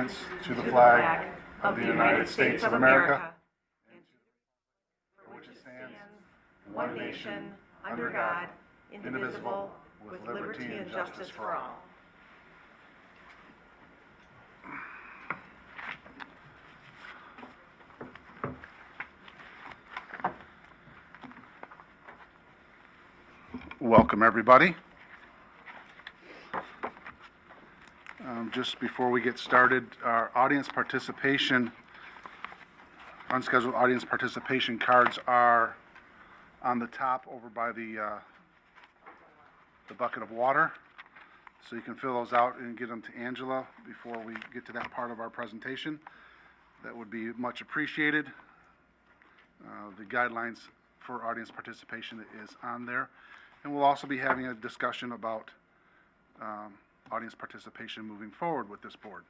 To the flag of the United States of America, for which it stands, one nation, under God, indivisible, with liberty and justice for all. Welcome, everybody. Just before we get started, our audience participation, unscheduled audience participation cards are on the top over by the bucket of water. So you can fill those out and get them to Angela before we get to that part of our presentation. That would be much appreciated. The guidelines for audience participation is on there. And we'll also be having a discussion about audience participation moving forward with this board.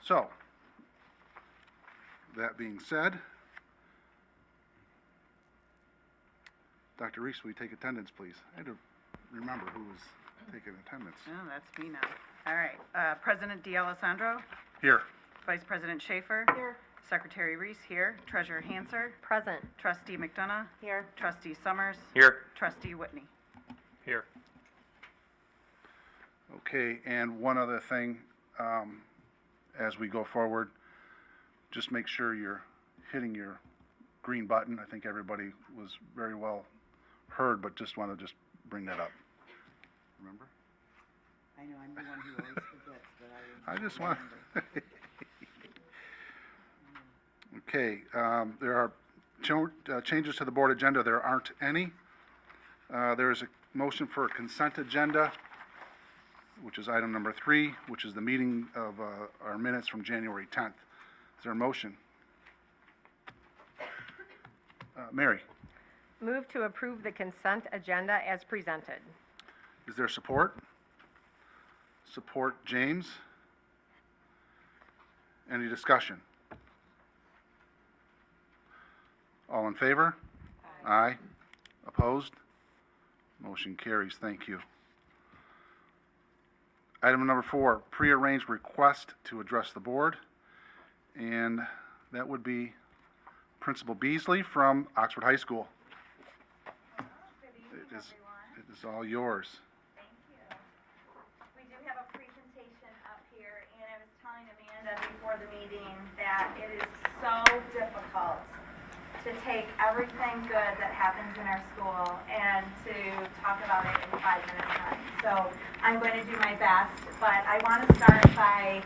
So, that being said, Dr. Reese, will you take attendance, please? I had to remember who was taking attendance. Oh, that's me now. All right. President D'Alessandro? Here. Vice President Schaefer? Here. Secretary Reese here. Treasurer Hanser? Present. Trustee McDonough? Here. Trustee Summers? Here. Trustee Whitney? Here. Okay, and one other thing, as we go forward, just make sure you're hitting your green button. I think everybody was very well heard, but just want to just bring that up. Remember? I know, I'm the one who always forgets, but I just want. Okay, there are changes to the board agenda. There aren't any. There is a motion for a consent agenda, which is item number 3, which is the meeting of our minutes from January 10th. Is there a motion? Mary, Move to approve the consent agenda as presented. is there support? Support, James. Any discussion? All in favor? Aye. Opposed? Motion carries. Thank you. Item number 4, prearranged request to address the board. And that would be Principal Beasley from Oxford High School. Good evening, everyone. It is all yours. Thank you. We do have a presentation up here, and I was telling Amanda before the meeting that it is so difficult to take everything good that happens in our school and to talk about it in 5 minutes time. So I'm going to do my best, but I want to start by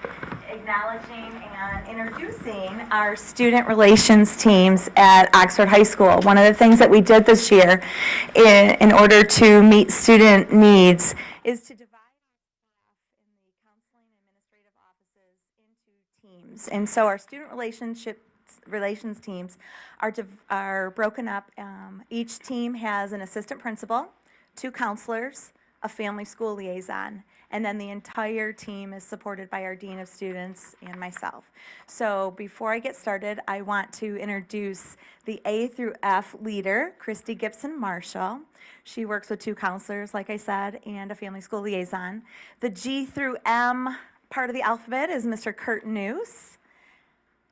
acknowledging and introducing our student relations teams at Oxford High School. One of the things that we did this year in order to meet student needs is to divide our staff in the counseling and administrative offices into teams. And so our student relations teams are broken up. Each team has an assistant principal, 2 counselors, a family school liaison, and then the entire team is supported by our dean of students and myself. So before I get started, I want to introduce the A through F leader, Christy Gibson Marshall. She works with 2 counselors, like I said, and a family school liaison. The G through M part of the alphabet is Mr. Kurt Noose.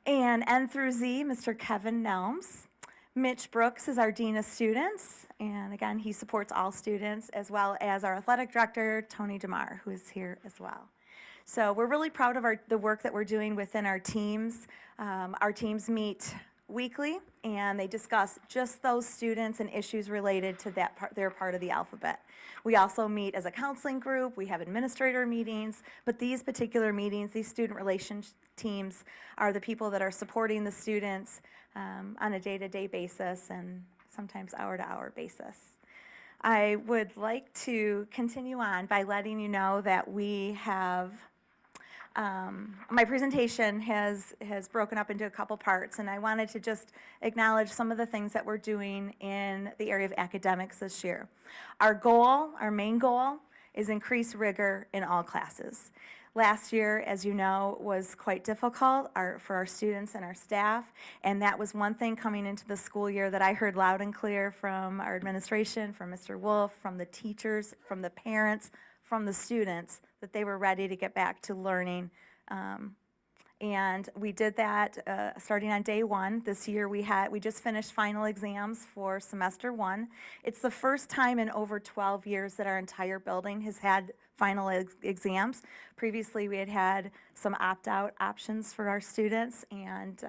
And N through Z, Mr. Kevin Nelms. Mitch Brooks is our Dean of Students, and again, he supports all students, as well as our athletic director, Tony DeMar, who is here as well. So we're really proud of the work that we're doing within our teams. Our teams meet weekly, and they discuss just those students and issues related to their part of the alphabet. We also meet as a counseling group. We have administrator meetings, but these particular meetings, these student relations teams, are the people that are supporting the students on a day-to-day basis and sometimes hour-to-hour basis. I would like to continue on by letting you know that we have my presentation has broken up into a couple parts, and I wanted to just acknowledge some of the things that we're doing in the area of academics this year. Our main goal, is increase rigor in all classes. Last year, as you know, was quite difficult for our students and our staff, and that was one thing coming into the school year that I heard loud and clear from our administration, from Mr. Wolf, from the teachers, from the parents, from the students, that they were ready to get back to learning And we did that starting on day one. This year we just finished final exams for semester 1. It's the first time in over 12 years that our entire building has had final exams. Previously, we had some opt-out options for our students, and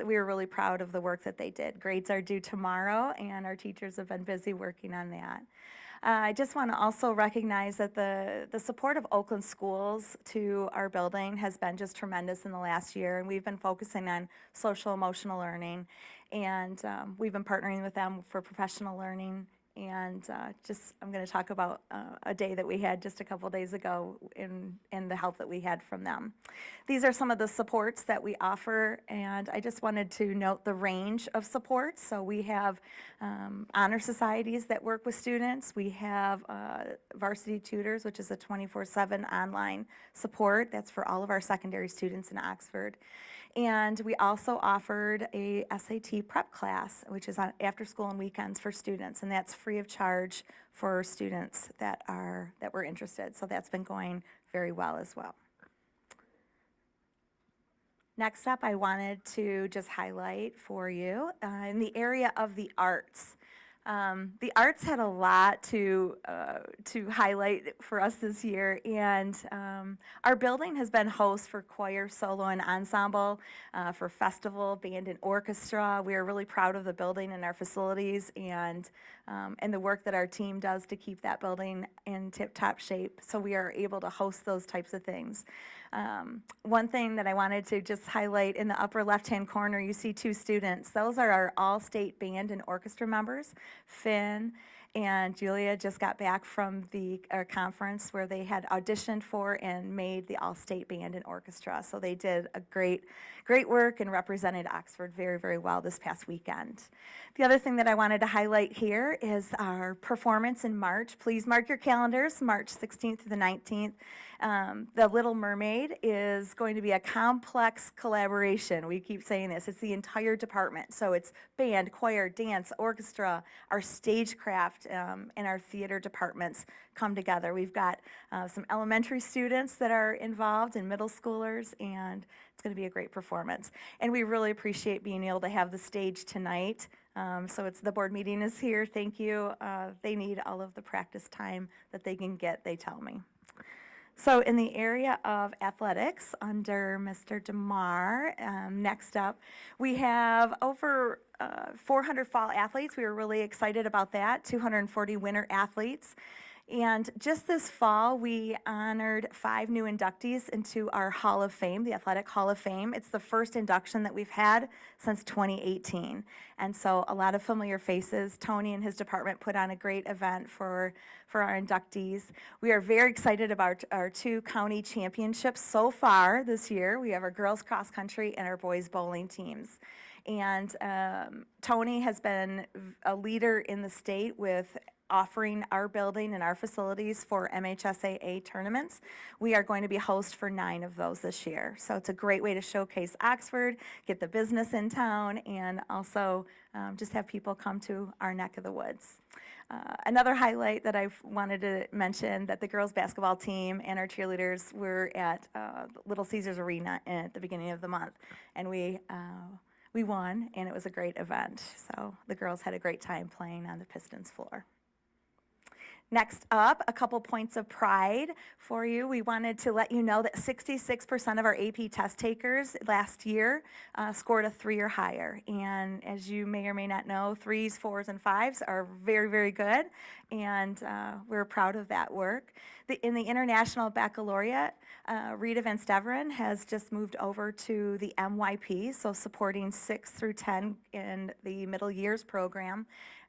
we were really proud of the work that they did. Grades are due tomorrow, and our teachers have been busy working on that. I just want to also recognize that the support of Oakland Schools to our building has been just tremendous in the last year, and we've been focusing on social emotional learning, and we've been partnering with them for professional learning. And I'm going to talk about a day that we had just a couple days ago in the help that we had from them. These are some of the supports that we offer, and I just wanted to note the range of supports. So we have honor societies that work with students. We have Varsity Tutors, which is a 24/7 online support. That's for all of our secondary students in Oxford. And we also offered a SAT prep class, which is on after school and weekends for students, and that's free of charge for students that were interested. So that's been going very well as well. Next up, I wanted to just highlight for you in the area of the arts. The arts had a lot to highlight for us this year, and our building has been host for choir, solo, and ensemble, for festival, band, and orchestra. We are really proud of the building and our facilities, and the work that our team does to keep that building in tip-top shape, so we are able to host those types of things. One thing that I wanted to just highlight, in the upper left-hand corner, you see 2 students. Those are our all-state band and orchestra members. Finn and Julia just got back from our conference where they had auditioned for and made the all-state band and orchestra. So they did a great work and represented Oxford very, very well this past weekend. The other thing that I wanted to highlight here is our performance in March. Please mark your calendars, March 16th to the 19th. The Little Mermaid is going to be a complex collaboration. We keep saying this. It's the entire department. So it's band, choir, dance, orchestra, our stagecraft, and our theater departments come together. We've got some elementary students that are involved and middle schoolers, and it's going to be a great performance. And we really appreciate being able to have the stage tonight. So the board meeting is here. Thank you. They need all of the practice time that they can get, they tell me. So in the area of athletics, under Mr. DeMar, next up, we have over 400 fall athletes. We were really excited about that, 240 winter athletes. And just this fall, we honored 5 new inductees into our Hall of Fame, the Athletic Hall of Fame. It's the first induction that we've had since 2018. And so a lot of familiar faces. Tony and his department put on a great event for our inductees. We are very excited about our 2 county championships so far this year. We have our girls cross country and our boys bowling teams. And Tony has been a leader in the state with offering our building and our facilities for MHSAA tournaments. We are going to be host for 9 of those this year. So it's a great way to showcase Oxford, get the business in town, and also just have people come to our neck of the woods. Another highlight that I wanted to mention, that the girls basketball team and our cheerleaders were at Little Caesars Arena at the beginning of the month, and we won, and it was a great event. So the girls had a great time playing on the Pistons floor. Next up, a couple points of pride for you. We wanted to let you know that 66% of our AP test takers last year scored a 3 or higher. And as you may or may not know, 3s, 4s, and 5s are very, very good. And we're proud of that work. In the International Baccalaureate, Rita Van Staveren has just moved over to the MYP, so supporting 6 through 10 in the middle years program.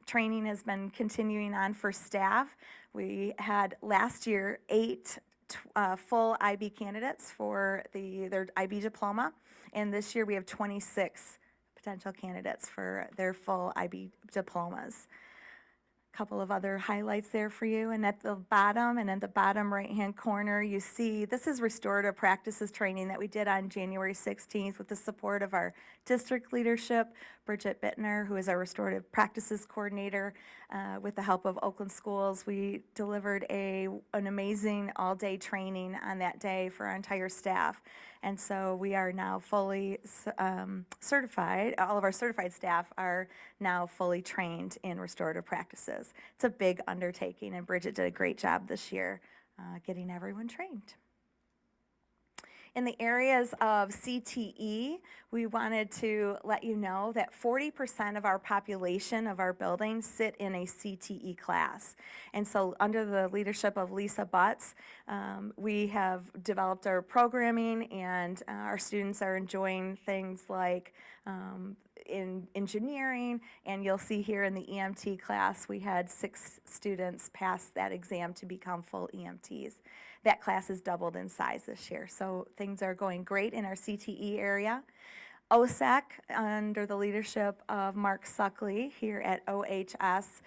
Training has been continuing on for staff. We had last year 8 full IB candidates for their IB diploma, and this year we have 26 potential candidates for their full IB diplomas. Couple of other highlights there for you, and at the bottom right-hand corner, you see this is restorative practices training that we did on January 16th with the support of our district leadership, Bridget Bittner, who is our restorative practices coordinator, With the help of Oakland Schools, we delivered an amazing all-day training on that day for our entire staff. And so we are now fully certified. All of our certified staff are now fully trained in restorative practices. It's a big undertaking, and Bridget did a great job this year getting everyone trained. In the areas of CTE, we wanted to let you know that 40% of our population of our buildings sit in a CTE class. And so under the leadership of Lisa Butts, we have developed our programming, and our students are enjoying things like in engineering, and you'll see here in the EMT class, we had 6 students pass that exam to become full EMTs. That class has doubled in size this year, so things are going great in our CTE area. OSEC, under the leadership of Mark Suckley here at OHS,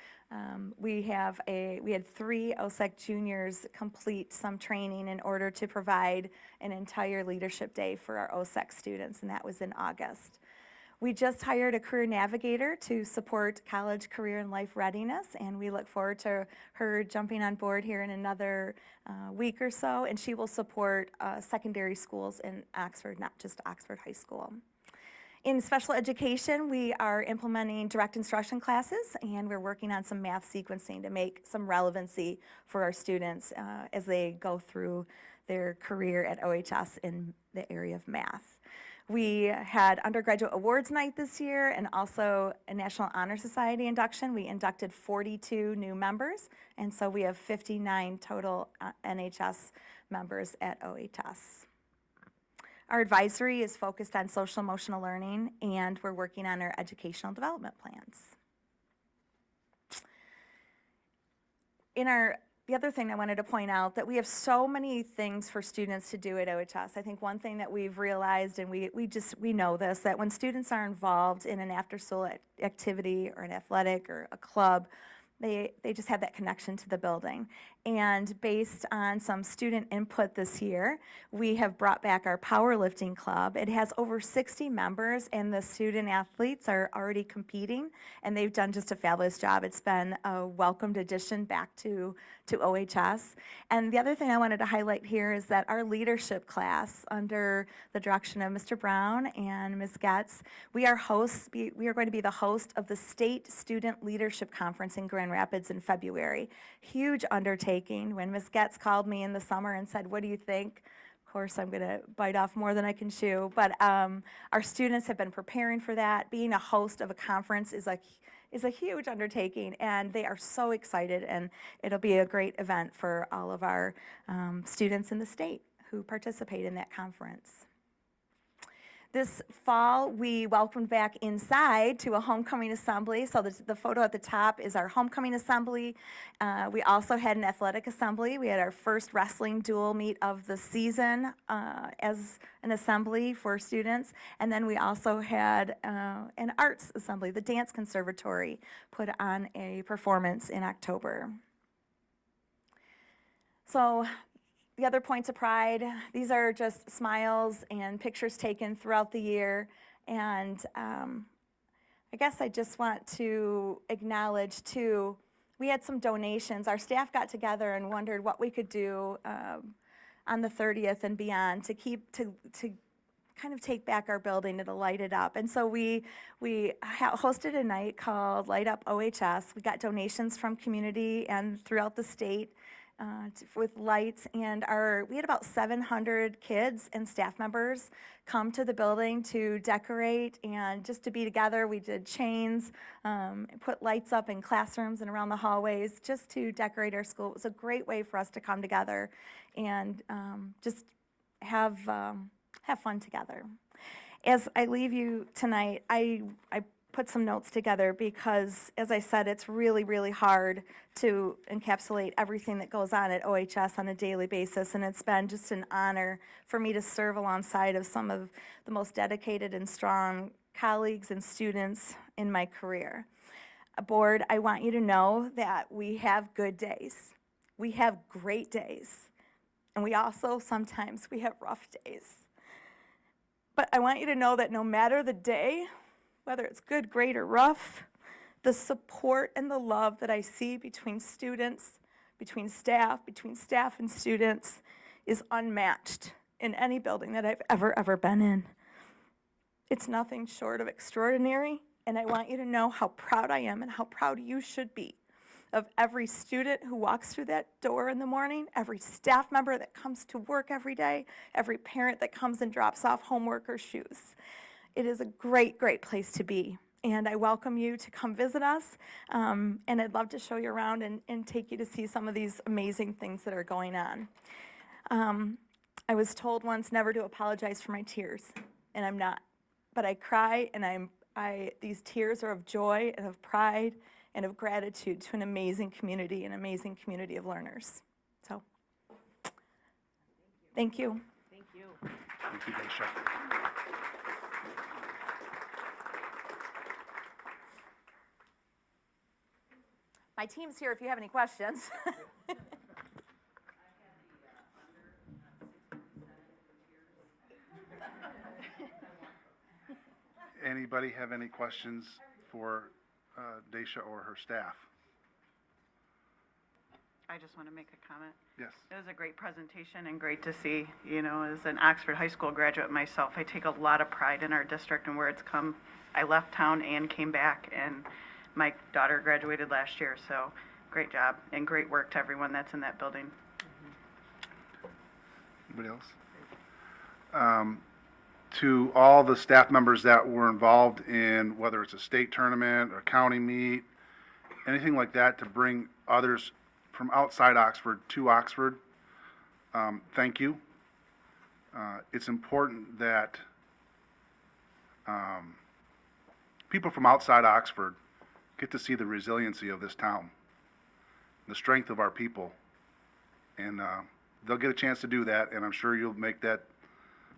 we had 3 OSEC juniors complete some training in order to provide an entire leadership day for our OSEC students, and that was in August. We just hired a career navigator to support college, career, and life readiness, and we look forward to her jumping on board here in another week or so, and she will support secondary schools in Oxford, not just Oxford High School. In special education, we are implementing direct instruction classes, and we're working on some math sequencing to make some relevancy for our students as they go through their career at OHS in the area of math. We had undergraduate awards night this year and also a National Honor Society induction. We inducted 42 new members, and so we have 59 total NHS members at OHS. Our advisory is focused on social emotional learning, and we're working on our educational development plans. The other thing I wanted to point out, that we have so many things for students to do at OHS. I think one thing that we've realized, and we know this, that when students are involved in an after-school activity or an athletic or a club, they just have that connection to the building. And based on some student input this year, we have brought back our powerlifting club. It has over 60 members, and the student athletes are already competing, and they've done just a fabulous job. It's been a welcomed addition back to OHS. And the other thing I wanted to highlight here is that our leadership class, under the direction of Mr. Brown and Ms. Getz, we are going to be the host of the State Student Leadership Conference in Grand Rapids in February. Huge undertaking. When Ms. Getz called me in the summer and said, "What do you think?" Of course, I'm going to bite off more than I can chew, but our students have been preparing for that. Being a host of a conference is a huge undertaking, and they are so excited, and it'll be a great event for all of our students in the state who participate in that conference. This fall, we welcomed back inside to a homecoming assembly. So the photo at the top is our homecoming assembly. We also had an athletic assembly. We had our first wrestling dual meet of the season as an assembly for students. And then we also had an arts assembly. The Dance Conservatory put on a performance in October. So the other points of pride, these are just smiles and pictures taken throughout the year. And I guess I just want to acknowledge, too, we had some donations. Our staff got together and wondered what we could do on the 30th and beyond to kind of take back our building and to light it up. And so we hosted a night called Light Up OHS. We got donations from community and throughout the state with lights, and we had about 700 kids and staff members come to the building to decorate and just to be together. We did chains, put lights up in classrooms and around the hallways just to decorate our school. It was a great way for us to come together and just have fun together. As I leave you tonight, I put some notes together because, as I said, it's really, really hard to encapsulate everything that goes on at OHS on a daily basis, and it's been just an honor for me to serve alongside of some of the most dedicated and strong colleagues and students in my career. Board, I want you to know that we have good days. We have great days. And we also sometimes we have rough days. But I want you to know that no matter the day, whether it's good, great, or rough, The support and the love that I see between students, between staff and students is unmatched in any building that I've ever been in. It's nothing short of extraordinary, and I want you to know how proud I am and how proud you should be of every student who walks through that door in the morning, every staff member that comes to work every day, every parent that comes and drops off homework or shoes. It is a great, great place to be, and I welcome you to come visit us, and I'd love to show you around and take you to see some of these amazing things that are going on. I was told once never to apologize for my tears, and I'm not. But I cry, and these tears are of joy and of pride and of gratitude to an amazing community of learners. So, thank you. Thank you. Thank you, Daisha. My team's here if you have any questions. Anybody have any questions for Daisha or her staff? I just want to make a comment. Yes. It was a great presentation and great to see, as an Oxford High School graduate myself, I take a lot of pride in our district and where it's come. I left town and came back, and my daughter graduated last year, so great job and great work to everyone that's in that building. Anybody else? To all the staff members that were involved in whether it's a state tournament or county meet, anything like that, to bring others from outside Oxford to Oxford, thank you. It's important that people from outside Oxford get to see the resiliency of this town, the strength of our people, and they'll get a chance to do that, and I'm sure you'll make that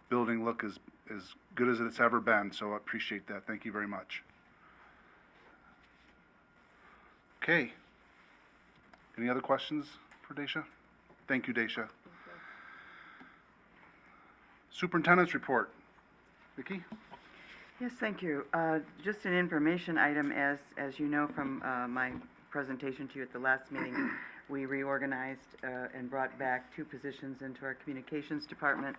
building look as good as it's ever been, so I appreciate that. Thank you very much. Okay. Any other questions for Daisha? Thank you, Daisha. Superintendent's report. Vicki? Yes, thank you. Just an information item, as you know from my presentation to you at the last meeting, we reorganized and brought back 2 positions into our communications department.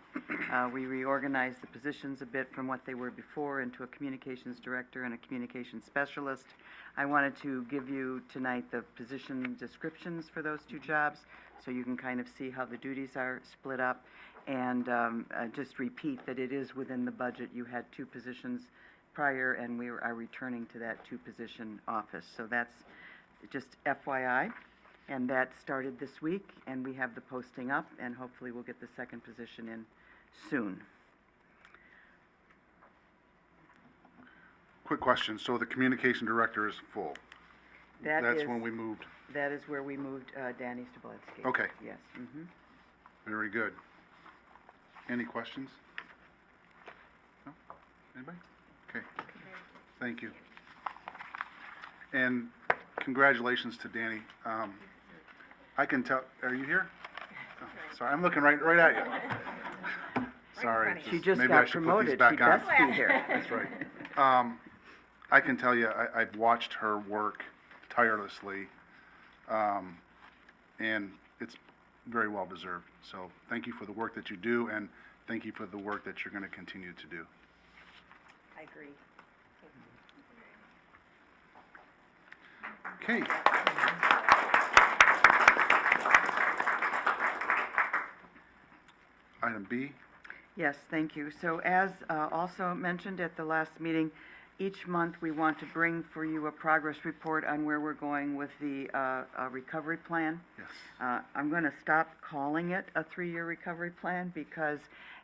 We reorganized the positions a bit from what they were before into a communications director and a communications specialist. I wanted to give you tonight the position descriptions for those 2 jobs so you can kind of see how the duties are split up, and just repeat that it is within the budget. You had 2 positions prior, and we are returning to that 2-position office. So that's just FYI. And that started this week, and we have the posting up, and hopefully we'll get the 2nd position in soon. Quick question. So the communication director is full? That's when we moved? That is where we moved Danny Stabiletsky. Okay. Yes. Mm-hmm. Very good. Any questions? No? Anybody? Okay. Thank you. And congratulations to Danny. I can tell, are you here? Oh, sorry, I'm looking right at you. Sorry. She just maybe I got should put these promoted. She back on. best be here. That's right. I can tell you, I've watched her work tirelessly, and it's very well deserved. So thank you for the work that you do, and thank you for the work that you're going to continue to do. I agree. Okay. Item B. Yes, thank you. So as also mentioned at the last meeting, each month we want to bring for you a progress report on where we're going with the recovery plan. Yes. I'm going to stop calling it a 3-year recovery plan because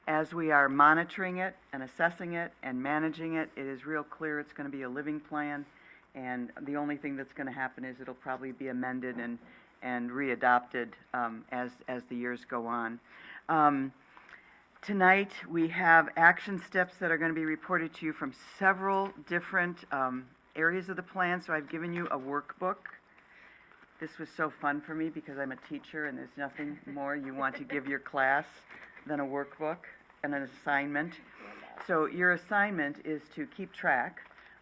as we are monitoring it and assessing it and managing it, it is real clear it's going to be a living plan, and the only thing that's going to happen is it'll probably be amended and readopted as the years go on. Tonight, we have action steps that are going to be reported to you from several different areas of the plan, so I've given you a workbook. This was so fun for me because I'm a teacher and there's nothing more you want to give your class than a workbook and an assignment. So your assignment is to keep track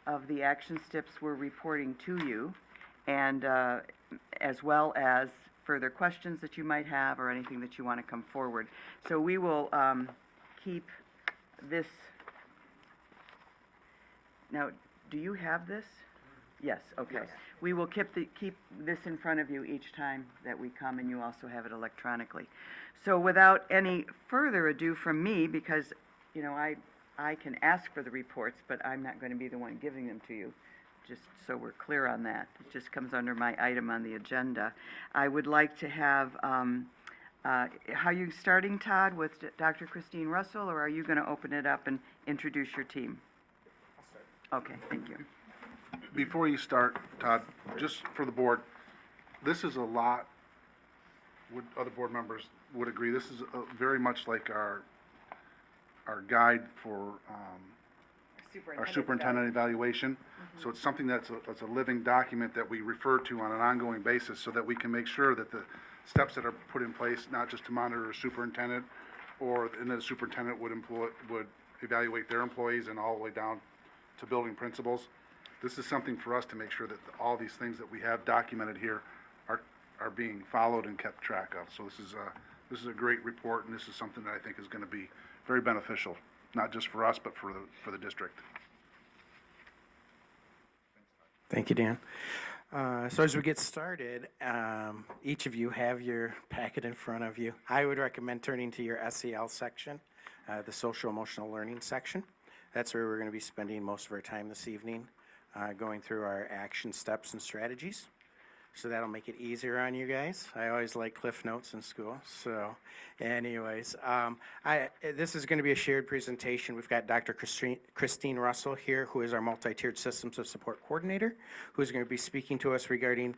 of the action steps we're reporting to you, and as well as further questions that you might have or anything that you want to come forward. So we will keep this. Now, do you have this? Yes, okay. We will keep this in front of you each time that we come, and you also have it electronically. So without any further ado from me, because, you know, I can ask for the reports, but I'm not going to be the one giving them to you, just so we're clear on that. It just comes under my item on the agenda. I would like to have, how are you starting, Todd, with Dr. Christine Russell, or are you going to open it up and introduce your team? I'll start. Okay, thank you. Before you start, Todd, just for the board, this is a lot, would other board members would agree, this is very much like our guide for our superintendent evaluation. So it's something that's a living document that we refer to on an ongoing basis so that we can make sure that the steps that are put in place, not just to monitor a superintendent, and the superintendent would evaluate their employees and all the way down to building principals. This is something for us to make sure that all these things that we have documented here are being followed and kept track of. So this is a great report, and this is something that I think is going to be very beneficial, not just for us, but for the district. Thank you, Dan. So as we get started, each of you have your packet in front of you. I would recommend turning to your SEL section, the social emotional learning section. That's where we're going to be spending most of our time this evening, going through our action steps and strategies. So that'll make it easier on you guys. I always like Cliff Notes in school. So anyways, this is going to be a shared presentation. We've got Dr. Christine Russell here, who is our multi-tiered systems of support coordinator, who's going to be speaking to us regarding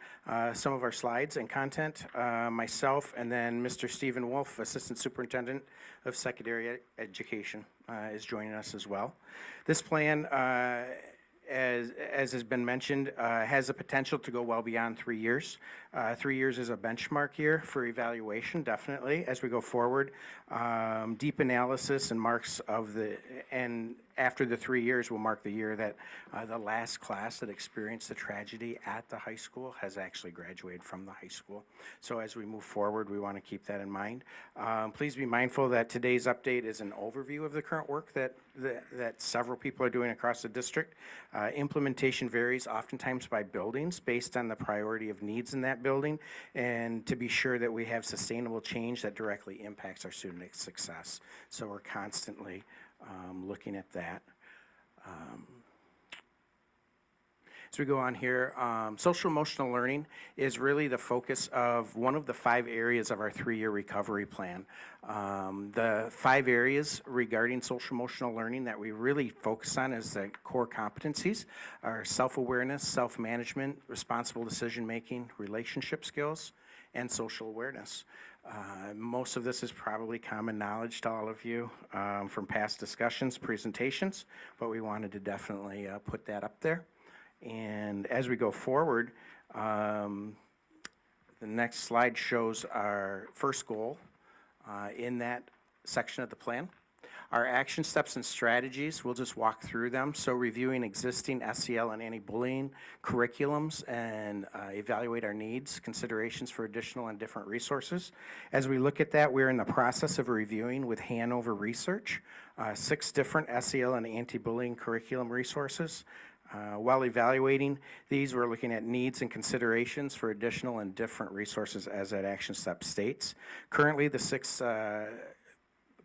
some of our slides and content. Myself, and then Mr. Stephen Wolf, Assistant Superintendent of Secondary Education, is joining us as well. This plan, as has been mentioned, has the potential to go well beyond 3 years. 3 years is a benchmark year for evaluation, definitely, as we go forward. Deep analysis and after the 3 years will mark the year that the last class that experienced the tragedy at the high school has actually graduated from the high school. So as we move forward, we want to keep that in mind. Please be mindful that today's update is an overview of the current work that several people are doing across the district. Implementation varies oftentimes by buildings based on the priority of needs in that building, and to be sure that we have sustainable change that directly impacts our student success. So we're constantly looking at that. As we go on here, social emotional learning is really the focus of one of the 5 areas of our 3-year recovery plan. The 5 areas regarding social emotional learning that we really focus on as the core competencies are self-awareness, self-management, responsible decision-making, relationship skills, and social awareness. Most of this is probably common knowledge to all of you from past discussions, presentations, but we wanted to definitely put that up there. And as we go forward, the next slide shows our first goal in that section of the plan. Our action steps and strategies, we'll just walk through them. So reviewing existing SEL and anti-bullying curriculums and evaluate our needs, considerations for additional and different resources. As we look at that, we're in the process of reviewing with Hanover Research 6 different SEL and anti-bullying curriculum resources. While evaluating these, we're looking at needs and considerations for additional and different resources as that action step states. Currently, the 6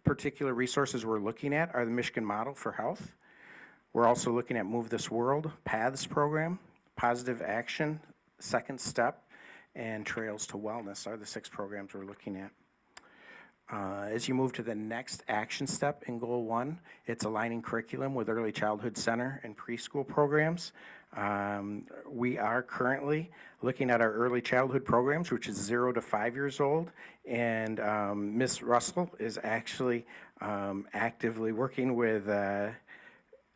particular resources we're looking at are the Michigan Model for Health. We're also looking at Move This World, PATHS program, Positive Action, Second Step, and Trails to Wellness are the 6 programs we're looking at. As you move to the next action step in Goal 1, it's aligning curriculum with Early Childhood Center and preschool programs. We are currently looking at our early childhood programs, which is 0 to 5 years old, and Ms. Russell is actually actively working with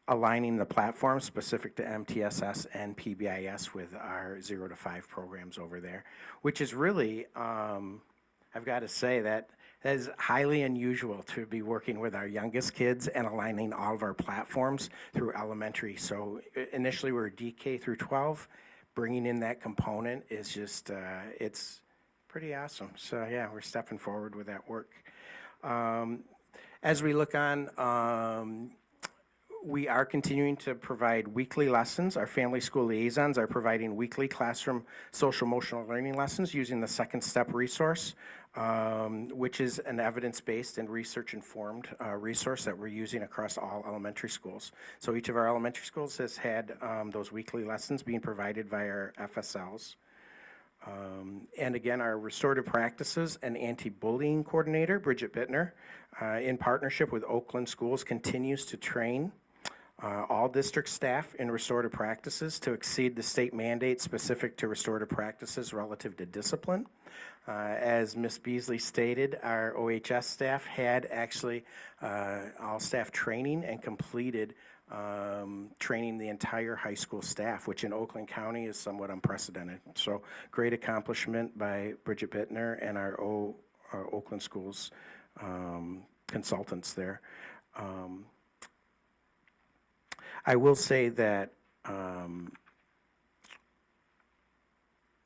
aligning the platform specific to MTSS and PBIS with our 0 to 5 programs over there, which is really, I've got to say that That is highly unusual to be working with our youngest kids and aligning all of our platforms through elementary. So initially we were DK through 12. Bringing in that component is just, it's pretty awesome. So yeah, we're stepping forward with that work. As we look on, we are continuing to provide weekly lessons. Our family school liaisons are providing weekly classroom social emotional learning lessons using the Second Step resource, which is an evidence-based and research-informed resource that we're using across all elementary schools. So each of our elementary schools has had those weekly lessons being provided by our FSLs. And again, our restorative practices and anti-bullying coordinator, Bridget Bittner, in partnership with Oakland Schools, continues to train all district staff in restorative practices to exceed the state mandate specific to restorative practices relative to discipline. As Ms. Beasley stated, our OHS staff had actually all staff training and completed training the entire high school staff, which in Oakland County is somewhat unprecedented. So great accomplishment by Bridget Bittner and our Oakland Schools consultants there. I will say that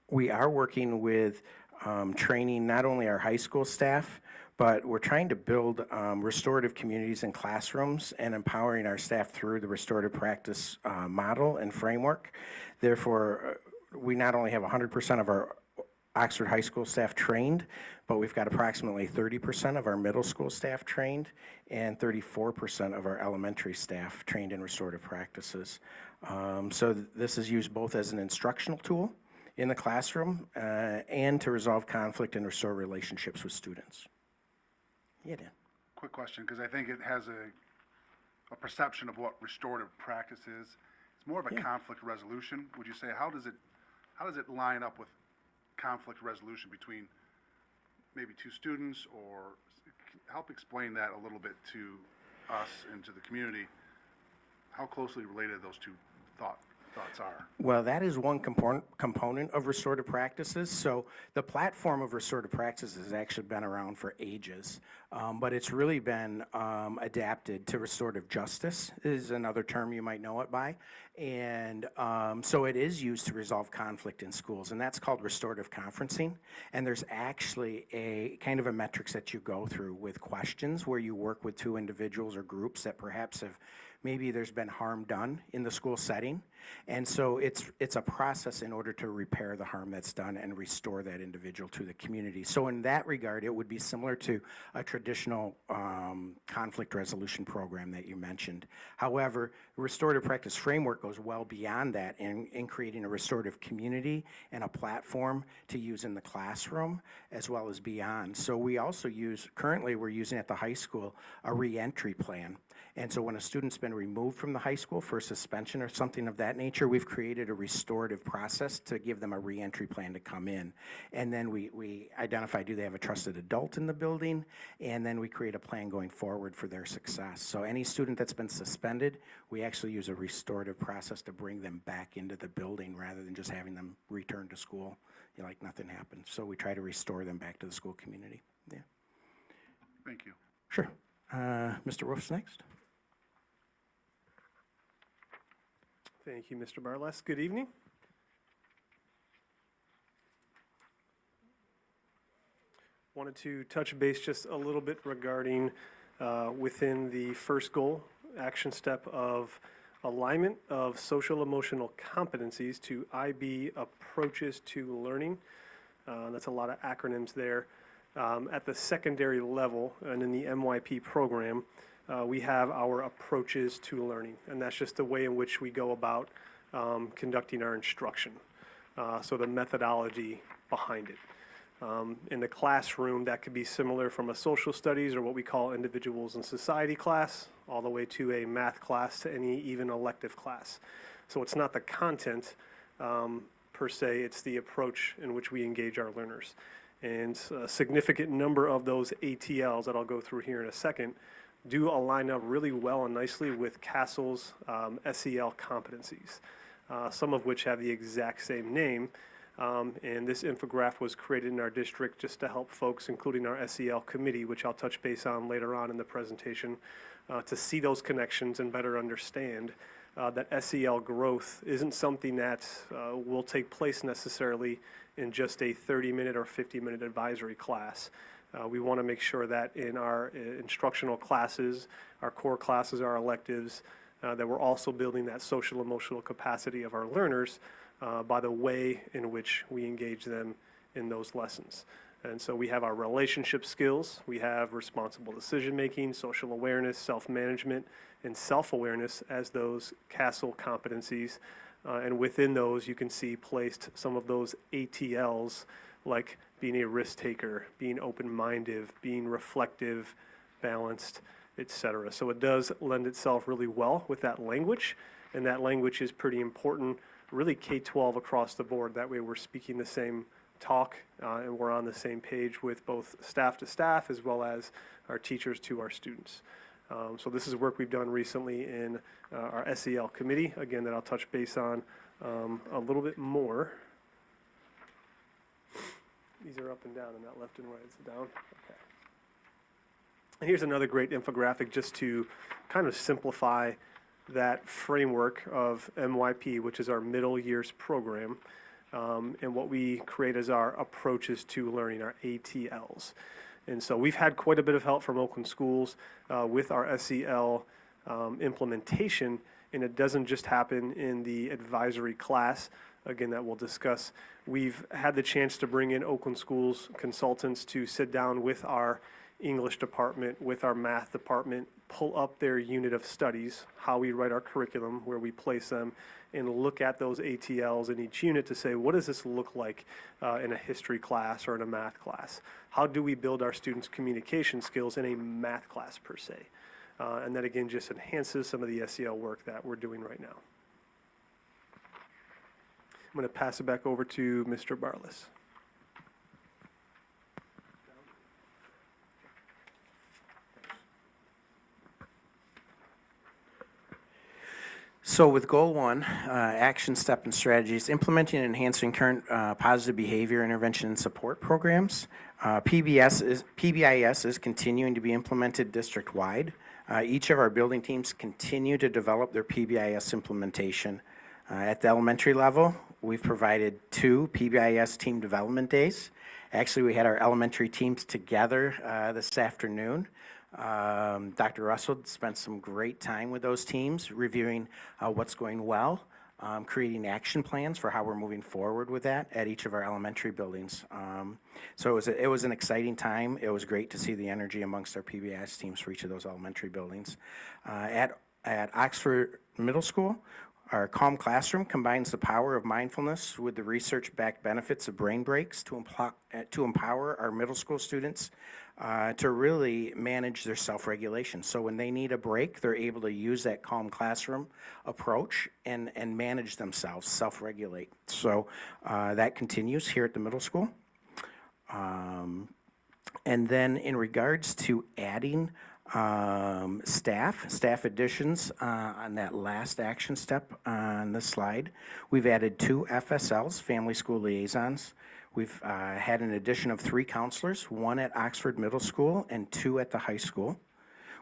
we are working with training not only our high school staff, but we're trying to build restorative communities and classrooms and empowering our staff through the restorative practice model and framework. Therefore, we not only have 100% of our Oxford High School staff trained, but we've got approximately 30% of our middle school staff trained and 34% of our elementary staff trained in restorative practices. So this is used both as an instructional tool in the classroom and to resolve conflict and restore relationships with students. Yeah, Dan. Quick question, because I think it has a perception of what restorative practice is. It's more of a conflict resolution. Would you say, how does it line up with conflict resolution between maybe two students, or help explain that a little bit to us and to the community, how closely related those two thoughts are? Well, that is one component of restorative practices. So the platform of restorative practices has actually been around for ages, but it's really been adapted to restorative justice is another term you might know it by. And so it is used to resolve conflict in schools, and that's called restorative conferencing. And there's actually a kind of a metrics that you go through with questions where you work with two individuals or groups that perhaps have maybe there's been harm done in the school setting. And so it's a process in order to repair the harm that's done and restore that individual to the community. So in that regard, it would be similar to a traditional conflict resolution program that you mentioned. However, the restorative practice framework goes well beyond that in creating a restorative community and a platform to use in the classroom as well as beyond. So we also currently we're using at the high school a reentry plan. And so when a student's been removed from the high school for suspension or something of that nature, we've created a restorative process to give them a reentry plan to come in. And then we identify, do they have a trusted adult in the building? And then we create a plan going forward for their success. So any student that's been suspended, we actually use a restorative process to bring them back into the building rather than just having them return to school like nothing happened. So we try to restore them back to the school community. Yeah. Thank you. Sure. Mr. Wolf's next. Thank you, Mr. Barles. Good evening. Wanted to touch base just a little bit regarding within the first goal, action step of alignment of social emotional competencies to IB approaches to learning. That's a lot of acronyms there. At the secondary level and in the MYP program, we have our approaches to learning, and that's just the way in which we go about conducting our instruction. So the methodology behind it. In the classroom, that could be similar from a social studies or what we call individuals in society class, all the way to a math class to any even elective class. So it's not the content per se, it's the approach in which we engage our learners. And a significant number of those ATLs that I'll go through here in a second do align up really well and nicely with CASEL's SEL competencies, some of which have the exact same name, And this infographic was created in our district just to help folks, including our SEL committee, which I'll touch base on later on in the presentation, to see those connections and better understand that SEL growth isn't something that will take place necessarily in just a 30-minute or 50-minute advisory class. We want to make sure that in our instructional classes, our core classes, our electives, that we're also building that social emotional capacity of our learners by the way in which we engage them in those lessons. And so we have our relationship skills, we have responsible decision-making, social awareness, self-management, and self-awareness as those CASEL competencies. And within those, you can see placed some of those ATLs, like being a risk taker, being open-minded, being reflective, balanced, etc. So it does lend itself really well with that language, and that language is pretty important, really K-12 across the board. That way we're speaking the same talk, and we're on the same page with both staff to staff as well as our teachers to our students. So this is work we've done recently in our SEL committee, again, that I'll touch base on a little bit more. These are up and down and not left and right. It's down. Okay. And here's another great infographic just to kind of simplify that framework of MYP, which is our middle years program, and what we create as our approaches to learning, our ATLs. And so we've had quite a bit of help from Oakland Schools with our SEL implementation, and it doesn't just happen in the advisory class, again, that we'll discuss. We've had the chance to bring in Oakland Schools consultants to sit down with our English department, with our math department, pull up their unit of studies, how we write our curriculum, where we place them, and look at those ATLs in each unit to say, what does this look like in a history class or in a math class? How do we build our students' communication skills in a math class per se? And that, again, just enhances some of the SEL work that we're doing right now. I'm going to pass it back over to Mr. Barlas. So with Goal 1, action step and strategies, implementing and enhancing current positive behavior intervention and support programs. PBIS is continuing to be implemented district-wide. Each of our building teams continue to develop their PBIS implementation. At the elementary level, we've provided 2 PBIS team development days. Actually, we had our elementary teams together this afternoon. Dr. Russell spent some great time with those teams, reviewing what's going well, creating action plans for how we're moving forward with that at each of our elementary buildings. So it was an exciting time. It was great to see the energy amongst our PBIS teams for each of those elementary buildings. At Oxford Middle School, our Calm Classroom combines the power of mindfulness with the research-backed benefits of brain breaks to empower our middle school students to really manage their self-regulation. So when they need a break, they're able to use that Calm Classroom approach and manage themselves, self-regulate. So that continues here at the middle school. And then in regards to adding staff additions on that last action step on this slide, we've added 2 FSLs, family school liaisons. We've had an addition of 3 counselors, 1 at Oxford Middle School and 2 at the high school.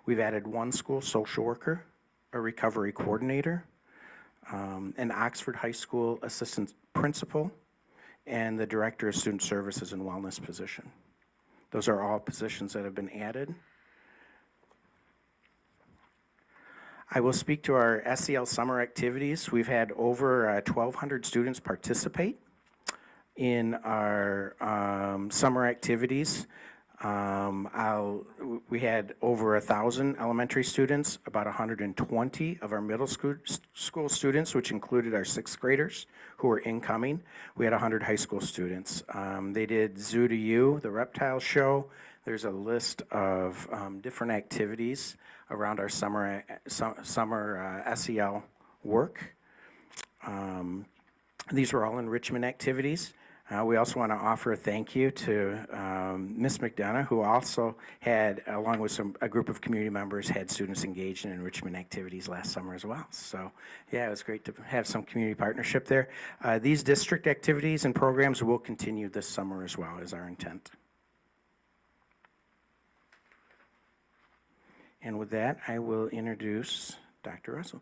We've added 1 school social worker, a recovery coordinator, an Oxford High School assistant principal, and the director of student services and wellness position. Those are all positions that have been added. I will speak to our SEL summer activities. We've had over 1,200 students participate in our summer activities. We had over 1,000 elementary students, about 120 of our middle school students, which included our 6th graders who were incoming. We had 100 high school students. They did Zoo to You, the reptile show. There's a list of different activities around our summer SEL work. These were all enrichment activities. We also want to offer a thank you to Ms. McDonough, who also had, along with a group of community members, had students engaged in enrichment activities last summer as well. So, yeah, it was great to have some community partnership there. These district activities and programs will continue this summer as well, is our intent. And with that, I will introduce Dr. Russell.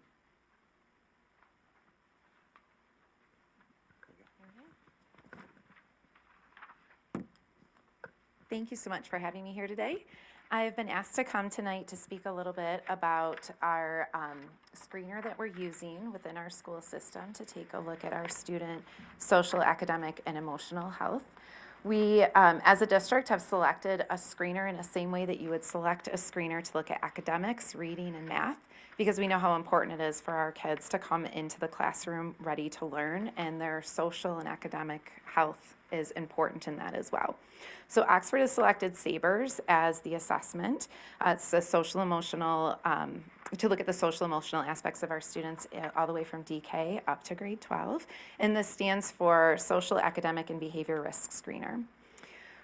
Thank you so much for having me here today. I have been asked to come tonight to speak a little bit about our screener that we're using within our school system to take a look at our student social, academic, and emotional health. We, as a district, have selected a screener in the same way that you would select a screener to look at academics, reading, and math, because we know how important it is for our kids to come into the classroom ready to learn, and their social and academic health is important in that as well. So Oxford has selected SABRS as the assessment. It's a social emotional, to look at the social emotional aspects of our students all the way from DK up to grade 12. And this stands for Social, Academic, and Behavior Risk Screener.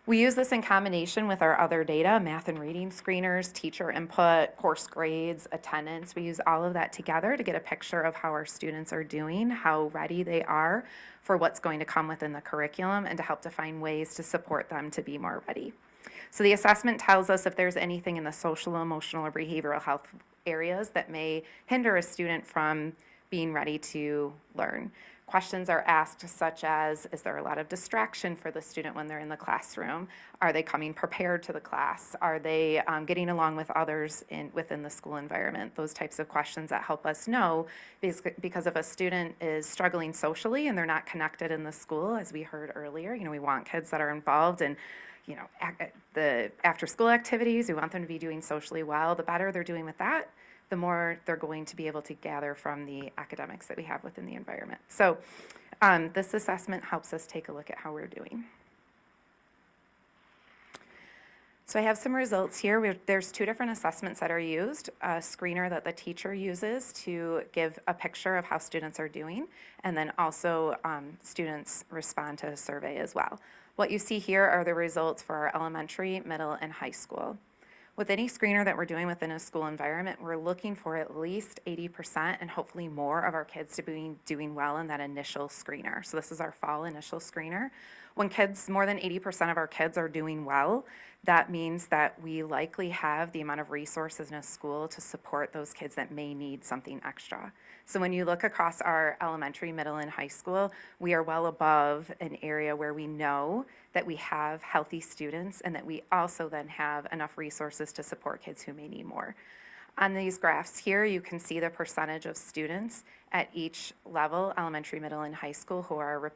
We use this in combination with our other data, math and reading screeners, teacher input, course grades, attendance. We use all of that together to get a picture of how our students are doing, how ready they are for what's going to come within the curriculum, and to help define ways to support them to be more ready. So the assessment tells us if there's anything in the social, emotional, or behavioral health areas that may hinder a student from being ready to learn. Questions are asked such as, is there a lot of distraction for the student when they're in the classroom? Are they coming prepared to the class? Are they getting along with others within the school environment? Those types of questions that help us know, because if a student is struggling socially and they're not connected in the school, as we heard earlier, we want kids that are involved in the after school activities. We want them to be doing socially well. The better they're doing with that, the more they're going to be able to gather from the academics that we have within the environment. So this assessment helps us take a look at how we're doing. So I have some results here. There's two different assessments that are used, a screener that the teacher uses to give a picture of how students are doing, and then also students respond to a survey as well. What you see here are the results for our elementary, middle, and high school. With any screener that we're doing within a school environment, we're looking for at least 80% and hopefully more of our kids to be doing well in that initial screener. So this is our fall initial screener. When more than 80% of our kids are doing well, that means that we likely have the amount of resources in a school to support those kids that may need something extra. So when you look across our elementary, middle, and high school, we are well above an area where we know that we have healthy students and that we also then have enough resources to support kids who may need more. On these graphs here, you can see the percentage of students at each level, elementary, middle, and high school, who our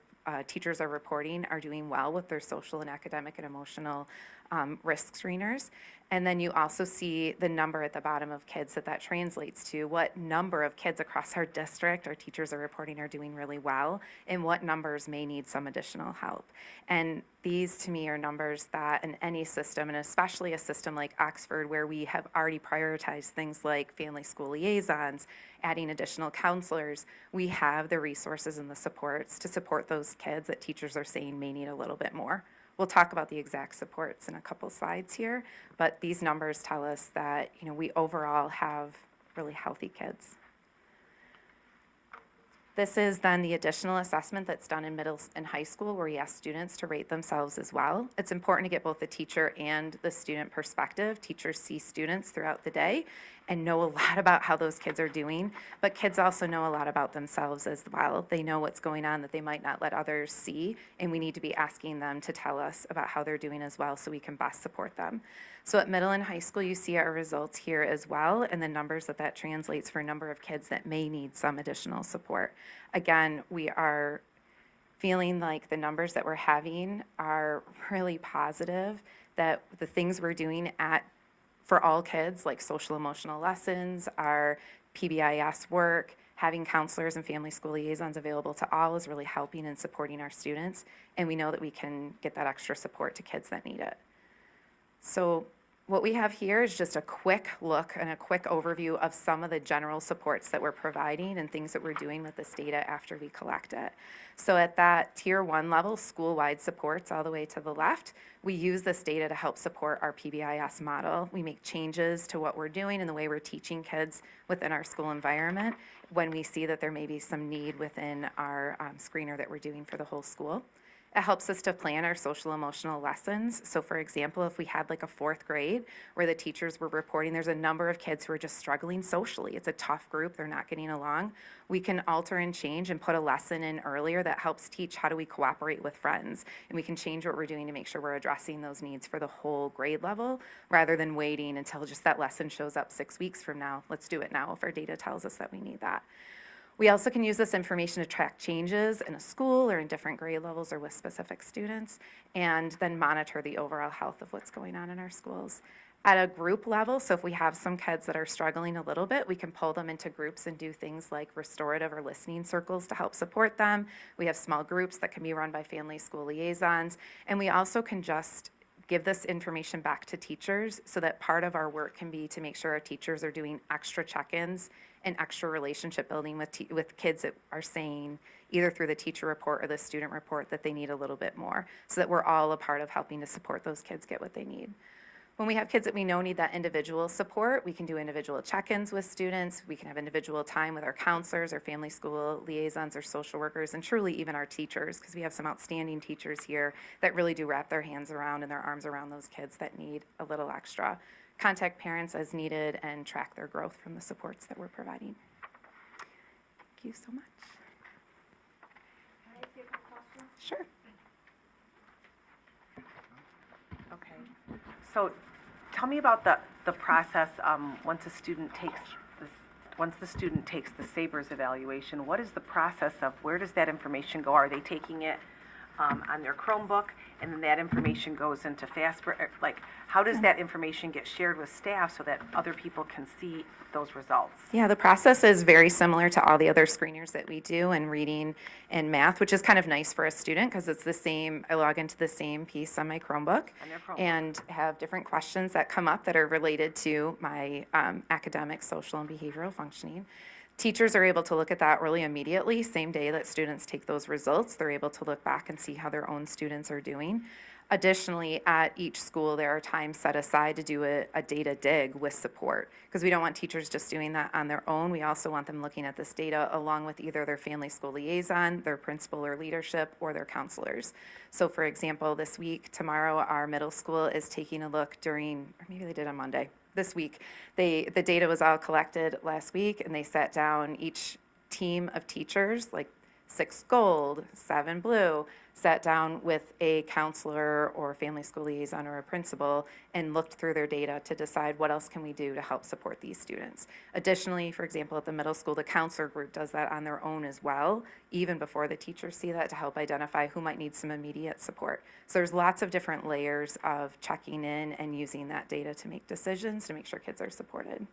teachers are reporting are doing well with their social and academic and emotional risk screeners. And then you also see the number at the bottom of kids that translates to, what number of kids across our district our teachers are reporting are doing really well, and what numbers may need some additional help. And these, to me, are numbers that in any system, and especially a system like Oxford, where we have already prioritized things like family school liaisons, adding additional counselors, we have the resources and the supports to support those kids that teachers are saying may need a little bit more. We'll talk about the exact supports in a couple slides here, but these numbers tell us that we overall have really healthy kids. This is then the additional assessment that's done in middle and high school, where we ask students to rate themselves as well. It's important to get both the teacher and the student perspective. Teachers see students throughout the day and know a lot about how those kids are doing, but kids also know a lot about themselves as well. They know what's going on that they might not let others see, and we need to be asking them to tell us about how they're doing as well so we can best support them. So at middle and high school, you see our results here as well, and the numbers that translates for a number of kids that may need some additional support. Again, we are feeling like the numbers that we're having are really positive, that the things we're doing for all kids, like social emotional lessons, our PBIS work, having counselors and family school liaisons available to all is really helping and supporting our students, and we know that we can get that extra support to kids that need it. So What we have here is just a quick look and a quick overview of some of the general supports that we're providing and things that we're doing with this data after we collect it. So at that tier 1 level, school-wide supports all the way to the left, we use this data to help support our PBIS model. We make changes to what we're doing and the way we're teaching kids within our school environment when we see that there may be some need within our screener that we're doing for the whole school. It helps us to plan our social emotional lessons. So for example, if we had like a 4th grade where the teachers were reporting there's a number of kids who are just struggling socially, it's a tough group, they're not getting along, we can alter and change and put a lesson in earlier that helps teach how do we cooperate with friends. And we can change what we're doing to make sure we're addressing those needs for the whole grade level rather than waiting until just that lesson shows up 6 weeks from now. Let's do it now if our data tells us that we need that. We also can use this information to track changes in a school or in different grade levels or with specific students, and then monitor the overall health of what's going on in our schools. At a group level, so if we have some kids that are struggling a little bit, we can pull them into groups and do things like restorative or listening circles to help support them. We have small groups that can be run by family school liaisons, and we also can just give this information back to teachers so that part of our work can be to make sure our teachers are doing extra check-ins and extra relationship building with kids that are saying either through the teacher report or the student report that they need a little bit more, so that we're all a part of helping to support those kids get what they need. When we have kids that we know need that individual support, we can do individual check-ins with students, we can have individual time with our counselors or family school liaisons or social workers, and truly even our teachers, because we have some outstanding teachers here that really do wrap their hands around and their arms around those kids that need a little extra. Contact parents as needed and track their growth from the supports that we're providing. Thank you so much. Can I ask you a quick question? Sure. Okay. So tell me about the process once a student takes this, once the student takes the SABRS evaluation. What is the process of where does that information go? Are they taking it on their Chromebook, and then that information goes into FASTR? Like, how does that information get shared with staff so that other people can see those results? Yeah, the process is very similar to all the other screeners that we do in reading and math, which is kind of nice for a student because it's the same, I log into the same piece on my Chromebook On their Chromebook. and have different questions that come up that are related to my academic, social, and behavioral functioning. Teachers are able to look at that really immediately, same day that students take those results. They're able to look back and see how their own students are doing. Additionally, at each school, there are times set aside to do a data dig with support, because we don't want teachers just doing that on their own. We also want them looking at this data along with either their family school liaison, their principal or leadership, or their counselors. So for example, this week, tomorrow, our middle school is taking a look during, or maybe they did on Monday, this week. The data was all collected last week, and they sat down, each team of teachers, like 6 gold, 7 blue, sat down with a counselor or family school liaison or a principal and looked through their data to decide what else can we do to help support these students. Additionally, for example, at the middle school, the counselor group does that on their own as well, even before the teachers see that, to help identify who might need some immediate support. So there's lots of different layers of checking in and using that data to make decisions to make sure kids are supported.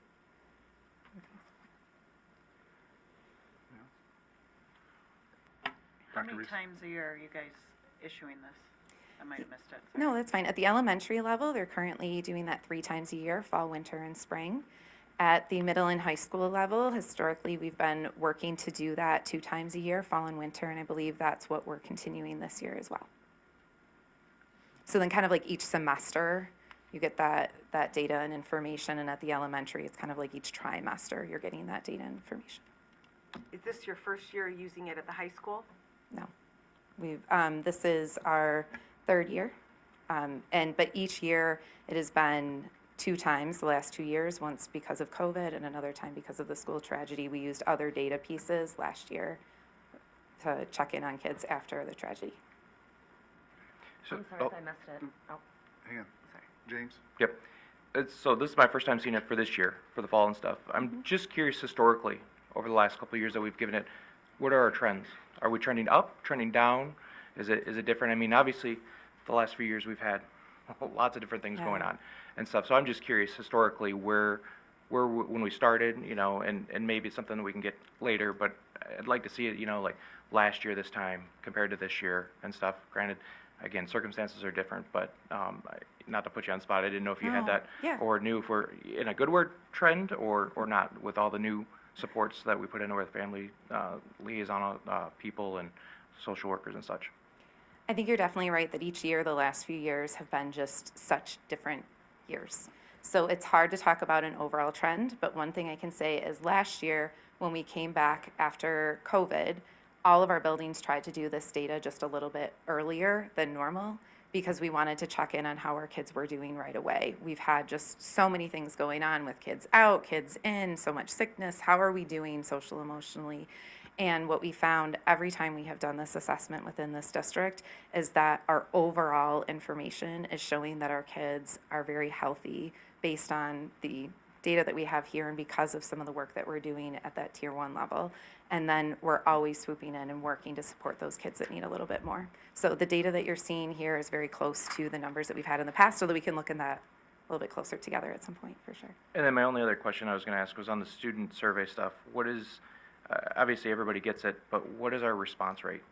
How Dr. many Reese? times a year are you guys issuing this? I might have missed it. No, that's fine. At the elementary level, they're currently doing that 3 times a year, fall, winter, and spring. At the middle and high school level, historically, we've been working to do that 2 times a year, fall and winter, and I believe that's what we're continuing this year as well. So then kind of like each semester, you get that data and information, and at the elementary, it's kind of like each trimester, you're getting that data and information. Is this your first year using it at the high school? No. This is our 3rd year, but each year it has been 2 times the last 2 years, once because of COVID and another time because of the school tragedy. We used other data pieces last year to check in on kids after the tragedy. So, I'm sorry if I missed it. Oh, Hang on. James? Yep. So this is my first time seeing it for this year, for the fall and stuff. I'm just curious historically, over the last couple of years that we've given it, what are our trends? Are we trending up, trending down? Is it different? I mean, obviously, the last few years we've had lots of different things going on and stuff. So I'm just curious historically where when we started, you know, and maybe it's something that we can get later, but I'd like to see it, you know, like last year this time compared to this year and stuff. Granted, Again, circumstances are different, but not to put you on the spot, I didn't know if you had No, that yeah. or knew if we're in a good word trend or not with all the new supports that we put in with family liaison people and social workers and such. I think you're definitely right that each year, the last few years have been just such different years. So it's hard to talk about an overall trend, but one thing I can say is last year, when we came back after COVID, all of our buildings tried to do this data just a little bit earlier than normal because we wanted to check in on how our kids were doing right away. We've had just so many things going on with kids out, kids in, so much sickness. How are we doing social emotionally? And what we found every time we have done this assessment within this district is that our overall information is showing that our kids are very healthy based on the data that we have here and because of some of the work that we're doing at that tier 1 level. And then we're always swooping in and working to support those kids that need a little bit more. So the data that you're seeing here is very close to the numbers that we've had in the past so that we can look at that a little bit closer together at some point for sure. And then my only other question I was going to ask was on the student survey stuff. What is, obviously everybody gets it, but what is our response rate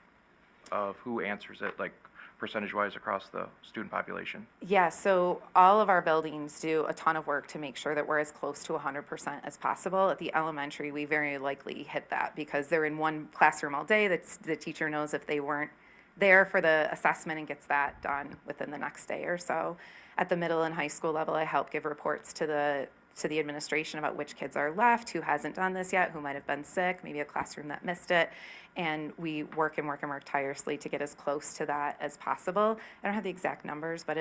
of who answers it, like percentage-wise across the student population? Yeah, so all of our buildings do a ton of work to make sure that we're as close to 100% as possible. At the elementary, we very likely hit that because they're in one classroom all day. The teacher knows if they weren't there for the assessment and gets that done within the next day or so. At the middle and high school level, I help give reports to the administration about which kids are left, who hasn't done this yet, who might have been sick, maybe a classroom that missed it. And we work and work and work tirelessly to get as close to that as possible. I don't have the exact numbers, but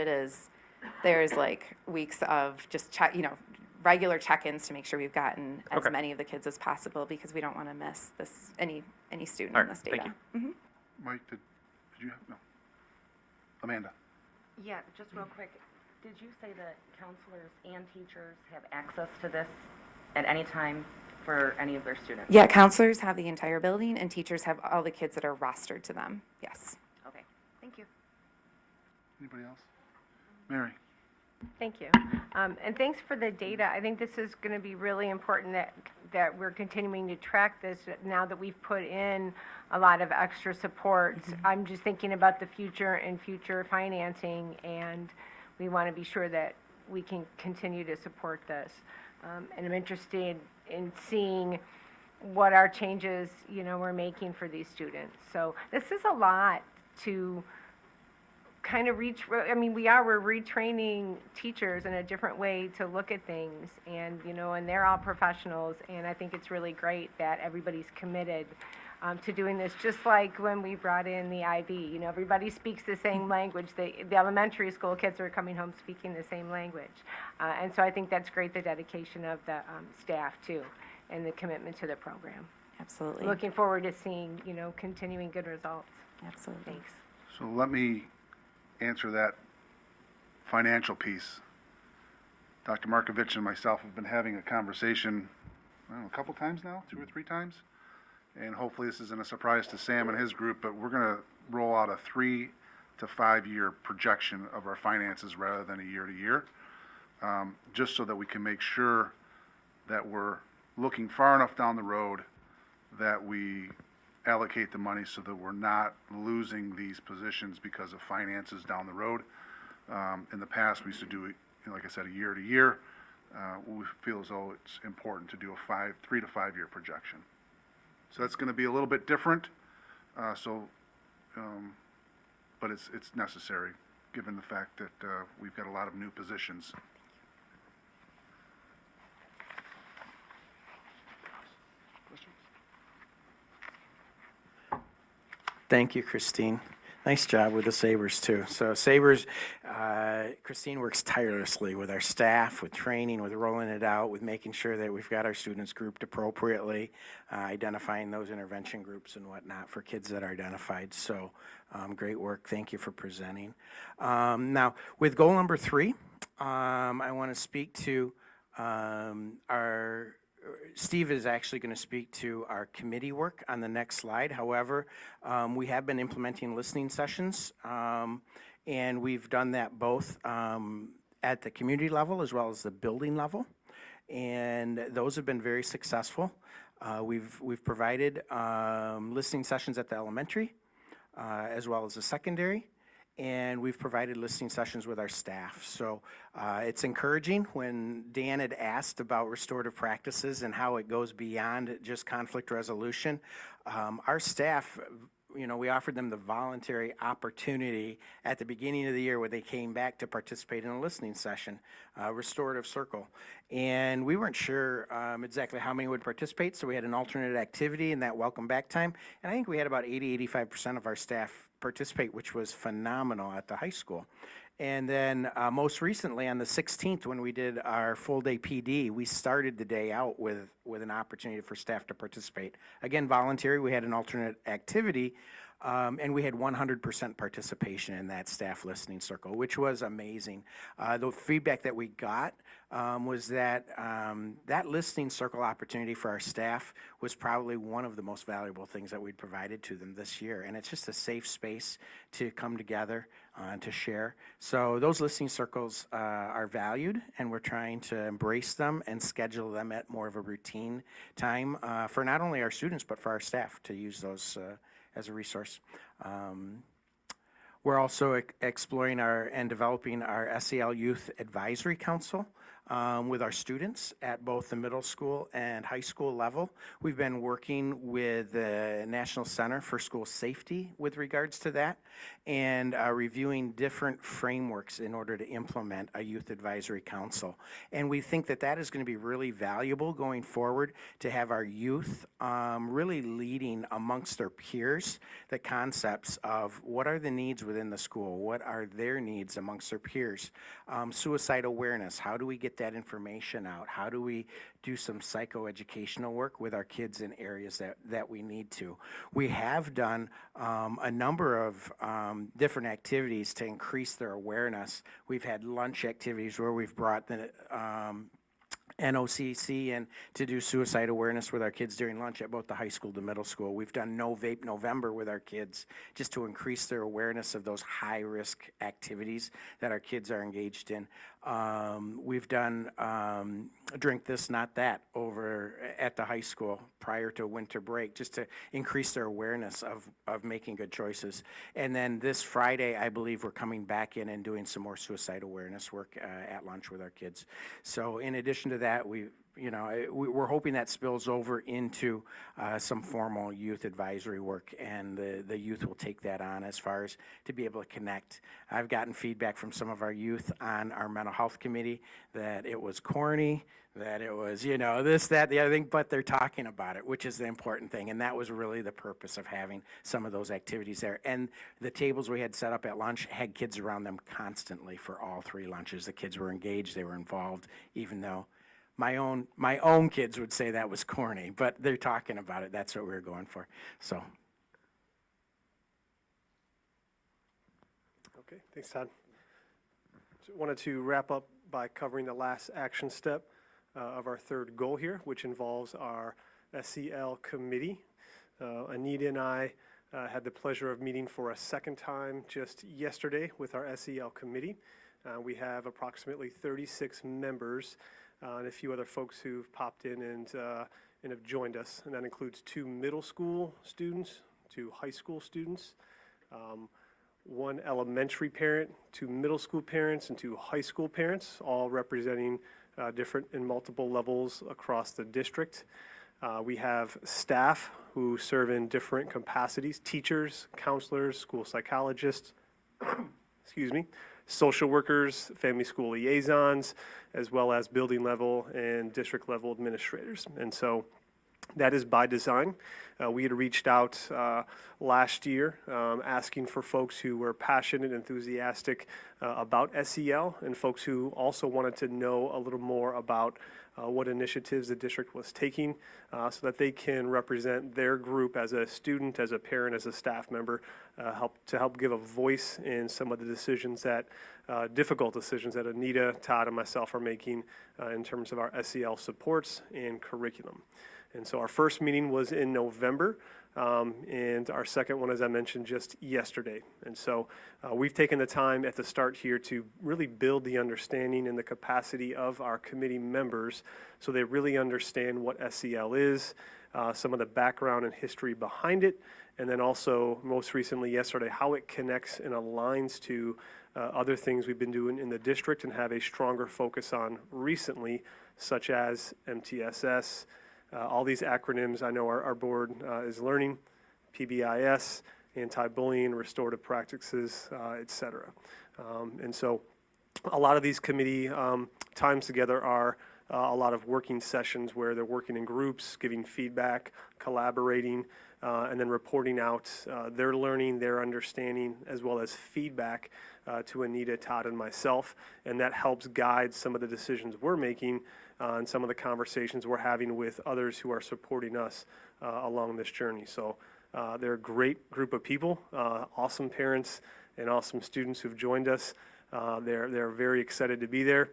there's like weeks of just regular check-ins to make sure we've gotten as many of the kids as possible because we don't want to miss this any student in this data. Thank you. Mike, did you have, no. Amanda? Yeah, just real quick, did you say that counselors and teachers have access to this at any time for any of their students? Yeah, counselors have the entire building and teachers have all the kids that are rostered to them, yes. Okay, thank you. Anybody else? Mary? Thank you. And thanks for the data. I think this is going to be really important that we're continuing to track this now that we've put in a lot of extra supports. I'm just thinking about the future and future financing, and we want to be sure that we can continue to support this. And I'm interested in seeing what our changes, we're making for these students. So this is a lot to kind of we're retraining teachers in a different way to look at things, and and they're all professionals, and I think it's really great that everybody's committed to doing this, just like when we brought in the IB. Everybody speaks the same language. The elementary school kids are coming home speaking the same language, and so I think that's great, the dedication of the staff too, and the commitment to the program. Absolutely. Looking forward to seeing continuing good results. Absolutely. Thanks. So let me answer that financial piece. Dr. Markovich and myself have been having a conversation, I don't know, a couple times now, 2 or 3 times. And hopefully this isn't a surprise to Sam and his group, but we're going to roll out a 3 to 5 year projection of our finances rather than a year to year, just so that we can make sure that we're looking far enough down the road that we allocate the money so that we're not losing these positions because of finances down the road. In the past, we used to do it, like I said, a year to year. We feel as though it's important to do a 3 to 5 year projection. So that's going to be a little bit different. But it's necessary given the fact that we've got a lot of new positions. Thank you, Christine. Nice job with the Sabres, too. So Sabres, Christine works tirelessly with our staff, with training, with rolling it out, with making sure that we've got our students grouped appropriately, identifying those intervention groups and whatnot for kids that are identified. So great work. Thank you for presenting. Now, with goal number 3, I want to speak to Steve is actually going to speak to our committee work on the next slide. However, we have been implementing listening sessions, and we've done that both at the community level as well as the building level, and those have been very successful. We've provided listening sessions at the elementary as well as the secondary, and we've provided listening sessions with our staff. So it's encouraging when Dan had asked about restorative practices and how it goes beyond just conflict resolution. Our staff, we offered them the voluntary opportunity at the beginning of the year where they came back to participate in a listening session, restorative circle. And we weren't sure exactly how many would participate, so we had an alternate activity in that welcome back time. And I think we had about 85% of our staff participate, which was phenomenal at the high school. And then most recently on the 16th, when we did our full day PD, we started the day out with an opportunity for staff to participate. Again, voluntary, we had an alternate activity, and we had 100% participation in that staff listening circle, which was amazing. The feedback that we got was that that listening circle opportunity for our staff was probably one of the most valuable things that we'd provided to them this year. And it's just a safe space to come together and to share. So those listening circles are valued, and we're trying to embrace them and schedule them at more of a routine time for not only our students, but for our staff to use those as a resource. We're also exploring and developing our SEL Youth Advisory Council with our students at both the middle school and high school level. We've been working with the National Center for School Safety with regards to that, and reviewing different frameworks in order to implement a youth advisory council. And we think that that is going to be really valuable going forward, to have our youth really leading amongst their peers the concepts of what are the needs within the school, what are their needs amongst their peers, suicide awareness, how do we get that information out, how do we do some psychoeducational work with our kids in areas that we need to. We have done a number of different activities to increase their awareness. We've had lunch activities where we've brought the NOCC in to do suicide awareness with our kids during lunch at both the high school to middle school. We've done No Vape November with our kids just to increase their awareness of those high-risk activities that our kids are engaged in. We've done Drink This, Not That over at the high school prior to winter break, just to increase their awareness of making good choices. And then this Friday, I believe we're coming back in and doing some more suicide awareness work at lunch with our kids. So in addition to that, we're hoping that spills over into some formal youth advisory work, and the youth will take that on as far as to be able to connect. I've gotten feedback from some of our youth on our mental health committee that it was corny, that it was, this, that, the other thing, but they're talking about it, which is the important thing. And that was really the purpose of having some of those activities there. And the tables we had set up at lunch had kids around them constantly for all three lunches. The kids were engaged, they were involved, even though my own kids would say that was corny, but they're talking about it. That's what we were going for. So. Okay, thanks, Todd. So wanted to wrap up by covering the last action step of our third goal here, which involves our SEL committee. Anita and I had the pleasure of meeting for a second time just yesterday with our SEL committee. We have approximately 36 members and a few other folks who've popped in and have joined us. And that includes 2 middle school students, 2 high school students, 1 elementary parent, 2 middle school parents, and 2 high school parents, all representing different and multiple levels across the district. We have staff who serve in different capacities: teachers, counselors, school psychologists, excuse me, social workers, family school liaisons, as well as building level and district level administrators. And so that is by design. We had reached out last year asking for folks who were passionate and enthusiastic about SEL, and folks who also wanted to know a little more about what initiatives the district was taking so that they can represent their group as a student, as a parent, as a staff member, help give a voice in some of the decisions that, difficult decisions that Anita, Todd, and myself are making in terms of our SEL supports and curriculum. And so our first meeting was in November. and our second one, as I mentioned, just yesterday. And so we've taken the time at the start here to really build the understanding and the capacity of our committee members so they really understand what SEL is, some of the background and history behind it, and then also, most recently yesterday, how it connects and aligns to other things we've been doing in the district and have a stronger focus on recently, such as MTSS, all these acronyms I know our board is learning, PBIS, anti-bullying, restorative practices, et cetera. And so a lot of these committee times together are a lot of working sessions where they're working in groups, giving feedback, collaborating, and then reporting out their learning, their understanding, as well as feedback to Anita, Todd, and myself. And that helps guide some of the decisions we're making and some of the conversations we're having with others who are supporting us along this journey. So they're a great group of people, awesome parents and awesome students who've joined us. They're very excited to be there.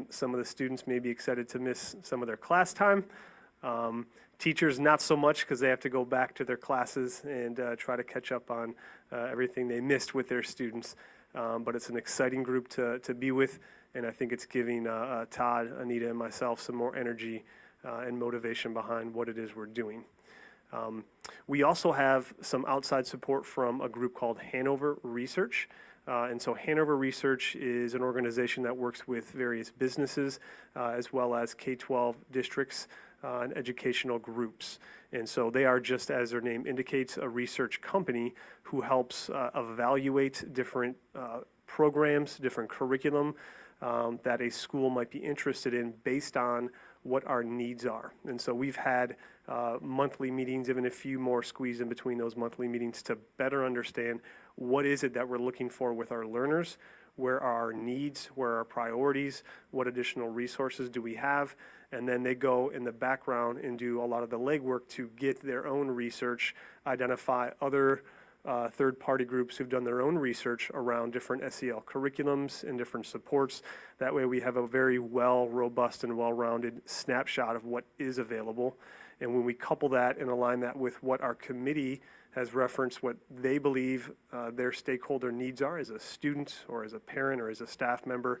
Some of the students may be excited to miss some of their class time. Teachers, not so much, because they have to go back to their classes and try to catch up on everything they missed with their students. But it's an exciting group to be with, and I think it's giving Todd, Anita, and myself some more energy and motivation behind what it is we're doing. We also have some outside support from a group called Hanover Research. And so Hanover Research is an organization that works with various businesses as well as K-12 districts and educational groups. And so they are, just as their name indicates, a research company who helps evaluate different programs, different curriculum that a school might be interested in based on what our needs are. And so we've had monthly meetings, even a few more squeezed in between those monthly meetings, to better understand what is it that we're looking for with our learners, where are our needs, where are our priorities, what additional resources do we have, and then they go in the background and do a lot of the legwork to get their own research, identify other third-party groups who've done their own research around different SEL curriculums and different supports. That way we have a very robust and well-rounded snapshot of what is available. And when we couple that and align that with what our committee has referenced, what they believe their stakeholder needs are as a student or as a parent or as a staff member,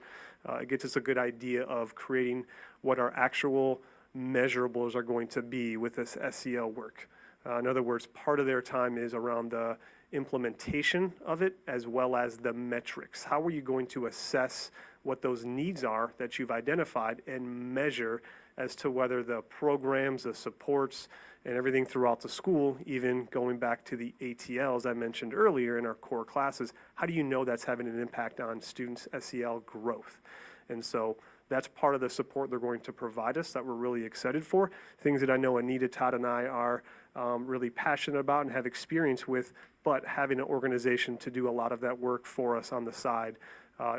it gets us a good idea of creating what our actual measurables are going to be with this SEL work. In other words, part of their time is around the implementation of it as well as the metrics. How are you going to assess what those needs are that you've identified and measure as to whether the programs, the supports, and everything throughout the school, even going back to the ATLs I mentioned earlier in our core classes, how do you know that's having an impact on students' SEL growth? And so that's part of the support they're going to provide us that we're really excited for. Things that I know Anita, Todd, and I are really passionate about and have experience with, but having an organization to do a lot of that work for us on the side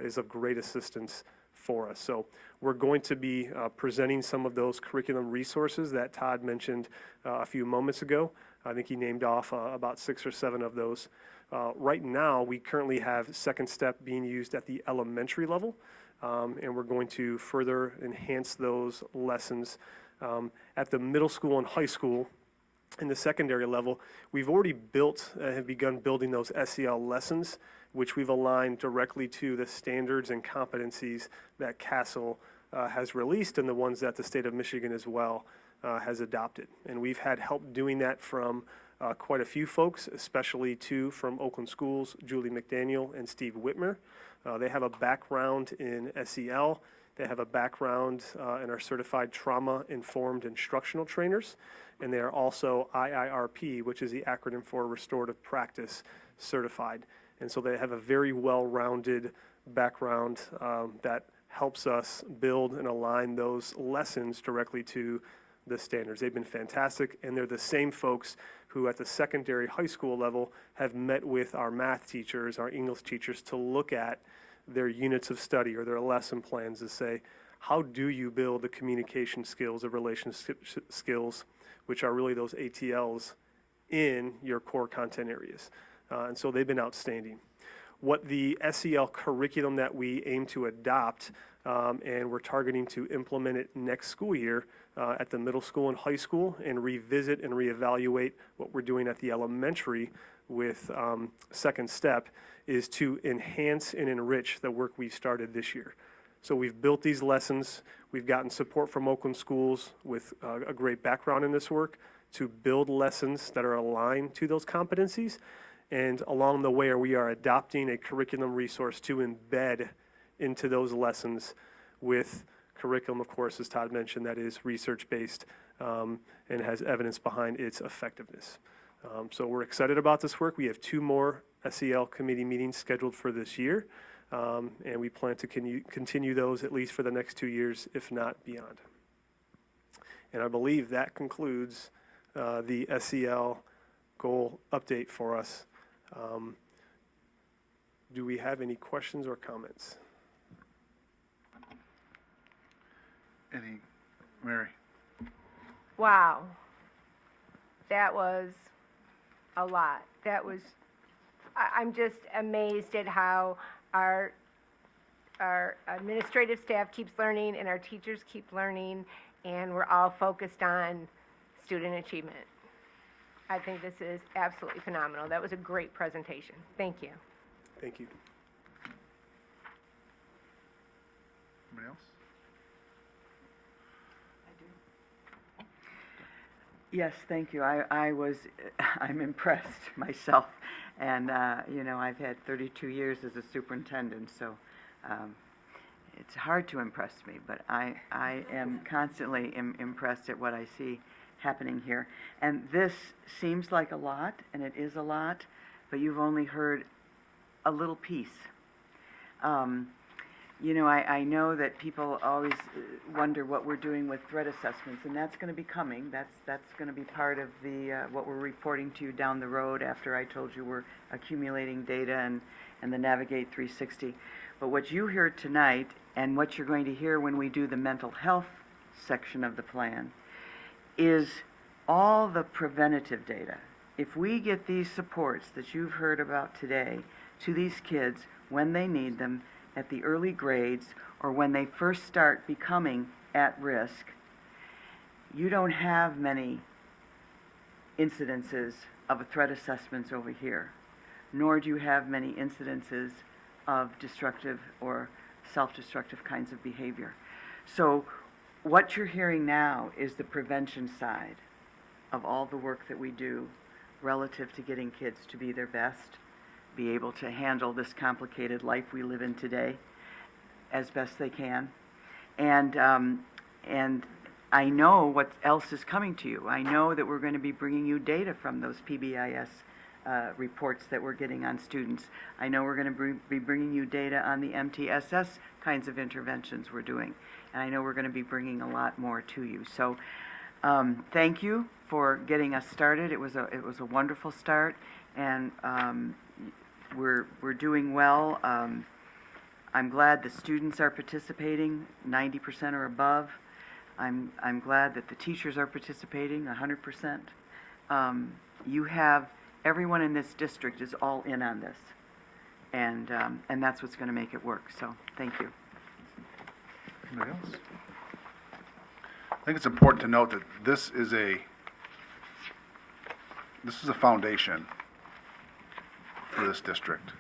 is of great assistance for us. So we're going to be presenting some of those curriculum resources that Todd mentioned a few moments ago. I think he named off about 6 or 7 of those. Right now, we currently have Second Step being used at the elementary level, and we're going to further enhance those lessons. At the middle school and high school, in the secondary level, we've already have begun building those SEL lessons, which we've aligned directly to the standards and competencies that CASEL has released and the ones that the state of Michigan as well has adopted. And we've had help doing that from quite a few folks, especially 2 from Oakland Schools, Julie McDaniel and Steve Whitmer. They have a background in SEL. They have a background and are certified trauma-informed instructional trainers. And they are also IIRP, which is the acronym for Restorative Practice Certified. And so they have a very well-rounded background that helps us build and align those lessons directly to the standards. They've been fantastic, and they're the same folks who at the secondary high school level have met with our math teachers, our English teachers, to look at their units of study or their lesson plans to say, how do you build the communication skills, the relationship skills, which are really those ATLs in your core content areas. And so they've been outstanding. What the SEL curriculum that we aim to adopt and we're targeting to implement it next school year at the middle school and high school, and revisit and reevaluate what we're doing at the elementary with Second Step, is to enhance and enrich the work we started this year. So we've built these lessons. We've gotten support from Oakland schools with a great background in this work to build lessons that are aligned to those competencies. And along the way, we are adopting a curriculum resource to embed into those lessons with curriculum, of course, as Todd mentioned, that is research-based and has evidence behind its effectiveness. So we're excited about this work. We have 2 more SEL committee meetings scheduled for this year, and we plan to continue those at least for the next 2 years, if not beyond. And I believe that concludes the SEL goal update for us. Do we have any questions or comments? Mary? Wow. That was a lot. That was, I'm just amazed at how our administrative staff keeps learning and our teachers keep learning, and we're all focused on student achievement. I think this is absolutely phenomenal. That was a great presentation. Thank you. Thank you. Anybody else? Yes, thank you. I'm impressed myself. And, you know, I've had 32 years as a superintendent, so it's hard to impress me, but I am constantly impressed at what I see happening here. And this seems like a lot, and it is a lot, but you've only heard a little piece. You know, I know that people always wonder what we're doing with threat assessments, and that's going to be coming. That's going to be part of the what we're reporting to you down the road after I told you we're accumulating data and the Navigate 360. But what you hear tonight and what you're going to hear when we do the mental health section of the plan is all the preventative data. If we get these supports that you've heard about today to these kids when they need them, at the early grades or when they first start becoming at risk, you don't have many incidences of threat assessments over here, nor do you have many incidences of destructive or self-destructive kinds of behavior. So what you're hearing now is the prevention side of all the work that we do relative to getting kids to be their best, be able to handle this complicated life we live in today as best they can. And I know what else is coming to you. I know that we're going to be bringing you data from those PBIS reports that we're getting on students. I know we're going to be bringing you data on the MTSS kinds of interventions we're doing. And I know we're going to be bringing a lot more to you. So thank you for getting us started. It was a wonderful start, and we're doing well. I'm glad the students are participating, 90% or above. I'm glad that the teachers are participating, 100%. You have, everyone in this district is all in on this, and that's what's going to make it work. So thank you. Anybody else? I think it's important to note that this is a foundation for this district.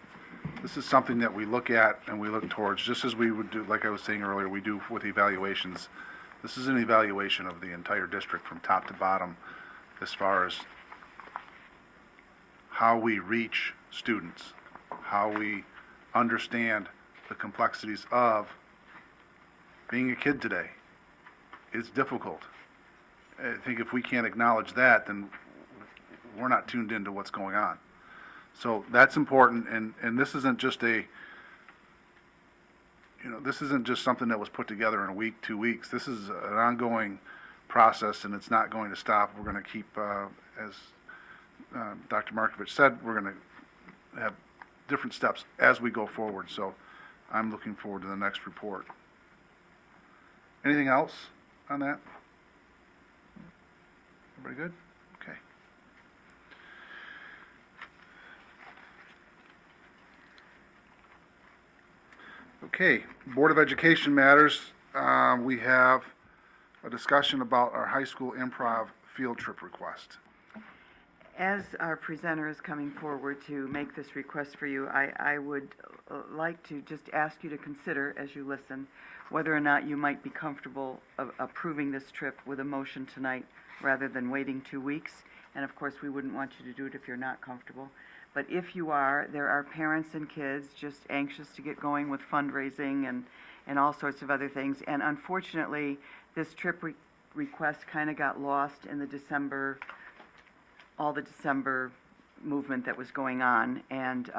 This is something that we look at and we look towards, just as we would do, like I was saying earlier, we do with evaluations. This is an evaluation of the entire district from top to bottom as far as how we reach students, how we understand the complexities of being a kid today. It's difficult. I think if we can't acknowledge that, then we're not tuned into what's going on. So that's important, and this isn't just this isn't just something that was put together in a week, 2 weeks. This is an ongoing process, and it's not going to stop. We're going to keep, as Dr. Markovich said, we're going to have different steps as we go forward. So I'm looking forward to the next report. Anything else on that? Everybody good? Okay. Okay, Board of Education matters. We have a discussion about our high school improv field trip request. As our presenter is coming forward to make this request for you, I would like to just ask you to consider, as you listen, whether or not you might be comfortable approving this trip with a motion tonight rather than waiting 2 weeks. And of course, we wouldn't want you to do it if you're not comfortable. But if you are, there are parents and kids just anxious to get going with fundraising and all sorts of other things. And unfortunately, this trip request kind of got lost in the December movement that was going on. And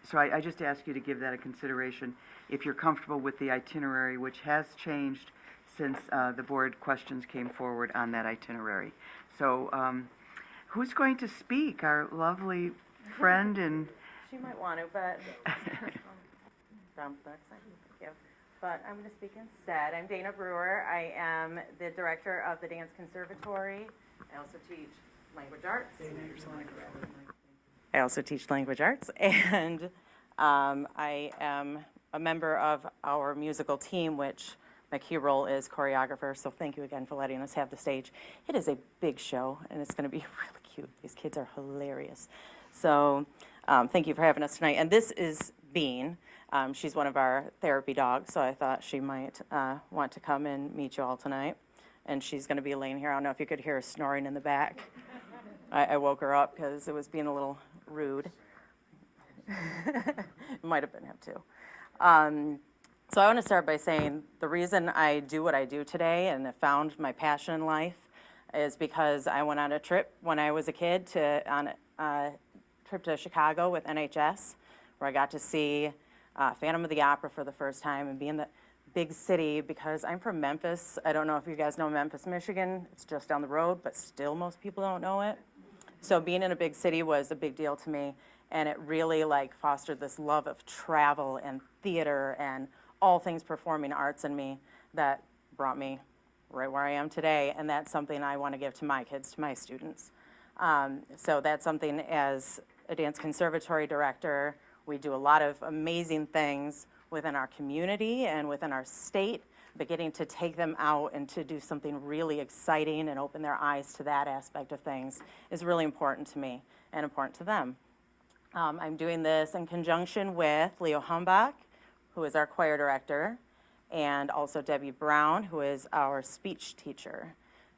so I just ask you to give that a consideration if you're comfortable with the itinerary, which has changed since the board questions came forward on that itinerary. So who's going to speak? Our lovely friend and... She might want to, but... But I'm going to speak instead. I'm Dana Brewer. I am the director of the Dance Conservatory. I also teach language arts. And I am a member of our musical team, which my key role is choreographer. So thank you again for letting us have the stage. It is a big show, and it's going to be really cute. These kids are hilarious. So thank you for having us tonight. And this is Bean. She's one of our therapy dogs, so I thought she might want to come and meet you all tonight. And she's going to be laying here. I don't know if you could hear her snoring in the back. I woke her up because it was being a little rude. It might have been him too. So I want to start by saying the reason I do what I do today and have found my passion in life is because I went on a trip when I was a kid on a trip to Chicago with NHS, where I got to see Phantom of the Opera for the first time and be in the big city because I'm from Memphis. I don't know if you guys know Memphis, Michigan. It's just down the road, but still most people don't know it. So being in a big city was a big deal to me, and it really fostered this love of travel and theater and all things performing arts in me that brought me right where I am today, and that's something I want to give to my kids, to my students. So that's something as a dance conservatory director, we do a lot of amazing things within our community and within our state, but getting to take them out and to do something really exciting and open their eyes to that aspect of things is really important to me and important to them. I'm doing this in conjunction with Leo Humbach, who is our choir director, and also Debbie Brown, who is our speech teacher.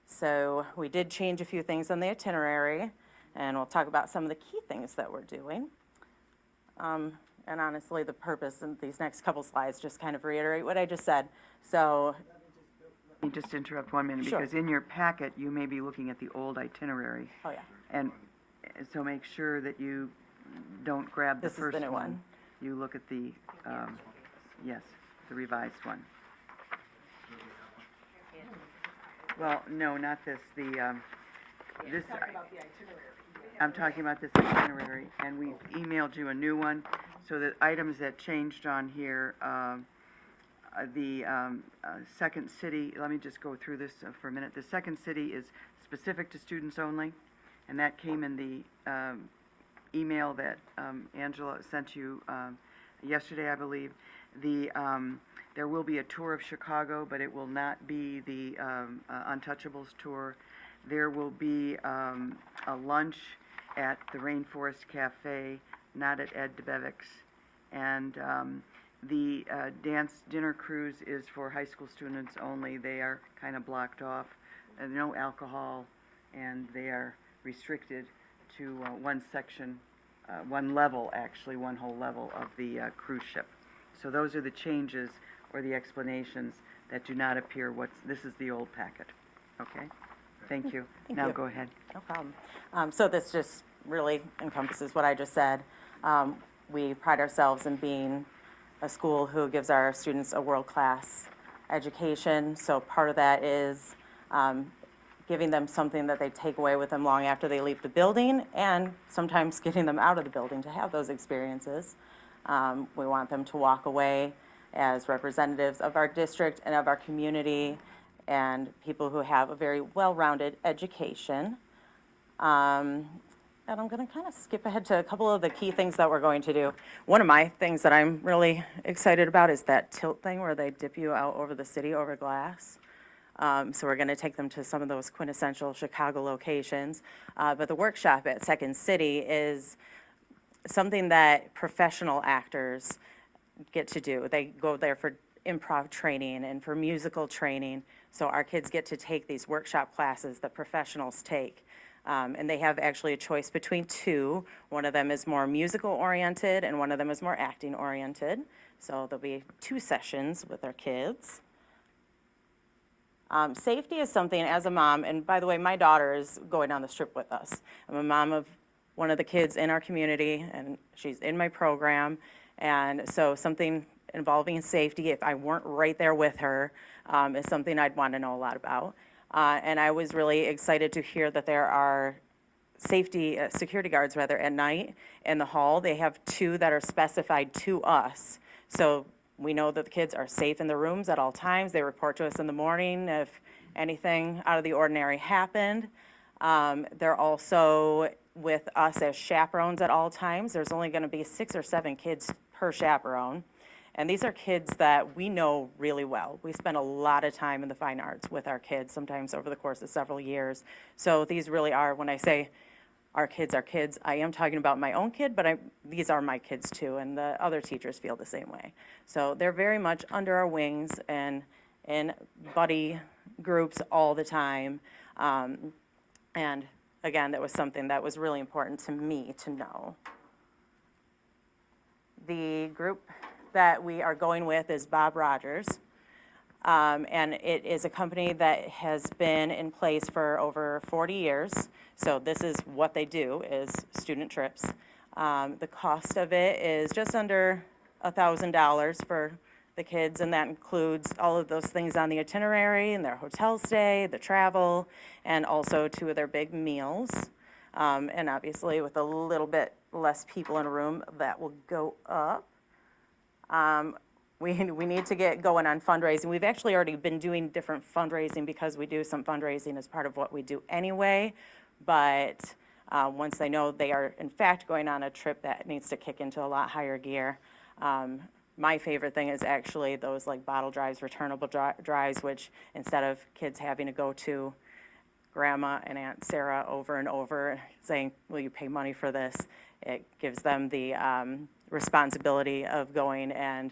So we did change a few things on the itinerary, and we'll talk about some of the key things that we're doing. And honestly, the purpose in these next couple slides just kind of reiterate what I just said. So, Let me just interrupt 1 minute, Sure. because in your packet, you may be looking at the old itinerary. oh yeah, And so make sure that you don't grab the This is first the new one. You look at the, yes, the revised one. Well, no, not this, this. I'm talking about this itinerary, and we've emailed you a new one, so the items that changed on here, the Second City, let me just go through this for a minute. The Second City is specific to students only, and that came in the email that Angela sent you yesterday, I believe. There will be a tour of Chicago, but it will not be the Untouchables tour. There will be a lunch at the Rainforest Cafe, not at Ed DeBevick's. And the dance dinner cruise is for high school students only. They are kind of blocked off, no alcohol, and they are restricted to one section, one level, actually, one whole level of the cruise ship. So those are the changes or the explanations that do not appear. This is the old packet. Okay? Thank you. Thank Now you. go ahead. no problem. So this just really encompasses what I just said. We pride ourselves in being a school who gives our students a world-class education. So part of that is giving them something that they take away with them long after they leave the building, and sometimes getting them out of the building to have those experiences. We want them to walk away as representatives of our district and of our community, and people who have a very well-rounded education. And and I'm going to kind of skip ahead to a couple of the key things that we're going to do. One of my things that I'm really excited about is that tilt thing where they dip you out over the city over glass. So we're going to take them to some of those quintessential Chicago locations. But the workshop at Second City is something that professional actors get to do. They go there for improv training and for musical training. So our kids get to take these workshop classes that professionals take. And they have actually a choice between two. One of them is more musical oriented and one of them is more acting oriented. So there'll be 2 sessions with our kids. Safety is something as a mom, and by the way, my daughter is going on this trip with us. I'm a mom of one of the kids in our community, and she's in my program. And so something involving safety, if I weren't right there with her, is something I'd want to know a lot about. And I was really excited to hear that there are security guards rather at night in the hall. They have 2 that are specified to us. So we know that the kids are safe in the rooms at all times. They report to us in the morning if anything out of the ordinary happened. They're also with us as chaperones at all times. There's only going to be 6 or 7 kids per chaperone. And these are kids that we know really well. We spend a lot of time in the fine arts with our kids, sometimes over the course of several years. So these really are, when I say our kids, I am talking about my own kid, but these are my kids too, and the other teachers feel the same way. So they're very much under our wings and in buddy groups all the time. And again, that was something that was really important to me to know. The group that we are going with is Bob Rogers. And it is a company that has been in place for over 40 years. So this is what they do, is student trips. The cost of it is just under $1,000 for the kids, and that includes all of those things on the itinerary and their hotel stay, the travel, and also 2 of their big meals. And obviously with a little bit less people in a room, that will go up. We need to get going on fundraising. We've actually already been doing different fundraising because we do some fundraising as part of what we do anyway. But once they know they are in fact going on a trip, that needs to kick into a lot higher gear. My favorite thing is actually those like bottle drives, returnable drives, which instead of kids having to go to Grandma and Aunt Sarah over and over saying, will you pay money for this? It gives them the responsibility of going and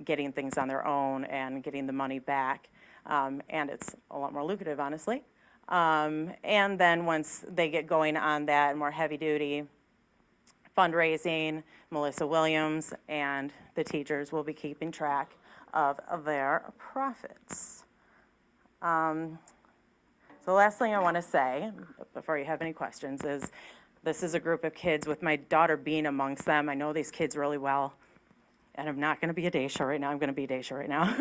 getting things on their own and getting the money back. And it's a lot more lucrative, honestly. And then once they get going on that more heavy-duty fundraising, Melissa Williams and the teachers will be keeping track of their profits. So the last thing I want to say, before you have any questions, is this is a group of kids with my daughter being amongst them. I know these kids really well. And I'm not going to be a Daisha right now. I'm going to be Daisha right now.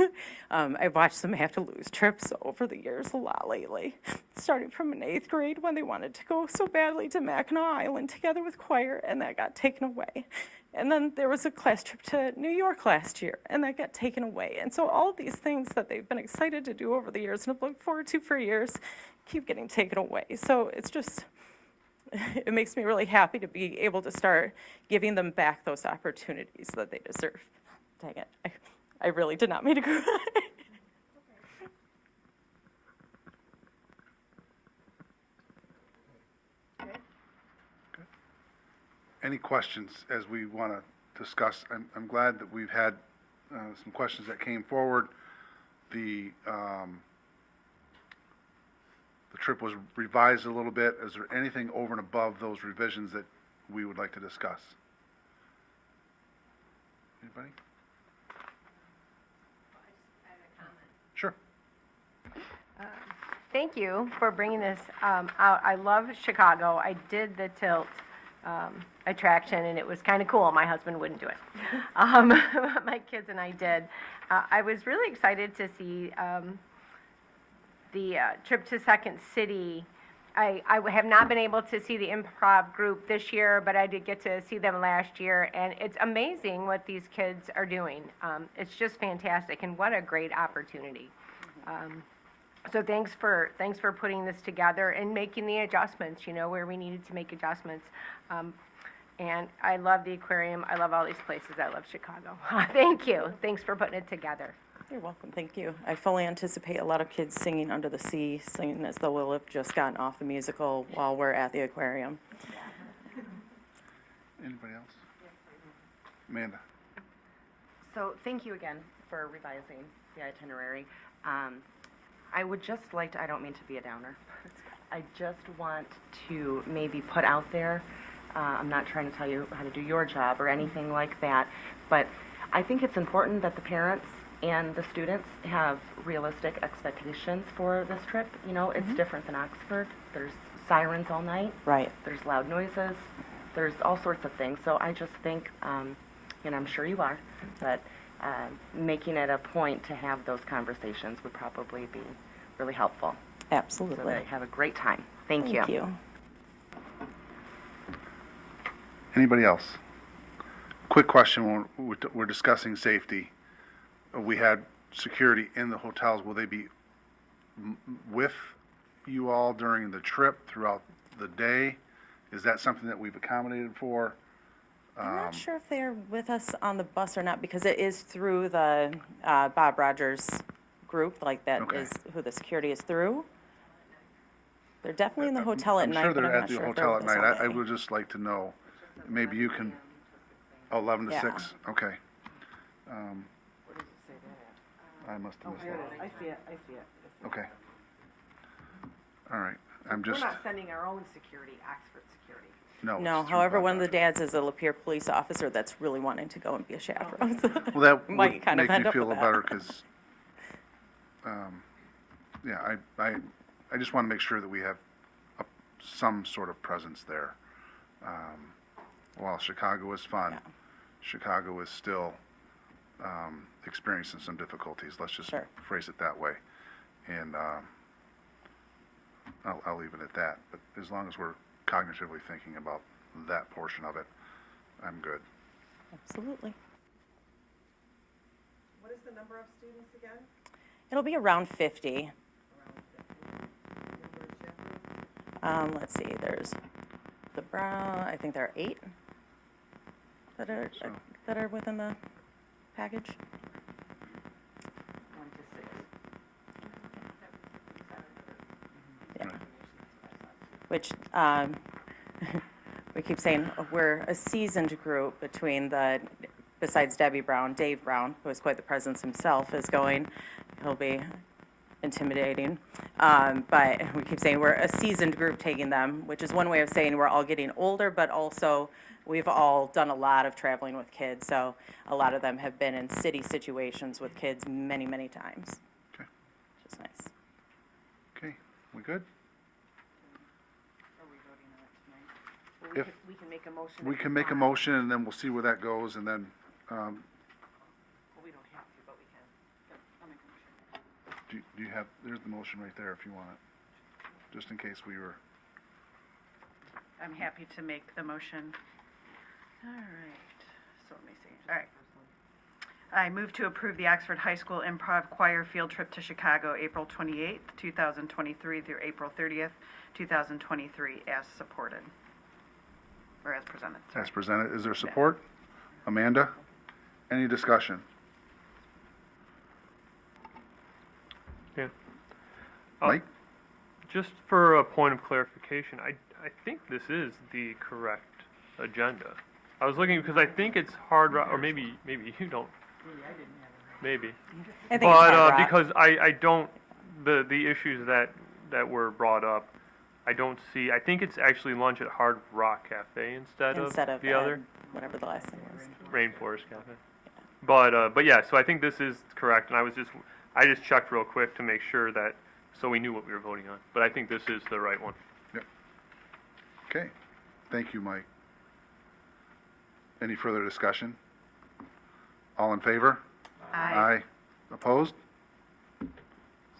I've watched them have to lose trips over the years a lot lately, starting from an 8th grade when they wanted to go so badly to Mackinac Island together with choir, and that got taken away. And then there was a class trip to New York last year, and that got taken away. And so all of these things that they've been excited to do over the years and have looked forward to for years keep getting taken away. So it's just, it makes me really happy to be able to start giving them back those opportunities that they deserve. Dang it, I really did not mean to cry. Any questions as we want to discuss? I'm glad that we've had some questions that came forward. The trip was revised a little bit. Is there anything over and above those revisions that we would like to discuss? Anybody? Sure. Thank you for bringing this out. I love Chicago. I did the tilt attraction, and it was kind of cool. My husband wouldn't do it. My kids and I did. I was really excited to see the trip to Second City. I have not been able to see the improv group this year, but I did get to see them last year, and it's amazing what these kids are doing. It's just fantastic, and what a great opportunity. So thanks for putting this together and making the adjustments, where we needed to make adjustments. And I love the aquarium. I love all these places. I love Chicago. Thank you. Thanks for putting it together. You're welcome, thank you. I fully anticipate a lot of kids singing Under the Sea, singing as though we'll have just gotten off the musical while we're at the aquarium. Anybody else? Amanda? So thank you again for revising the itinerary. I would just like to, I don't mean to be a downer. I just want to maybe put out there, I'm not trying to tell you how to do your job or anything like that, but I think it's important that the parents and the students have realistic expectations for this trip. It's different than Oxford. There's sirens all night. Right. There's loud noises. There's all sorts of things. So I just think, and I'm sure you are, but making it a point to have those conversations would probably be really helpful. Absolutely. So they have a great time. Thank you. Thank you. Anybody else? Quick question, when we're discussing safety. We had security in the hotels. Will they be with you all during the trip throughout the day? Is that something that we've accommodated for? I'm not sure if they're with us on the bus or not, because it is through the Bob Rogers group, like that Okay. is who the security is through. They're definitely in the hotel at night, I'm sure but they're I'm at not the sure if they're hotel at with us night. all I day. would just like to know, maybe you can, 11 to Yeah. 6, okay. I must have missed that. I see it. Okay. All right, I'm just, sending our own security, Oxford security. no. No, it's through however, Bob one of the Rogers. dads is a Lapeer police officer that's really wanting to go and be a chaperone. so Well, that might would kind of make end me up feel a with little that. better, because, yeah, I just want to make sure that we have some sort of presence there. While Chicago is fun, Yeah. Chicago is still experiencing some difficulties, let's just Sure. phrase it that way. And I'll leave it at that, but as long as we're cognitively thinking about that portion of it, I'm good. Absolutely. What is the number of students again? It'll be around 50. Let's see, there's the Brown, I think there are 8 that are within the package. 1 to 6. Yeah. Which, we keep saying we're a seasoned group between besides Debbie Brown, Dave Brown, who is quite the presence himself, is going. He'll be intimidating. But we keep saying we're a seasoned group taking them, which is one way of saying we're all getting older, but also we've all done a lot of traveling with kids. So a lot of them have been in city situations with kids many, many times. Okay. Which is nice. Okay, we good? Are we voting on it tonight? If- We can make a motion. We if can make a want. motion, and then we'll see where that goes, and then, Well, we don't have to, but we can. Yep, I'll make a motion. do you have, there's the motion right there if you want it, just in case we were, I'm happy to make the motion. All right, so let me see. All right. I move to approve the Oxford High School Improv Choir Field Trip to Chicago, April 28th, 2023 through April 30th, 2023, as supported. Or as presented, sorry. as presented. Is there support? Amanda? Any discussion? Yeah. Mike? Just for a point of clarification, I think this is the correct agenda. I was looking because I think it's Hard Rock, or maybe you don't. Maybe. I think it's Hard Rock. Because I don't, the issues that were brought up, I don't see, I think it's actually lunch at Hard Rock Cafe instead of the other. Whatever the last thing was. Rainforest Cafe. But yeah, so I think this is correct, and I just checked real quick to make sure that, so we knew what we were voting on. But I think this is the right one. Okay, thank you, Mike. Any further discussion? All in favor? Aye. Opposed?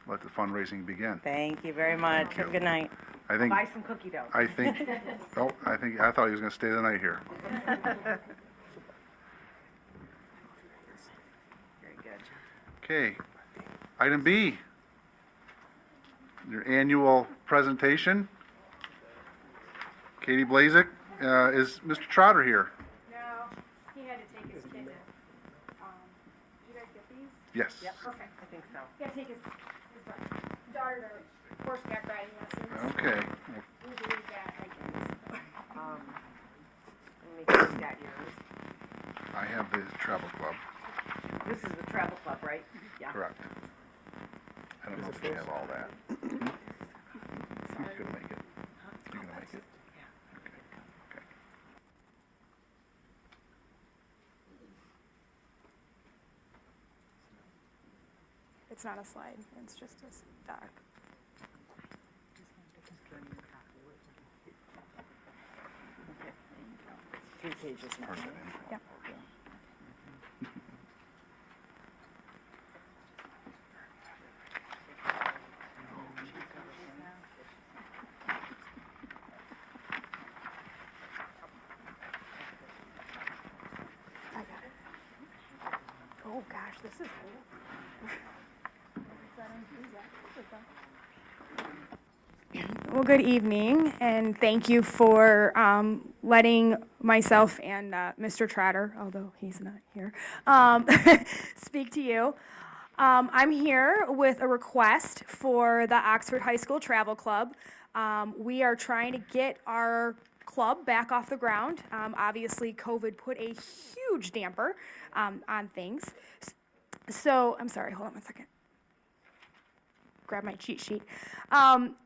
Let the fundraising begin. Thank you very much. Have a good night. I think, Buy some cookie dough. I thought he was gonna stay the night here. Very good. Okay, item B. your annual presentation. Katie Blazik, is Mr. Trotter here? No, he had to take his kid to, did you guys get these? Yes. Yep. Perfect. I think so. He had to take his daughter to horseback riding lessons. Okay. We believe that, I guess. Make sure you got yours. I have the travel club, This is the travel club, right? Yeah. correct. I don't know if we have all that. Who's gonna make it? You gonna make it? Okay. Okay. It's not a slide, it's just a doc. 3 pages. Yep. I got it. Oh gosh, this is old. Well, good evening, and thank you for letting myself and Mr. Trotter, although he's not here, speak to you. I'm here with a request for the Oxford High School Travel Club. We are trying to get our club back off the ground. Obviously, COVID put a huge damper on things. So, I'm sorry, hold on one second. Grab my cheat sheet.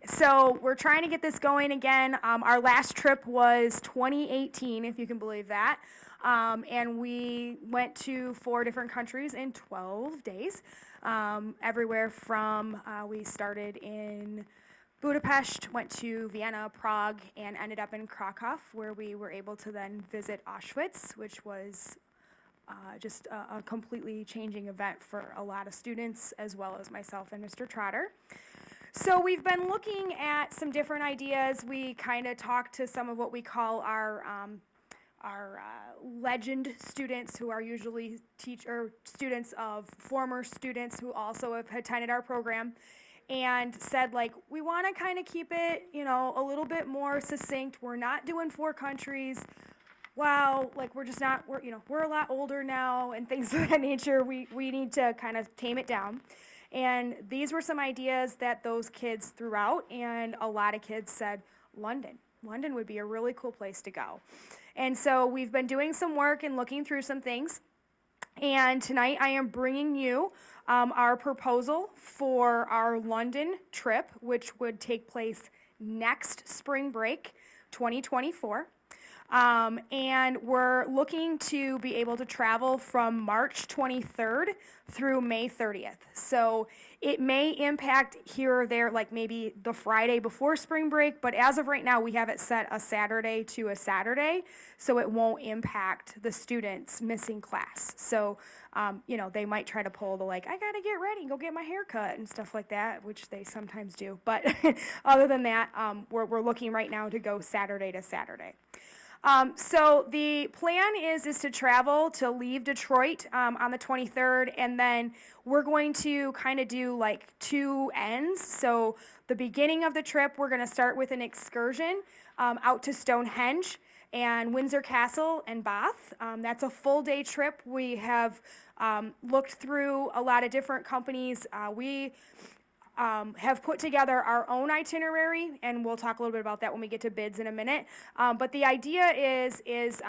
So we're trying to get this going again. Our last trip was 2018, if you can believe that. And we went to 4 different countries in 12 days. Everywhere from, we started in Budapest, went to Vienna, Prague, and ended up in Krakow, where we were able to then visit Auschwitz, which was just a completely changing event for a lot of students, as well as myself and Mr. Trotter. So we've been looking at some different ideas. We kind of talked to some of what we call our legend students, who are usually students of former students who also have attended our program, and said, like, we want to kind of keep it, you know, a little bit more succinct. We're not doing 4 countries. Wow, like we're a lot older now and things of that nature. We need to kind of tame it down. And these were some ideas that those kids threw out, and a lot of kids said, London. London would be a really cool place to go. And so we've been doing some work and looking through some things. And tonight I am bringing you our proposal for our London trip, which would take place next spring break, 2024. And we're looking to be able to travel from March 23rd through May 30th. So it may impact here or there, like maybe the Friday before spring break, but as of right now, we have it set a Saturday to a Saturday, so it won't impact the students missing class. So, you know, they might try to pull the, like, I gotta get ready and go get my hair cut and stuff like that, which they sometimes do. But other than that, we're looking right now to go Saturday to Saturday. So the plan is to travel, to leave Detroit on the 23rd, and then we're going to kind of do like 2 ends. So the beginning of the trip, we're going to start with an excursion out to Stonehenge and Windsor Castle and Bath. That's a full day trip. We have looked through a lot of different companies. We have put together our own itinerary, and we'll talk a little bit about that when we get to bids in a minute. But the idea is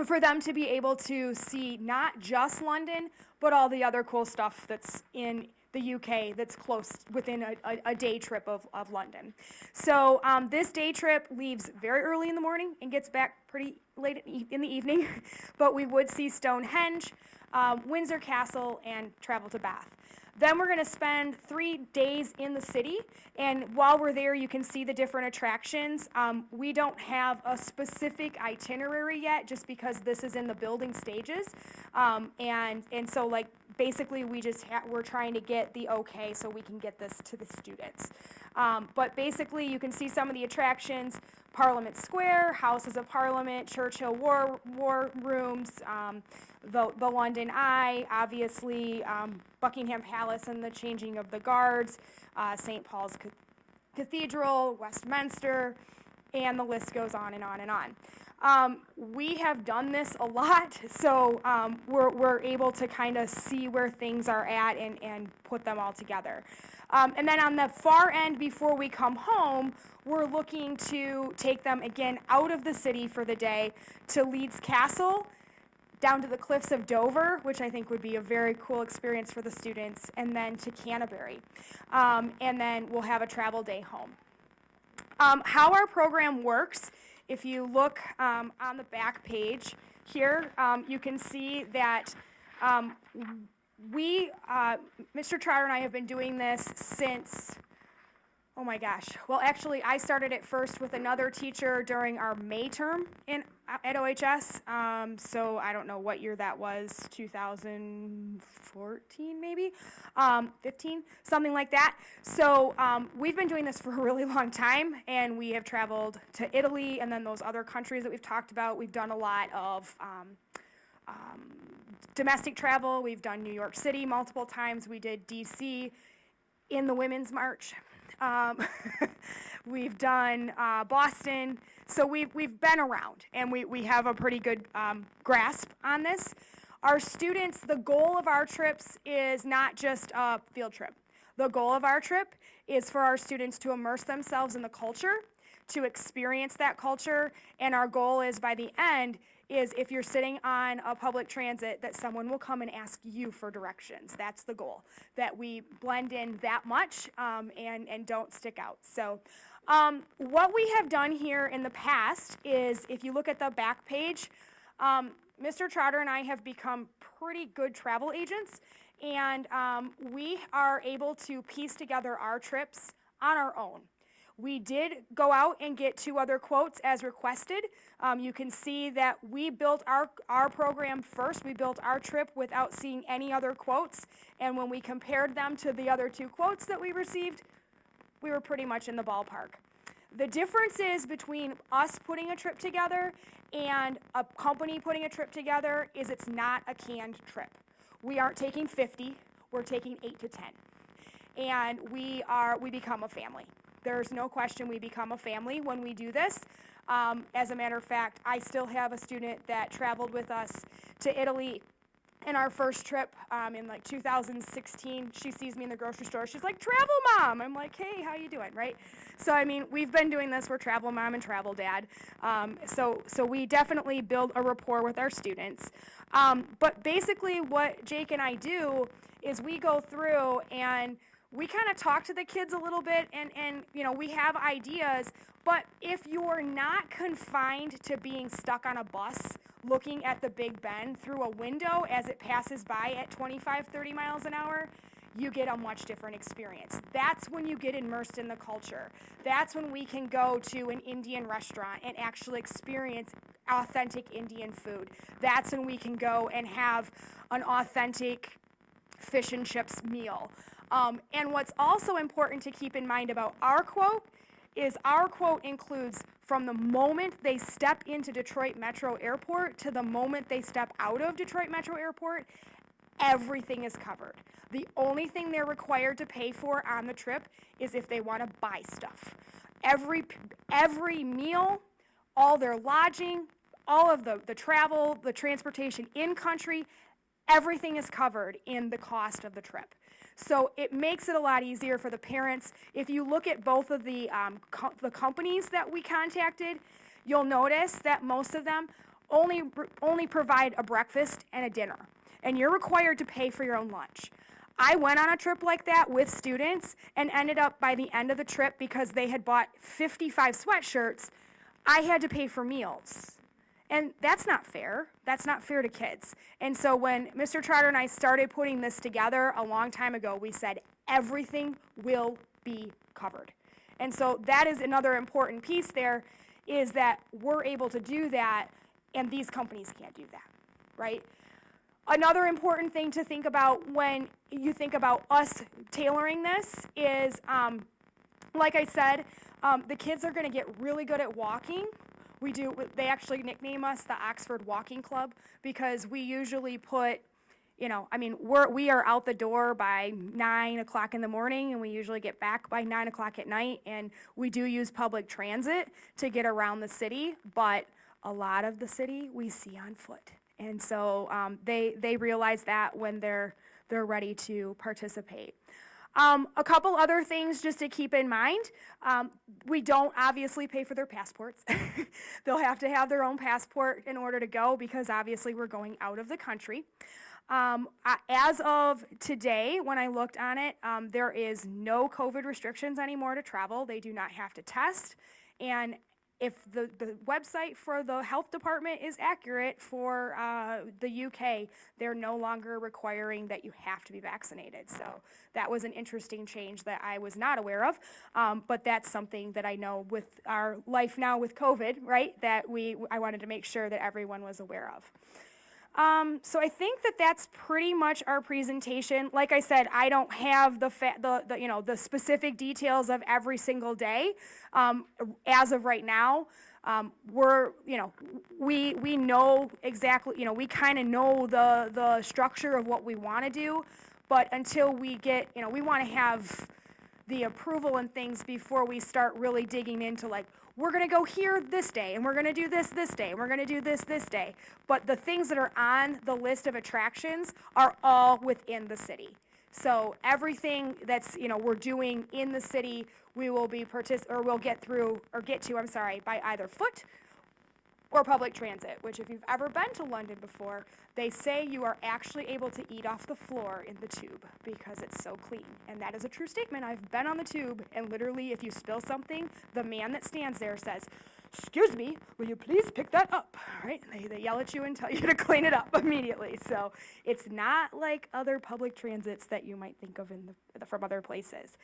for them to be able to see not just London, but all the other cool stuff that's in the UK that's close within a day trip of London. So this day trip leaves very early in the morning and gets back pretty late in the evening, but we would see Stonehenge, Windsor Castle, and travel to Bath. Then we're going to spend 3 days in the city, and while we're there, you can see the different attractions. We don't have a specific itinerary yet, just because this is in the building stages, and so like basically, we're trying to get the okay so we can get this to the students. But basically, you can see some of the attractions: Parliament Square, Houses of Parliament, Churchill War Rooms, the London Eye, obviously Buckingham Palace and the changing of the guards, St. Paul's Cathedral, Westminster, and the list goes on and on and on. We have done this a lot, so we're able to kind of see where things are at and put them all together. And then on the far end, before we come home, we're looking to take them again out of the city for the day to Leeds Castle, down to the Cliffs of Dover, which I think would be a very cool experience for the students, and then to Canterbury. And then we'll have a travel day home. How our program works, if you look on the back page here, you can see that Mr. Trotter and I have been doing this since, oh my gosh. Well, actually, I started it first with another teacher during our May term at OHS. So I don't know what year that was, 2014 maybe, 15, something like that. So we've been doing this for a really long time, and we have traveled to Italy and then those other countries that we've talked about. We've done a lot of domestic travel. We've done New York City multiple times. We did DC in the Women's March. We've done Boston. So we've been around, and we have a pretty good grasp on this. Our students, the goal of our trips is not just a field trip. The goal of our trip is for our students to immerse themselves in the culture, to experience that culture, and our goal is by the end is if you're sitting on a public transit that someone will come and ask you for directions. That's the goal, that we blend in that much and don't stick out. So what we have done here in the past is, if you look at the back page, Mr. Trotter and I have become pretty good travel agents, and we are able to piece together our trips on our own. We did go out and get 2 other quotes as requested. You can see that we built our program first. We built our trip without seeing any other quotes. And when we compared them to the other 2 quotes that we received, we were pretty much in the ballpark. The difference is between us putting a trip together and a company putting a trip together is it's not a canned trip. We aren't taking 50, we're taking 8 to 10. And we become a family. There's no question we become a family when we do this. As a matter of fact, I still have a student that traveled with us to Italy in our first trip in like 2016. She sees me in the grocery store. She's like, "Travel mom." I'm like, "Hey, how you doing?" Right? So I mean, we've been doing this. We're travel mom and travel dad. So we definitely build a rapport with our students. But basically, what Jake and I do is we go through and we kind of talk to the kids a little bit, and you know, we have ideas, but if you're not confined to being stuck on a bus looking at the Big Ben through a window as it passes by at 25, 30 miles an hour, you get a much different experience. That's when you get immersed in the culture. That's when we can go to an Indian restaurant and actually experience authentic Indian food. That's when we can go and have an authentic fish and chips meal. And what's also important to keep in mind about our quote is our quote includes from the moment they step into Detroit Metro Airport to the moment they step out of Detroit Metro Airport, everything is covered. The only thing they're required to pay for on the trip is if they want to buy stuff. Every meal, all their lodging, all of the travel, the transportation in country, everything is covered in the cost of the trip. So it makes it a lot easier for the parents. If you look at both of the companies that we contacted, you'll notice that most of them only provide a breakfast and a dinner, and you're required to pay for your own lunch. I went on a trip like that with students and ended up by the end of the trip, because they had bought 55 sweatshirts, I had to pay for meals. And that's not fair. That's not fair to kids. And so when Mr. Trotter and I started putting this together a long time ago, we said everything will be covered. And so that is another important piece there, is that we're able to do that, and these companies can't do that, right? Another important thing to think about when you think about us tailoring this is, like I said, the kids are going to get really good at walking. They actually nickname us the Oxford Walking Club because we usually put, we are out the door by 9 o'clock in the morning, and we usually get back by 9 o'clock at night, and we do use public transit to get around the city, but a lot of the city we see on foot. And so they realize that when they're ready to participate. A couple other things just to keep in mind. We don't obviously pay for their passports. They'll have to have their own passport in order to go because obviously we're going out of the country. As of today, when I looked on it, there is no COVID restrictions anymore to travel. They do not have to test. And if the website for the health department is accurate for the UK, they're no longer requiring that you have to be vaccinated. So that was an interesting change that I was not aware of. But that's something that I know with our life now with COVID, right, that I wanted to make sure that everyone was aware of. So I think that that's pretty much our presentation. Like I said, I don't have the specific details of every single day. As of right now, we know exactly, we kind of know the structure of what we want to do, but until we get, we want to have the approval and things before we start really digging into like, we're going to go here this day, and we're going to do this day, and we're going to do this day. But the things that are on the list of attractions are all within the city. So everything that's, we're doing in the city, we will be we'll get to by either foot or public transit, which if you've ever been to London before, they say you are actually able to eat off the floor in the tube because it's so clean. And that is a true statement. I've been on the tube, and literally if you spill something, the man that stands there says, "Excuse me, will you please pick that up?" Right? They yell at you and tell you to clean it up immediately. So it's not like other public transits that you might think of from other places.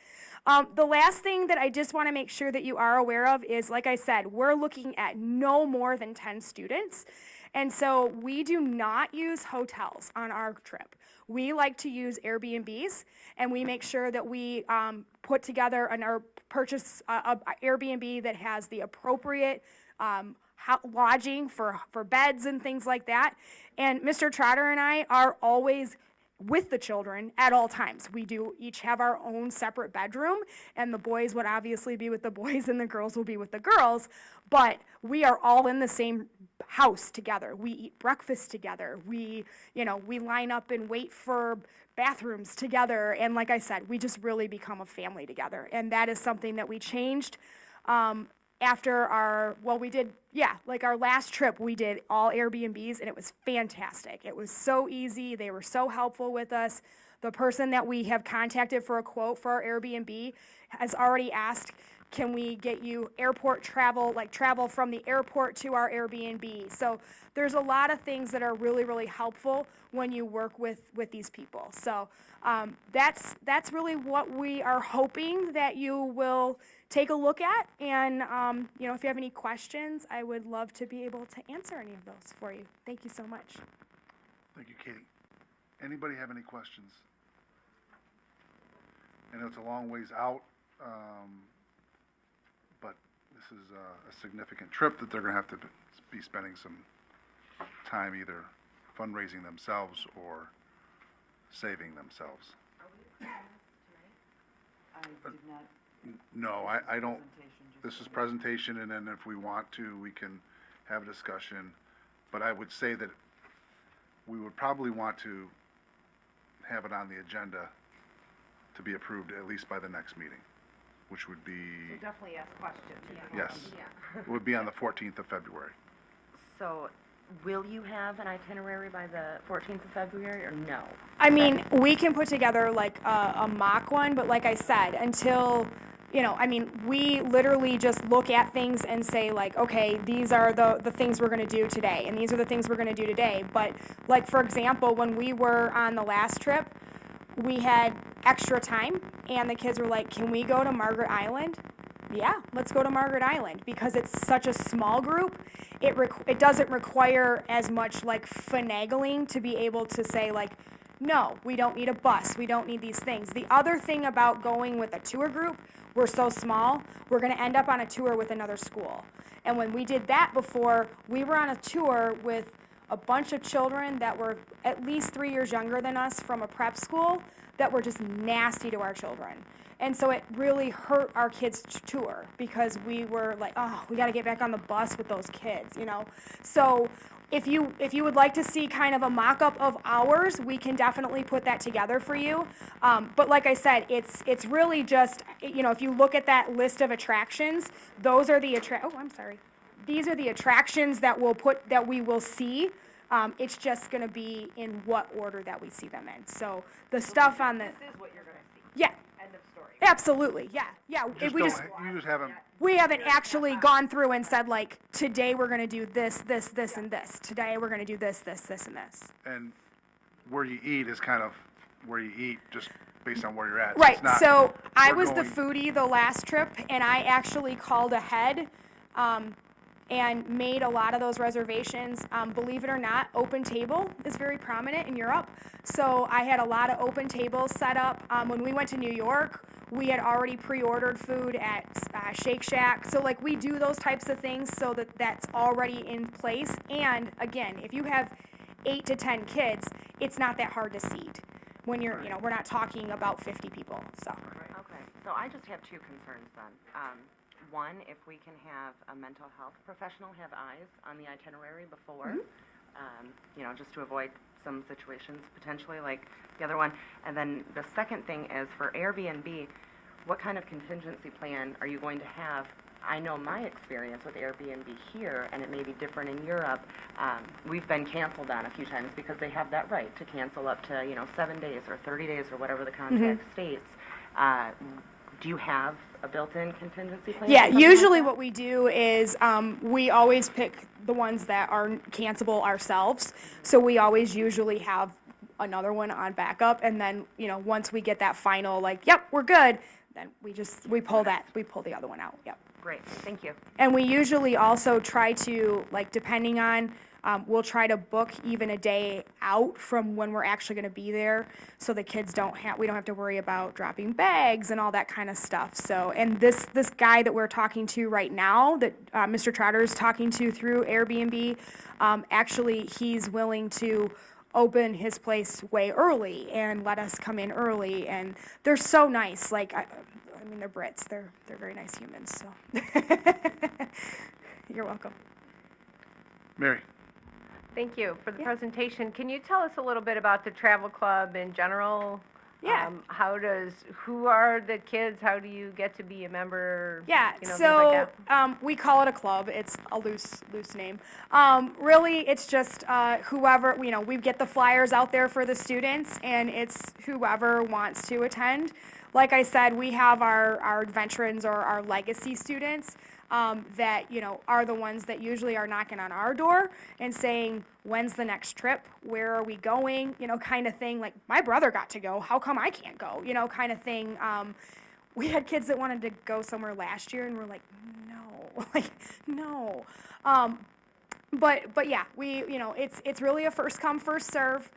The last thing that I just want to make sure that you are aware of is, like I said, we're looking at no more than 10 students. And so we do not use hotels on our trip. We like to use Airbnbs, and we make sure that we put together or purchase a Airbnb that has the appropriate lodging for beds and things like that. And Mr. Trotter and I are always with the children at all times. We do each have our own separate bedroom, and the boys would obviously be with the boys and the girls will be with the girls, but we are all in the same house together. We eat breakfast together. We line up and wait for bathrooms together, and like I said, we just really become a family together. And that is something that we changed after our last trip. We did all Airbnbs, and it was fantastic. It was so easy. They were so helpful with us. The person that we have contacted for a quote for our Airbnb has already asked, can we get you airport travel, like travel from the airport to our Airbnb? So there's a lot of things that are really, really helpful when you work with these people. So that's really what we are hoping that you will take a look at. And if you have any questions, I would love to be able to answer any of those for you. Thank you so much. Thank you, Katie. Anybody have any questions? I know it's a long ways out, but this is a significant trip that they're going to have to be spending some time either fundraising themselves or saving themselves. I did not. No, I don't. This is presentation, and then if we want to, we can have a discussion. But I would say that we would probably want to have it on the agenda to be approved at least by the next meeting, which would be, So definitely ask questions. yes, Yeah. it would be on the 14th of February. So will you have an itinerary by the 14th of February or no? I mean, we can put together like a mock one, but like I said, until, we literally just look at things and say like, okay, these are the things we're going to do today, and these are the things we're going to do today. But like, for example, when we were on the last trip, we had extra time, and the kids were like, can we go to Margaret Island? Yeah, let's go to Margaret Island because it's such a small group. It doesn't require as much like finagling to be able to say like, no, we don't need a bus. We don't need these things. The other thing about going with a tour group, we're so small, we're going to end up on a tour with another school. And when we did that before, we were on a tour with a bunch of children that were at least 3 years younger than us from a prep school that were just nasty to our children. And so it really hurt our kids' tour because we were like, oh, we got to get back on the bus with those kids, you know. So if you would like to see kind of a mock-up of ours, we can definitely put that together for you. But like I said, it's really just, you know, if you look at that list of attractions, those are the these are the attractions that we will see. It's just going to be in what order that we see them in. So the stuff on the This is what you're going to see. yeah. End of story. Absolutely, yeah. You just haven't, We haven't actually gone through and said like, today we're gonna do this, this, this, and this. Today we're gonna do this, this, this, and this. and where you eat is kind of where you eat, just based on where you're at. Right, It's not- so I we're was the going- foodie the last trip, and I actually called ahead, and made a lot of those reservations. Believe it or not, Open Table is very prominent in Europe. So I had a lot of Open Tables set up. When we went to New York, we had already pre-ordered food at Shake Shack. So like we do those types of things so that that's already in place. And again, if you have 8 to 10 kids, it's not that hard to seat. When you're, you know, we're not talking about 50 people, so. Okay, so I just have two concerns then. One, if we can have a mental health professional have eyes on the itinerary before, you know, just to avoid some situations potentially like the other one. And then the second thing is for Airbnb, what kind of contingency plan are you going to have? I know my experience with Airbnb here, and it may be different in Europe. We've been canceled on a few times because they have that right to cancel up to, you know, 7 days or 30 days or whatever the contract states. Do you have a built-in contingency plan? Yeah, for something usually like that? what we do is we always pick the ones that are cancelable ourselves. So we always usually have another one on backup, and then, you know, once we get that final, like, yep, we're good, then we pull the other one out, yep. Great, thank you. And we usually also try to, like, depending on, we'll try to book even a day out from when we're actually going to be there, so the kids we don't have to worry about dropping bags and all that kind of stuff. So, and this guy that we're talking to right now, that Mr. Trotter is talking to through Airbnb, actually he's willing to open his place way early and let us come in early, and they're so nice. Like, I mean, they're Brits. They're very nice humans. So, you're welcome. Mary? Thank you for the presentation. Can you tell us a little bit about the travel club in general? Yeah. Who are the kids? How do you get to be a member? Yeah, You know, things so like that. we call it a club. It's a loose name. Really, it's just whoever, you know, we get the flyers out there for the students, and it's whoever wants to attend. Like I said, we have our veterans or our legacy students that, you know, are the ones that usually are knocking on our door and saying, when's the next trip? Where are we going? You know, kind of thing. Like, my brother got to go. How come I can't go? You know, kind of thing. We had kids that wanted to go somewhere last year, and we're like, no, like, no. But yeah, you know, it's really a first come, first serve.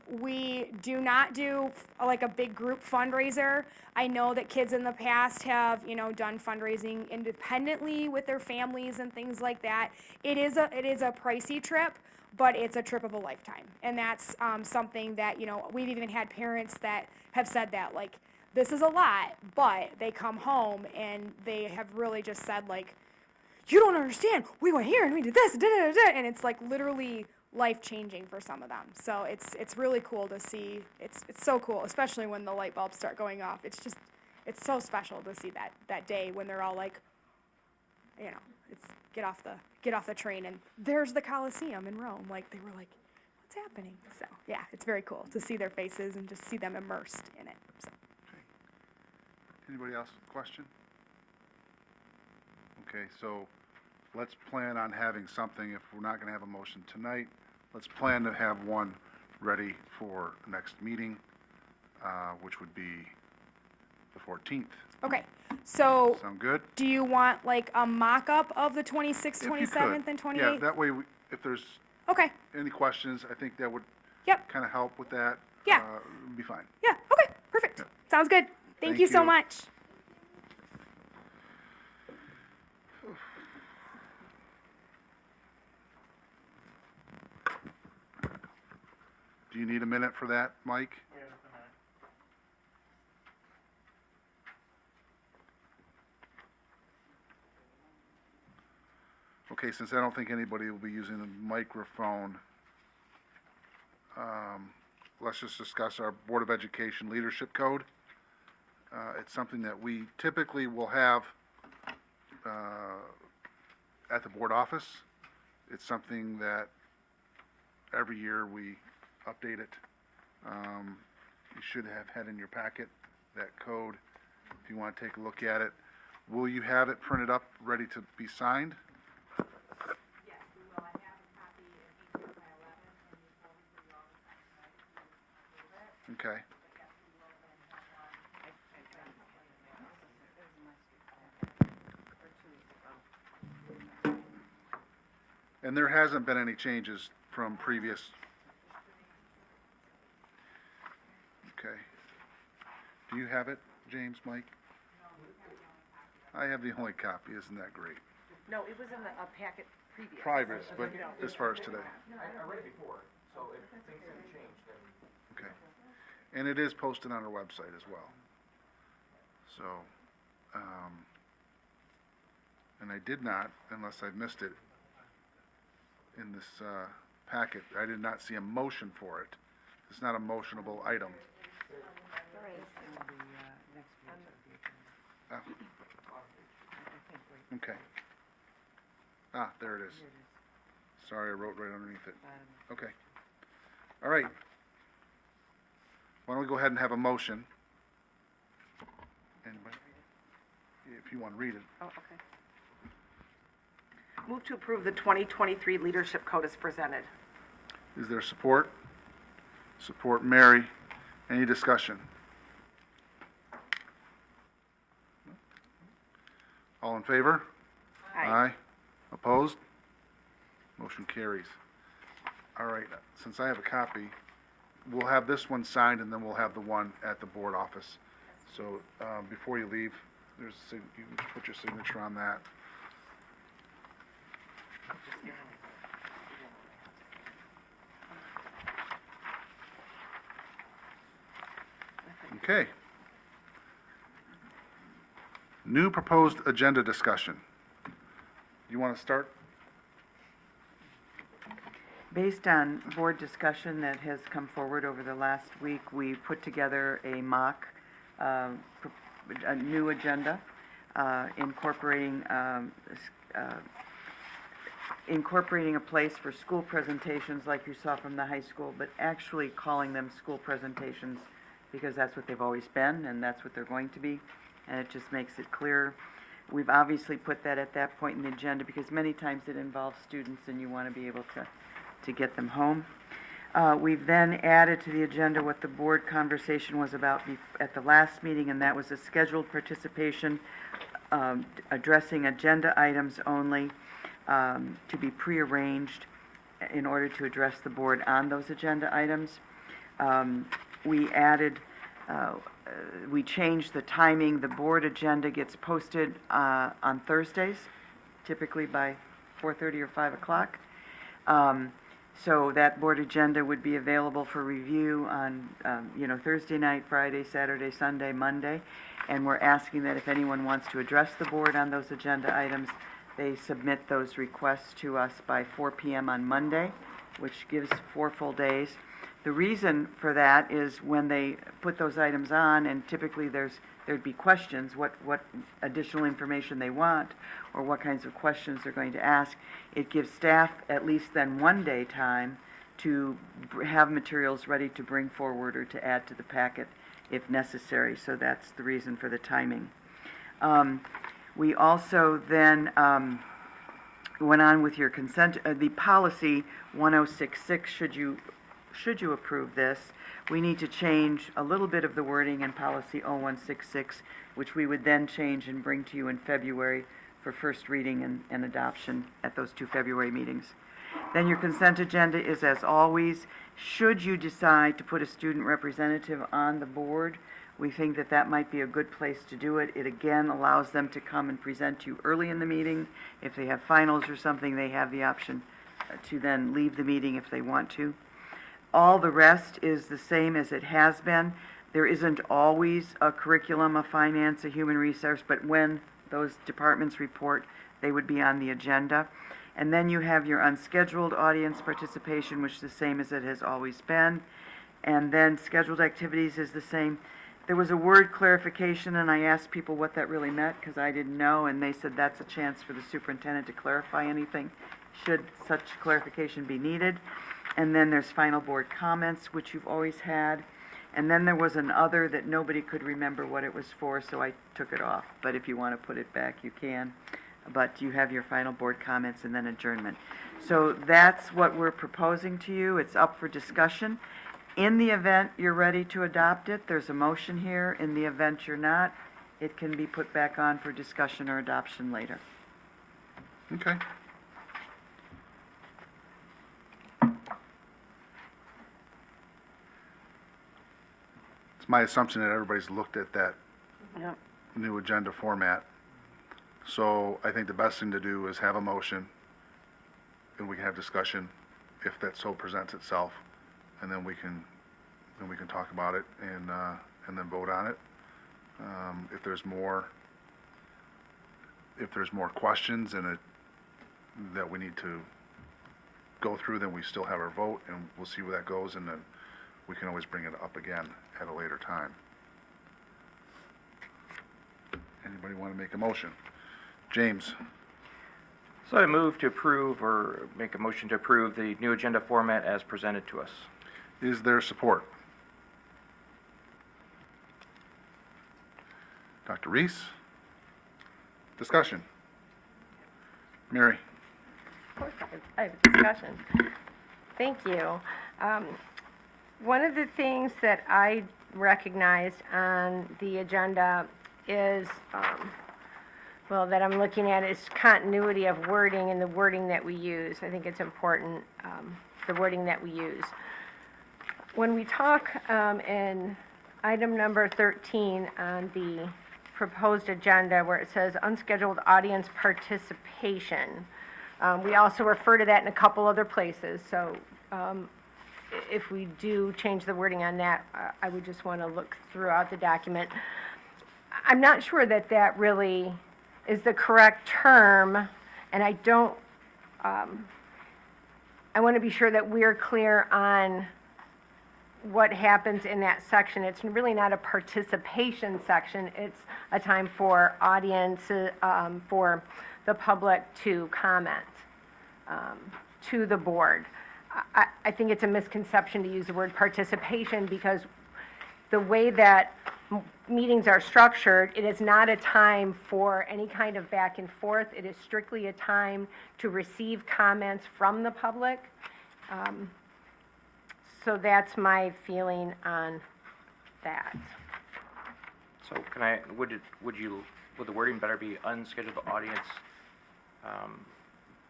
We do not do like a big group fundraiser. I know that kids in the past have, you know, done fundraising independently with their families and things like that. It is a pricey trip, but it's a trip of a lifetime. And that's something that, you know, we've even had parents that have said that, like, this is a lot, but they come home and they have really just said, like, you don't understand. We went here and we did this, and it's like literally life-changing for some of them. So it's really cool to see. It's so cool, especially when the light bulbs start going off. It's so special to see that day when they're all like, you know, it's get off the train and there's the Colosseum in Rome. Like, they were like, what's happening? So yeah, it's very cool to see their faces and just see them immersed in it. So. Anybody else question? Okay, so let's plan on having something. If we're not going to have a motion tonight, let's plan to have one ready for next meeting, which would be the 14th. Okay, so Sound good? do you want like a mock-up of the 26th, If you could. 27th, and 28th? Yeah, that way, if there's Okay, any questions, I think that would yep, kind of help with that. Yeah. Be fine. yeah, okay, perfect. Sounds good. Thank you so you. much. Do you need a minute for that, Mike? Okay, since I don't think anybody will be using the microphone, let's just discuss our Board of Education Leadership Code. It's something that we typically will have at the board office. It's something that every year we update it. You should have had in your packet that code if you want to take a look at it. Will you have it printed up, ready to be signed? Yes, we will. I have a copy of 18 by 11, and we forward for you all to sign tonight to approve it. Okay. But yes, we will then have one. And there hasn't been any changes from previous. Okay. Do you have it, James, Mike? I have the only copy, isn't that great? No, it was in the packet previous. Private, but as far as today. I read it before, so if things have changed, then. Okay. And it is posted on our website as well. So, and I did not, unless I missed it, in this packet, I did not see a motion for it. It's not a motionable item. Ah. Okay. Ah, there it is. Sorry, I wrote right underneath it. Okay. All right. Why don't we go ahead and have a motion? Anybody? If you want to read it. Oh, okay. Move to approve the 2023 Leadership Code as presented. Is there support? Support Mary. Any discussion? All in favor? Aye. Opposed? Motion carries. All right, since I have a copy, we'll have this one signed and then we'll have the one at the board office. So, before you leave, there's, you can put your signature on that. Okay. New proposed agenda discussion. You want to start? Based on board discussion that has come forward over the last week, we put together a mock, a new agenda, incorporating a place for school presentations like you saw from the high school, but actually calling them school presentations because that's what they've always been and that's what they're going to be, and it just makes it clear. We've obviously put that at that point in the agenda because many times it involves students and you want to be able to get them home. We've then added to the agenda what the board conversation was about at the last meeting, and that was a scheduled participation, addressing agenda items only, to be prearranged in order to address the board on those agenda items. We added, we changed the timing. The board agenda gets posted on Thursdays, typically by 4:30 or 5 o'clock. So that board agenda would be available for review on, Thursday night, Friday, Saturday, Sunday, Monday. And we're asking that if anyone wants to address the board on those agenda items, they submit those requests to us by 4 p.m. on Monday, which gives 4 full days. The reason for that is when they put those items on, and typically there'd be questions, what additional information they want, or what kinds of questions they're going to ask. It gives staff at least then 1 day time to have materials ready to bring forward or to add to the packet if necessary. So that's the reason for the timing. We also then went on with your consent, the policy 1066, should you approve this, we need to change a little bit of the wording in policy 0166, which we would then change and bring to you in February for first reading and adoption at those 2 February meetings. Then your consent agenda is, as always, should you decide to put a student representative on the board, we think that that might be a good place to do it. It again allows them to come and present to you early in the meeting. If they have finals or something, they have the option to then leave the meeting if they want to. All the rest is the same as it has been. There isn't always a curriculum, a finance, a human resource, but when those departments report, they would be on the agenda. And then you have your unscheduled audience participation, which is the same as it has always been. And then scheduled activities is the same. There was a word clarification, and I asked people what that really meant, because I didn't know, and they said that's a chance for the superintendent to clarify anything, should such clarification be needed. And then there's final board comments, which you've always had. And then there was an other that nobody could remember what it was for, so I took it off. But if you want to put it back, you can. But you have your final board comments and then adjournment. So that's what we're proposing to you. It's up for discussion. In the event you're ready to adopt it, there's a motion here. In the event you're not, it can be put back on for discussion or adoption later. Okay. It's my assumption that everybody's looked at that Yep. new agenda format. So I think the best thing to do is have a motion, and we can have discussion if that so presents itself, and then we can talk about it and then vote on it. If there's more questions and that we need to go through, then we still have our vote, and we'll see where that goes, and then we can always bring it up again at a later time. Anybody want to make a motion? James? So I move to approve, or make a motion to approve the new agenda format as presented to us. Is there support? Dr. Reese? Discussion? Mary? Of course, I have a discussion. Thank you. One of the things that I recognized on the agenda is, that I'm looking at is continuity of wording and the wording that we use. I think it's important, the wording that we use. When we talk in item number 13 on the proposed agenda where it says unscheduled audience participation, we also refer to that in a couple other places. So if we do change the wording on that, I would just want to look throughout the document. I'm not sure that that really is the correct term, and I don't, I want to be sure that we're clear on what happens in that section. It's really not a participation section. It's a time for audience, for the public to comment to the board. I think it's a misconception to use the word participation because the way that meetings are structured, it is not a time for any kind of back and forth. It is strictly a time to receive comments from the public. So that's my feeling on that. So can I, would the wording better be unscheduled audience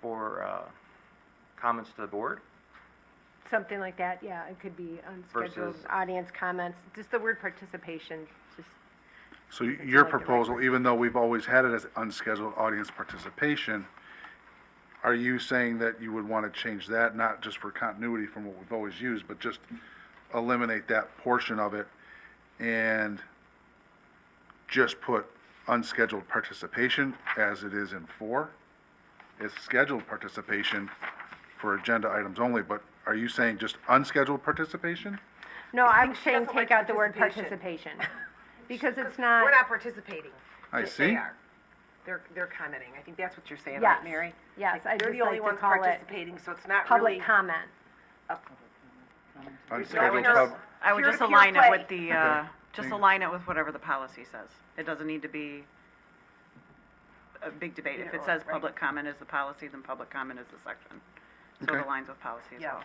for comments to the board? Something like that, yeah, it could be unscheduled Versus- audience comments, just the word participation, just, So your proposal, even though we've always had it as unscheduled audience participation, are you saying that you would want to change that, not just for continuity from what we've always used, but just eliminate that portion of it and just put unscheduled participation as it is in 4? It's scheduled participation for agenda items only, but are you saying just unscheduled participation? no, I'm saying doesn't take like out the word participation. participation. Because it's We're not, not participating. I They see. are. They're commenting. I think that's what you're saying, Yes. right, Mary? yes, I They're just the only like to ones call it participating, so it's not really. public comment. Unscheduled just- pub, I would Pure- just pure align it play. with the, just align it with whatever the policy says. It doesn't need to be a big debate. If it says public comment is the policy, then public comment is the section. So Okay. it aligns with policy as Yeah. well.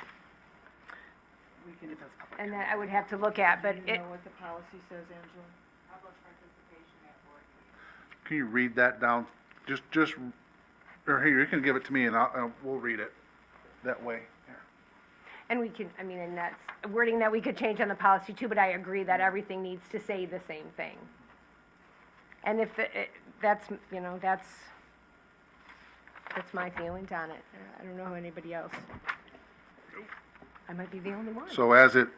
And that I would have to look at, but it, what the policy says, Angela? Public participation at board Can you read that down? Or here, you can give it to me and we'll read it that way. And we can, I mean, and that's wording that we could change on the policy too, but I agree that everything needs to say the same thing. And if that's, you know, that's my feelings on it. I don't know anybody else. I might be the only one. So as it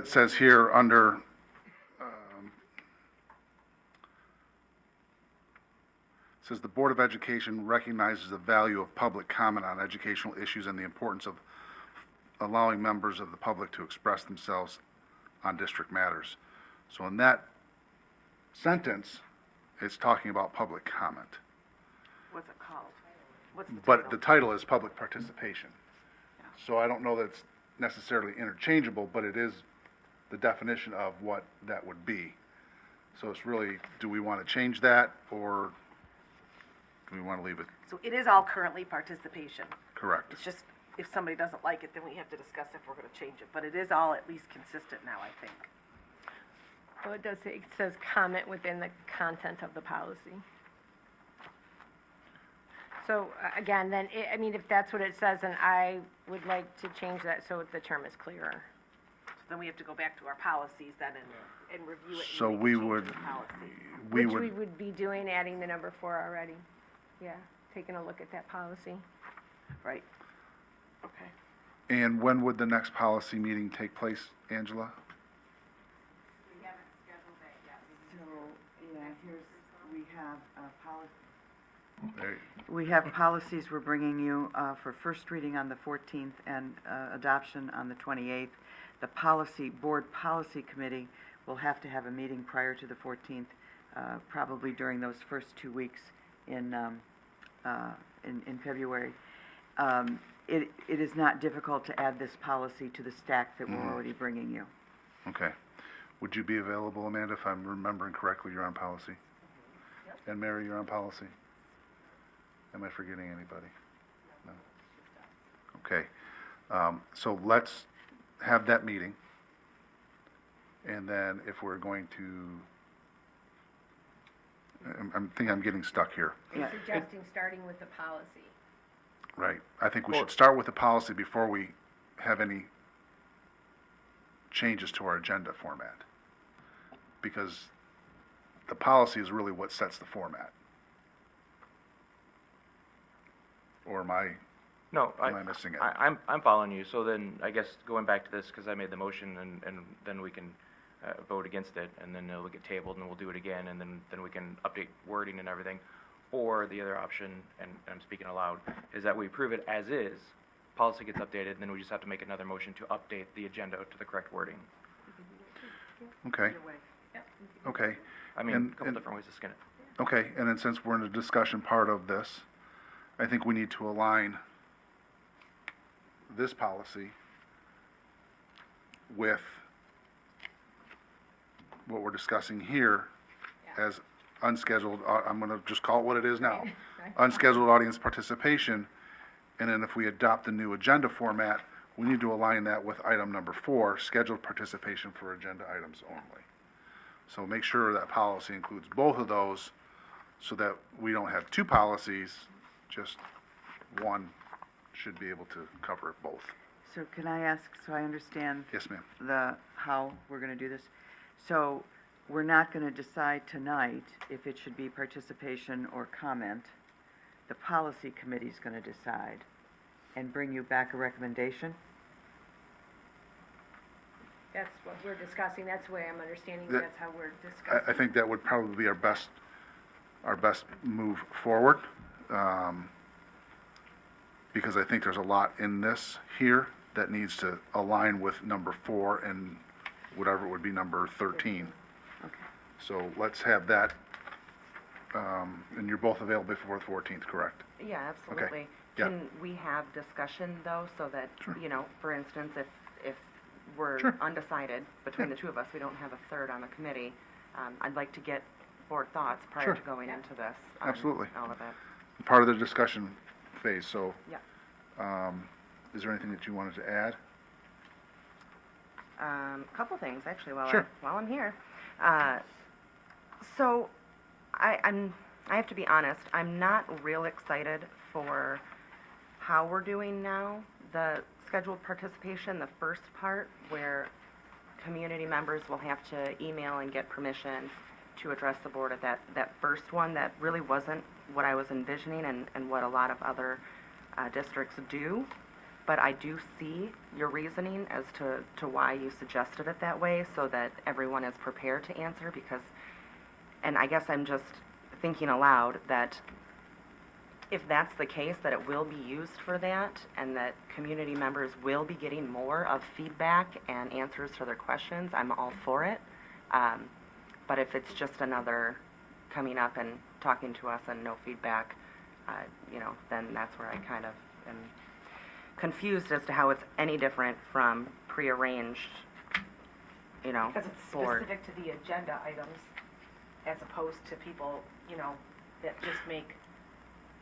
says here under, it says the Board of Education recognizes the value of public comment on educational issues and the importance of allowing members of the public to express themselves on district matters. So in that sentence, it's talking about public comment. What's it called? What's the But title? the title is public participation. So I don't know that it's necessarily interchangeable, but it is the definition of what that would be. So it's really, do we want to change that, or do we want to leave it So it is all currently participation. correct? It's just, if somebody doesn't like it, then we have to discuss if we're gonna change it. But it is all at least consistent now, I think. Well, it does say, it says comment within the content of the policy. So again, then, I mean, if that's what it says, then I would like to change that so the term is clearer. So then we have to go back to our policies then and review it. and So make a we change to would, the policy. we Which we would, would be doing, adding the number 4 already. Yeah, taking a look at that policy. Right. Okay. and when would the next policy meeting take place, Angela? So, yeah, here's, we have There- We have policies we're bringing you for first reading on the 14th and adoption on the 28th. The Board Policy Committee will have to have a meeting prior to the 14th, probably during those first 2 weeks in February. It is not difficult to add this policy to the stack that we're already bringing you. Okay. Would you be available, Amanda, if I'm remembering correctly, you're on policy? And Mary, you're on policy? Am I forgetting anybody? No? Okay. So let's have that meeting. And then if we're going to, I think I'm getting stuck here. They're suggesting starting with the policy. Right. I think we should start with the policy before we have any changes to our agenda format. Because the policy is really what sets the format. Or am I missing it? I'm following you, so then, I guess, going back to this, because I made the motion, and then we can vote against it, and then it'll get tabled, and we'll do it again, and then we can update wording and everything. Or the other option, and I'm speaking aloud, is that we approve it as is, policy gets updated, and then we just have to make another motion to update the agenda to the correct wording. Okay. Okay. I mean, And- a couple and- different ways to skin it. Okay, and then since we're in the discussion part of this, I think we need to align this policy with what we're discussing here as unscheduled, I'm gonna just call it what it is now. Unscheduled audience participation, and then if we adopt the new agenda format, we need to align that with item number 4, scheduled participation for agenda items only. So make sure that policy includes both of those, so that we don't have 2 policies, just one should be able to cover both. So can I ask, so I understand Yes, ma'am. how we're going to do this? So we're not going to decide tonight if it should be participation or comment. The policy committee's going to decide and bring you back a recommendation? That's what we're discussing, that's the way I'm understanding, That- that's how we're discussing. I think that would probably be our best move forward, because I think there's a lot in this here that needs to align with number 4 and whatever would be number 13. Okay. So let's have that, and you're both available before the 14th, correct? Yeah, absolutely. Yeah. Can we have discussion, though, so that, Sure. you know, for instance, if we're Sure. undecided between Yeah. the two of us, we don't have a third on the committee, I'd like to get board thoughts prior Sure. to going into this. Absolutely. All of it. Part of the discussion phase, so. Yeah. Is there anything that you wanted to add? A couple things, actually, Sure. while I'm here. So, I'm I have to be honest, I'm not real excited for how we're doing now. The scheduled participation, the first part, where community members will have to email and get permission to address the board at that first one, that really wasn't what I was envisioning and what a lot of other districts do. But I do see your reasoning as to why you suggested it that way, so that everyone is prepared to answer, because, and I guess I'm just thinking aloud that if that's the case, that it will be used for that, and that community members will be getting more of feedback and answers to their questions, I'm all for it. But if it's just another coming up and talking to us and no feedback, then that's where I kind of am confused as to how it's any different from prearranged, Because it's board. specific to the agenda items, as opposed to people, that just make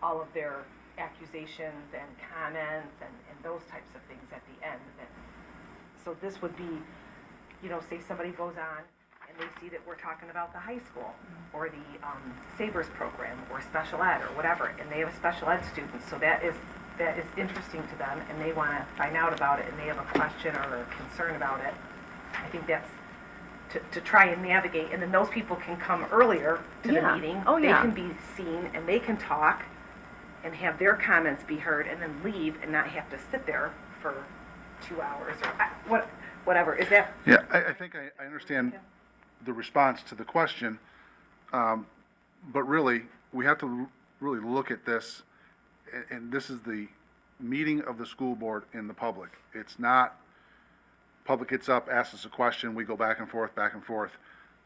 all of their accusations and comments and those types of things at the end. So this would be, say somebody goes on and they see that we're talking about the high school or the Sabres program or special ed or whatever, and they have a special ed student, so that is interesting to them, and they want to find out about it, and they have a question or a concern about it. I think that's to try and navigate, and then those people can come earlier to the meeting. Oh, yeah. They can be seen, and they can talk and have their comments be heard, and then leave and not have to sit there for 2 hours or whatever. Is that? Yeah, I think I understand the response to the question, but really, we have to really look at this, and this is the meeting of the school board in the public. It's not, public gets up, asks us a question, we go back and forth, back and forth.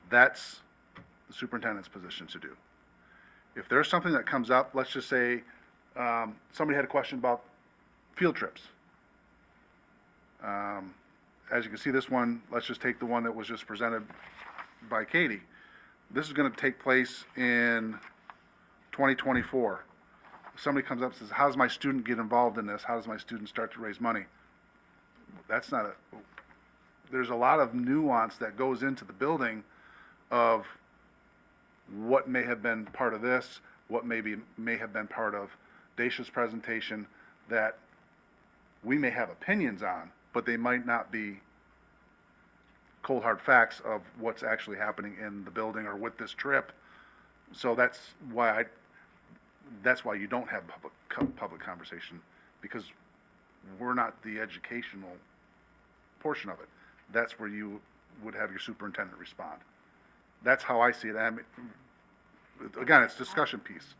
That's the superintendent's position to do. If there's something that comes up, let's just say, somebody had a question about field trips. As you can see, this one, let's just take the one that was just presented by Katie. This is going to take place in 2024. If somebody comes up and says, how does my student get involved in this? How does my student start to raise money? That's not there's a lot of nuance that goes into the building of what may have been part of this, what may have been part of Dacia's presentation, that we may have opinions on, but they might not be cold hard facts of what's actually happening in the building or with this trip. So that's why you don't have public conversation, because we're not the educational portion of it. That's where you would have your superintendent respond. That's how I see it. I mean, again, it's discussion piece.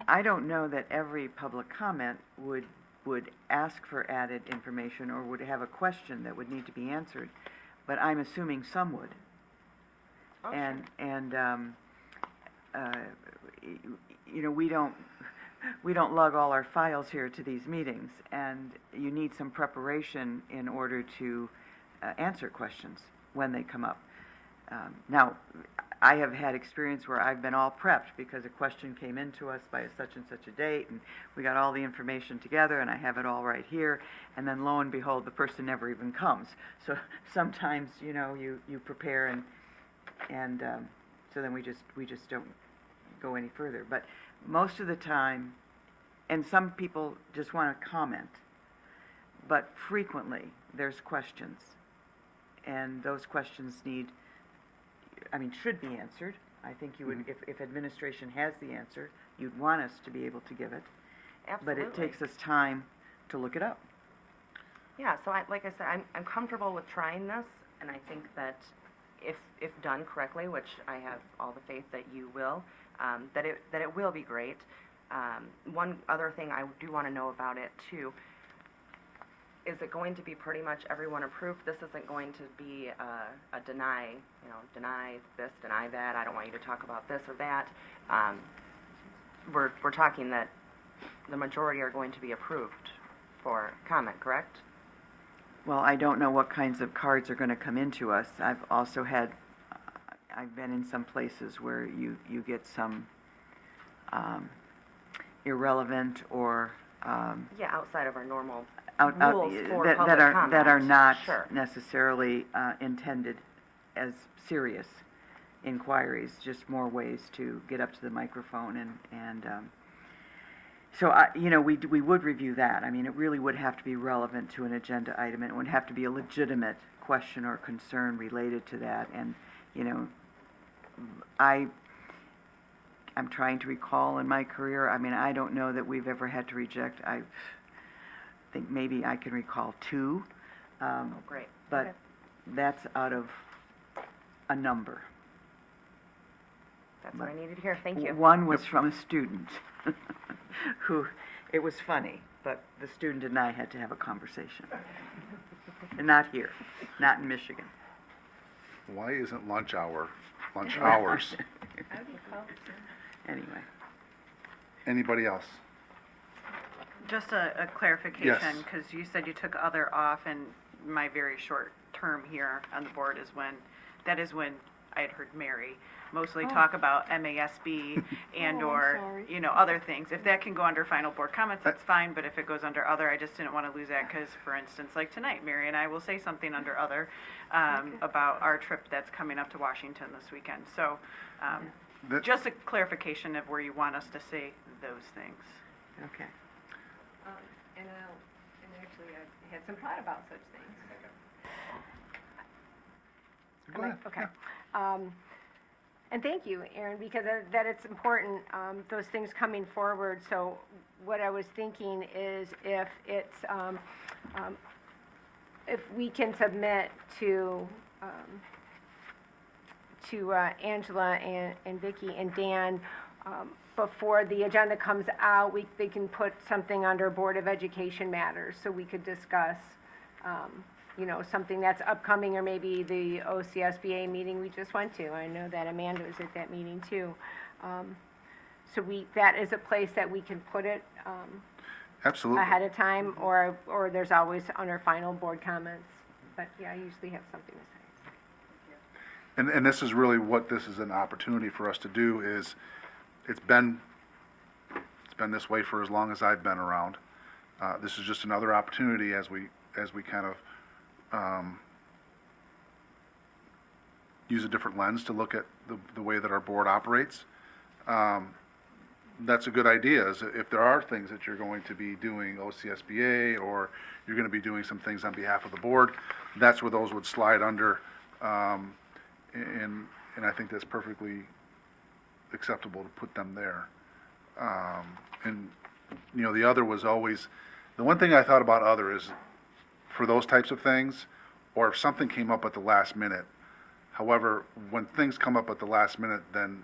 I don't know that every public comment would ask for added information or would have a question that would need to be answered, but I'm assuming some would. Oh, sure. We don't lug all our files here to these meetings, and you need some preparation in order to answer questions when they come up. Now, I have had experience where I've been all prepped because a question came into us by such and such a date, and we got all the information together, and I have it all right here, and then lo and behold, the person never even comes. So sometimes, you prepare, and so then we just don't go any further. But most of the time, and some people just want to comment, but frequently there's questions, and those questions should be answered. I think you would, if administration has the answer, you'd want us to be able to give it. Absolutely. But it takes us time to look it up. Yeah, so like I said, I'm comfortable with trying this, and I think that if done correctly, which I have all the faith that you will, that it will be great. One other thing I do want to know about it too, is it going to be pretty much everyone approved? This isn't going to be a deny this, deny that, I don't want you to talk about this or that. We're talking that the majority are going to be approved for comment, correct? Well, I don't know what kinds of cards are going to come into us. I've been in some places where you get some irrelevant or outside of our normal rules for that public are comment. not Sure. necessarily intended as serious. inquiries, just more ways to get up to the microphone and so, we would review that. I mean, it really would have to be relevant to an agenda item, and it would have to be a legitimate question or concern related to that. And, I'm trying to recall in my career, I mean, I don't know that we've ever had to reject. I think maybe I can recall 2. Great. But that's out of a number. That's what I needed to hear. Thank you. One was from a student who, it was funny, but the student and I had to have a conversation. And not here, not in Michigan. Why isn't lunch hours? Anyway. Anybody else? Just a clarification, Yes. because you said you took other off, and my very short term here on the board is when I had heard Mary mostly talk about MASB and/or, other things. If that can go under final board comments, that's fine, but if it goes under other, I just didn't want to lose that, because, for instance, like tonight, Mary and I will say something under other about our trip that's coming up to Washington this weekend. So, just a clarification of where you want us to say those things. Okay. And actually, I had some thought about such things. Go ahead. Okay. And thank you, Erin, because that it's important, those things coming forward. So what I was thinking is if it's, if we can submit to Angela and Vicki and Dan, before the agenda comes out, they can put something under Board of Education matters, so we could discuss, something that's upcoming, or maybe the OCSBA meeting we just went to. I know that Amanda was at that meeting too. So that is a place that we can put it Absolutely. ahead of time, or there's always under final board comments. But yeah, I usually have something to say. And this is really what this is an opportunity for us to do is, it's been this way for as long as I've been around. This is just another opportunity as we kind of use a different lens to look at the way that our board operates. That's a good idea, is if there are things that you're going to be doing OCSBA, or you're going to be doing some things on behalf of the board, that's where those would slide under. And I think that's perfectly acceptable to put them there. And, the other was always, the one thing I thought about other is, for those types of things, or if something came up at the last minute. However, when things come up at the last minute, then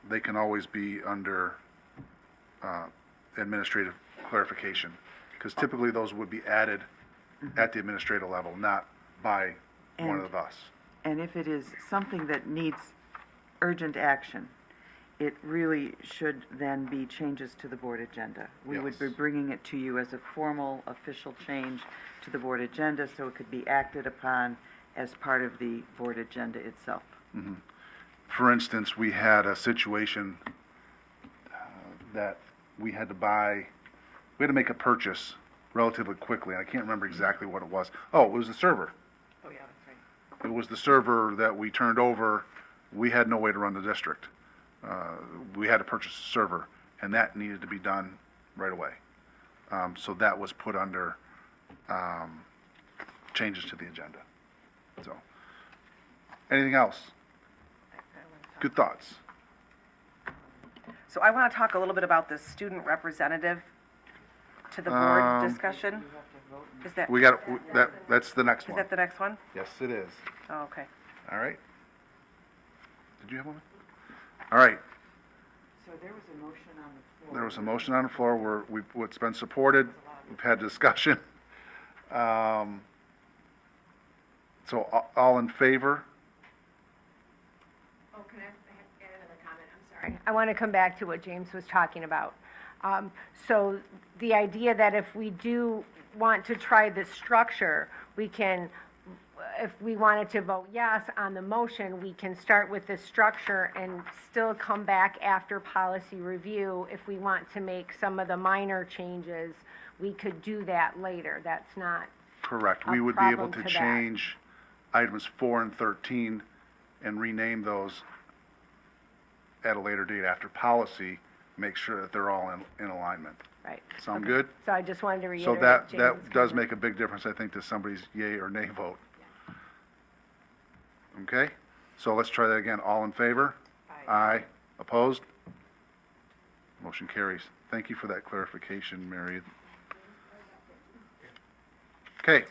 they can always be under administrative clarification, because typically those would be added at the administrative level, not by one of us. And if it is something that needs urgent action, it really should then be changes to the board agenda. We would be Yes. bringing it to you as a formal, official change to the board agenda, so it could be acted upon as part of the board agenda itself. Mhm. For instance, we had a situation that we had to make a purchase relatively quickly. I can't remember exactly what it was. Oh, it was the server. Oh, yeah, that's right. It was the server that we turned over. We had no way to run the district. We had to purchase a server, and that needed to be done right away. So that was put under changes to the agenda. So, anything else? Good thoughts? So I want to talk a little bit about the student representative to the board discussion. Is that, We got, that's the next is one. that the next one? Yes, it is. Oh, okay. All right. Did you have one? All right. So there was a motion on the floor. There was a motion on the floor where it's been supported. We've had discussion. So all in favor? Oh, can I add another comment? I'm sorry. I want to come back to what James was talking about. So the idea that if we do want to try this structure, we can, if we wanted to vote yes on the motion, we can start with this structure and still come back after policy review. If we want to make some of the minor changes, we could do that later. That's not Correct. A We would be able problem to to that. change items 4 and 13 and rename those at a later date after policy, make sure that they're all in alignment. Right. Sound Okay. good? So I just wanted to So reiterate that Jason's does comment. make a big difference, I think, to somebody's yay or nay vote. Okay? So let's try that again. All in favor? Aye. Opposed? Motion carries. Thank you for that clarification, Mary. Okay.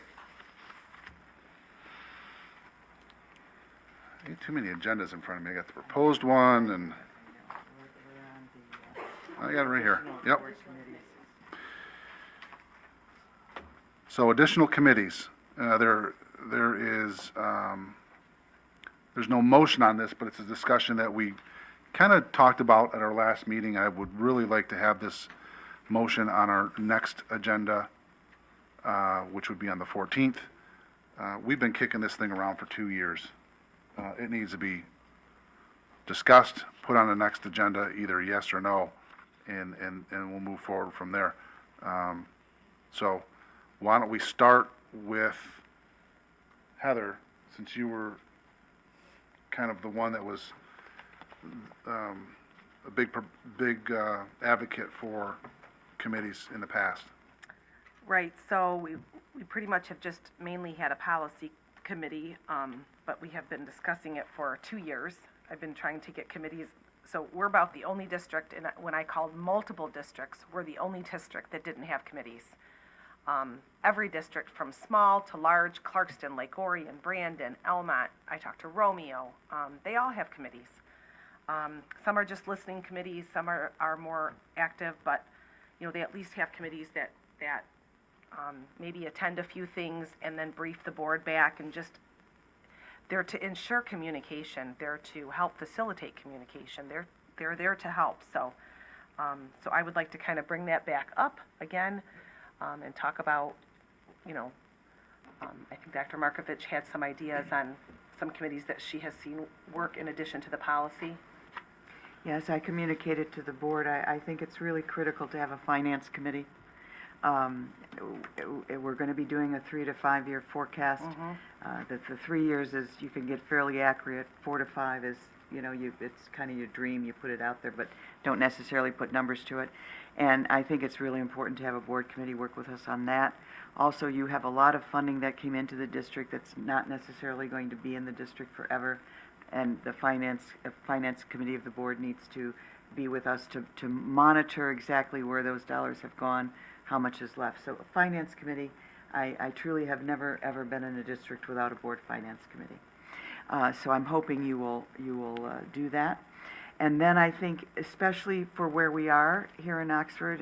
Too many agendas in front of me. I got the proposed one, and I got it right here. Yep. So additional committees. There is, there's no motion on this, but it's a discussion that we kind of talked about at our last meeting. I would really like to have this motion on our next agenda, which would be on the 14th. We've been kicking this thing around for 2 years. It needs to be discussed, put on the next agenda, either yes or no, and we'll move forward from there. So why don't we start with Heather, since you were kind of the one that was a big advocate for committees in the past. Right, so we pretty much have just mainly had a policy committee, but we have been discussing it for 2 years. I've been trying to get committees, so we're about the only district, and when I called multiple districts, we're the only district that didn't have committees. Every district from small to large, Clarkston, Lake Orion, Brandon, Elmont, I talked to Romeo, they all have committees. Some are just listening committees, some are more active, but, you know, they at least have committees that maybe attend a few things and then brief the board back, and just, they're to ensure communication, they're to help facilitate communication, they're there to help. So I would like to kind of bring that back up again, and talk about, you know, I think Dr. Markovich had some ideas on some committees that she has seen work in addition to the policy. Yes, I communicated to the board. I think it's really critical to have a finance committee. We're going to be doing a 3 to 5 year forecast. The 3 years is, you can get fairly accurate. 4 to 5 is, you know, it's kind of your dream. You put it out there, but don't necessarily put numbers to it. And I think it's really important to have a board committee work with us on that. Also, you have a lot of funding that came into the district that's not necessarily going to be in the district forever. And the finance committee of the board needs to be with us to monitor exactly where those dollars have gone, how much is left. So a finance committee, I truly have never, ever been in a district without a board finance committee. So I'm hoping you will do that. And then I think, especially for where we are here in Oxford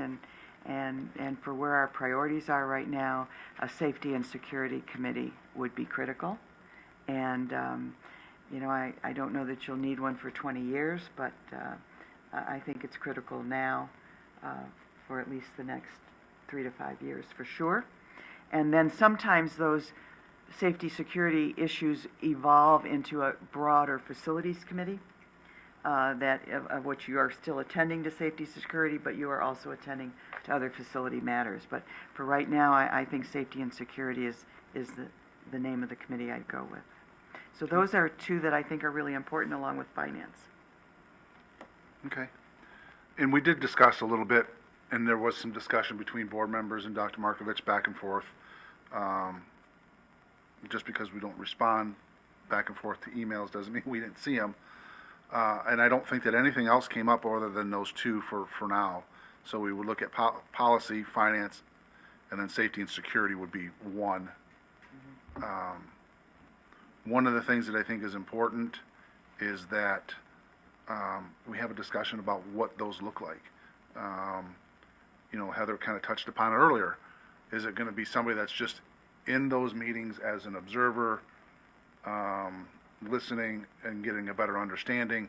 and for where our priorities are right now, a safety and security committee would be critical. And, you know, I don't know that you'll need one for 20 years, but I think it's critical now for at least the next 3 to 5 years for sure. And then sometimes those safety security issues evolve into a broader facilities committee of which you are still attending to safety security, but you are also attending to other facility matters. But for right now, I think safety and security is the name of the committee I'd go with. So those are two that I think are really important, along with finance. Okay. And we did discuss a little bit, and there was some discussion between board members and Dr. Markovich back and forth. Just because we don't respond back and forth to emails doesn't mean we didn't see them. And I don't think that anything else came up other than those two for now. So we would look at policy, finance, and then safety and security would be one. One of the things that I think is important is that we have a discussion about what those look like. You know, Heather kind of touched upon it earlier. Is it going to be somebody that's just in those meetings as an observer, listening and getting a better understanding,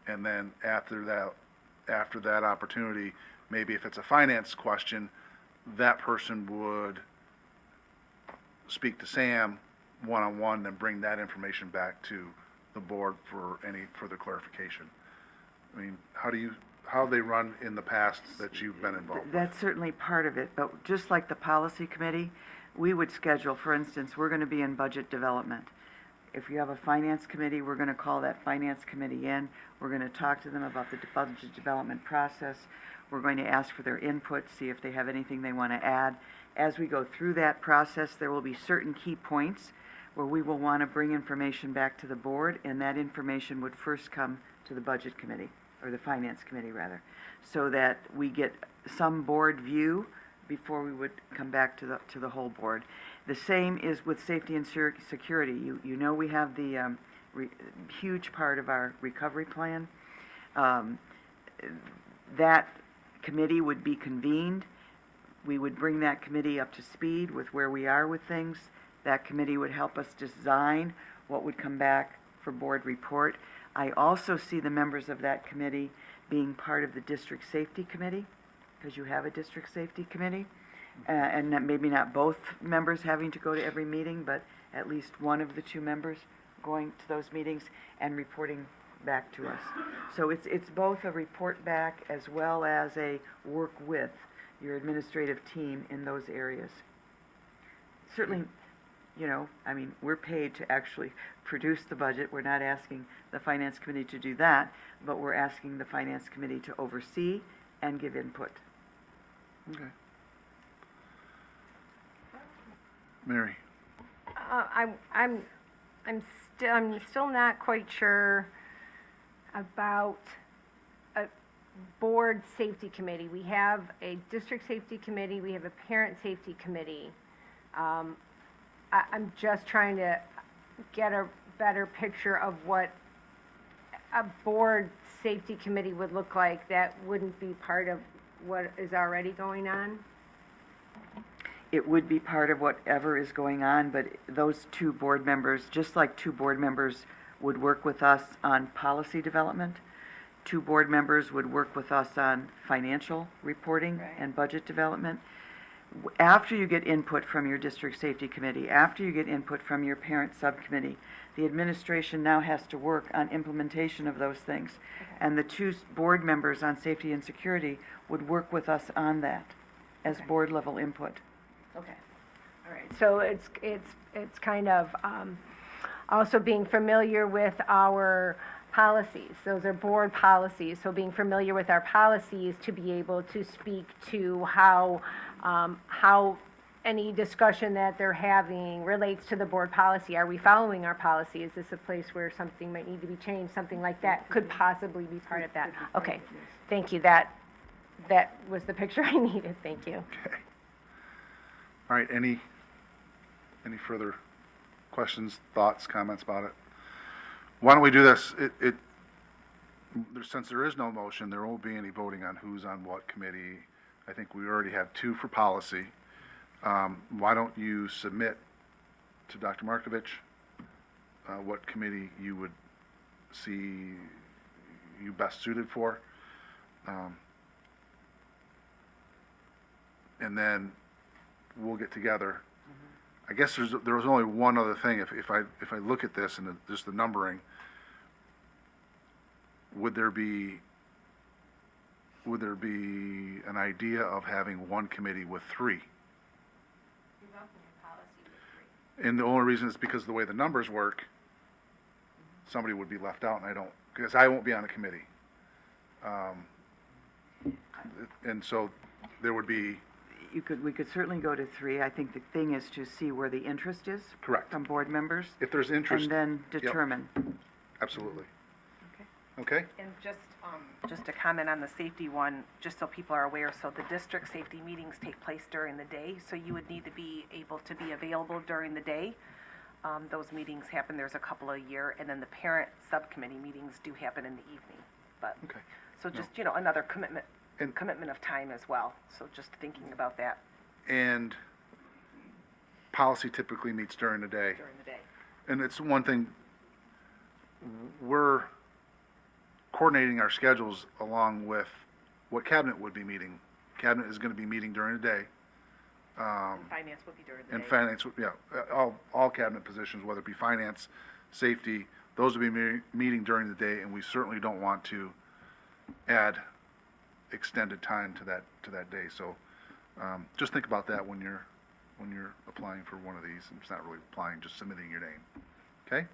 and then after that opportunity, maybe if it's a finance question, that person would speak to Sam one-on-one, then bring that information back to the board for any further clarification. I mean, how have they run in the past that you've been involved with? That's certainly part of it, but just like the policy committee, we would schedule, for instance, we're going to be in budget development. If you have a finance committee, we're gonna call that finance committee in. We're gonna talk to them about the budget development process. We're going to ask for their input, see if they have anything they wanna add. As we go through that process, there will be certain key points where we will wanna bring information back to the board, and that information would first come to the budget committee, or the finance committee rather, so that we get some board view before we would come back to the whole board. The same is with safety and security. You know we have the huge part of our recovery plan. That committee would be convened. We would bring that committee up to speed with where we are with things. That committee would help us design what would come back for board report. I also see the members of that committee being part of the district safety committee, because you have a district safety committee. And that maybe not both members having to go to every meeting, but at least one of the two members going to those meetings and reporting back to us. So it's both a report back as well as a work with your administrative team in those areas. Certainly, you know, I mean, we're paid to actually produce the budget. We're not asking the finance committee to do that, but we're asking the finance committee to oversee and give input. Okay. Mary? I'm still not quite sure about a board safety committee. We have a district safety committee, we have a parent safety committee. I'm just trying to get a better picture of what a board safety committee would look like that wouldn't be part of what is already going on. It would be part of whatever is going on, but those two board members, just like two board members would work with us on policy development, two board members would work with us on financial reporting and budget development. After you get input from your district safety committee, after you get input from your parent subcommittee, the administration now has to work on implementation of those things. And the two board members on safety and security would work with us on that as board level input. Okay, all right. So it's kind of also being familiar with our policies. Those are board policies. So being familiar with our policies to be able to speak to how any discussion that they're having relates to the board policy. Are we following our policy? Is this a place where something might need to be changed? Something like that could possibly be part of that. Okay, thank you. That was the picture I needed. Thank you. Okay. All right, any further questions, thoughts, comments about it? Why don't we do this? Since there is no motion, there won't be any voting on who's on what committee. I think we already have two for policy. Why don't you submit to Dr. Markovich what committee you would see you best suited for? And then we'll get together. I guess there was only one other thing. If I look at this and just the numbering, would there be an idea of having one committee with three? And the only reason is because of the way the numbers work, somebody would be left out, and because I won't be on a committee. And so there would be. We could certainly go to three. I think the thing is to see where the interest is. Correct. From board members. If there's interest. And then Yep. determine. Absolutely. Okay. Okay? And just to comment on the safety one, just so people are aware, so the district safety meetings take place during the day, so you would need to be able to be available during the day. Those meetings happen, there's a couple a year, and then the parent subcommittee meetings do happen in the evening. But, Okay. so just, another commitment of time as well, so just thinking about that And policy typically meets during the day. during the day. And it's one thing, we're coordinating our schedules along with what cabinet would be meeting. Cabinet is going to be meeting during the day. And finance would be during the And day. finance, all cabinet positions, whether it be finance, safety, those will be meeting during the day, and we certainly don't want to add extended time to that day. So just think about that when you're applying for one of these. It's not really applying, just submitting your name. Okay?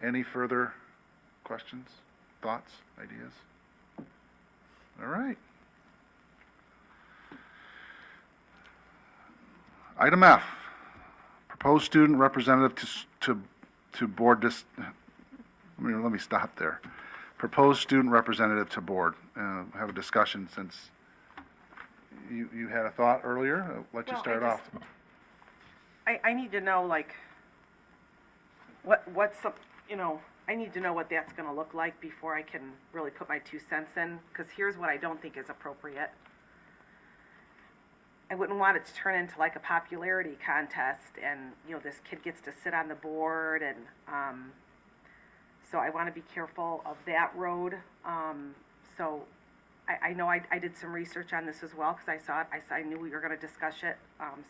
Any further questions, thoughts, ideas? All right. Item F, proposed student representative to board let me stop there. Proposed student representative to board. Have a discussion since you had a thought earlier. I'll let you Well, start off. I need to know, like, I need to know what that's gonna look like before I can really put my 2 cents in, because here's what I don't think is appropriate. I wouldn't want it to turn into like a popularity contest and, this kid gets to sit on the board and, so I want to be careful of that road. So I know I did some research on this as well because I saw it. I knew we were going to discuss it.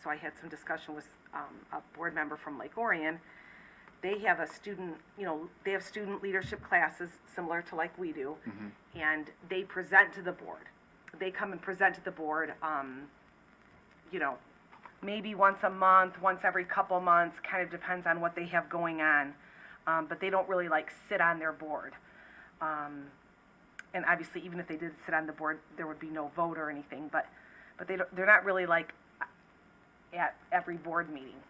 So I had some discussion with a board member from Lake Orion. They have a student, they have student leadership classes similar to like we do, and they present to the board. They come and present to the board, maybe once a month, once every couple months, kind of depends on what they have going on. But they don't really like sit on their board. And obviously, even if they did sit on the board, there would be no vote or anything. But they're not really like at every board meeting.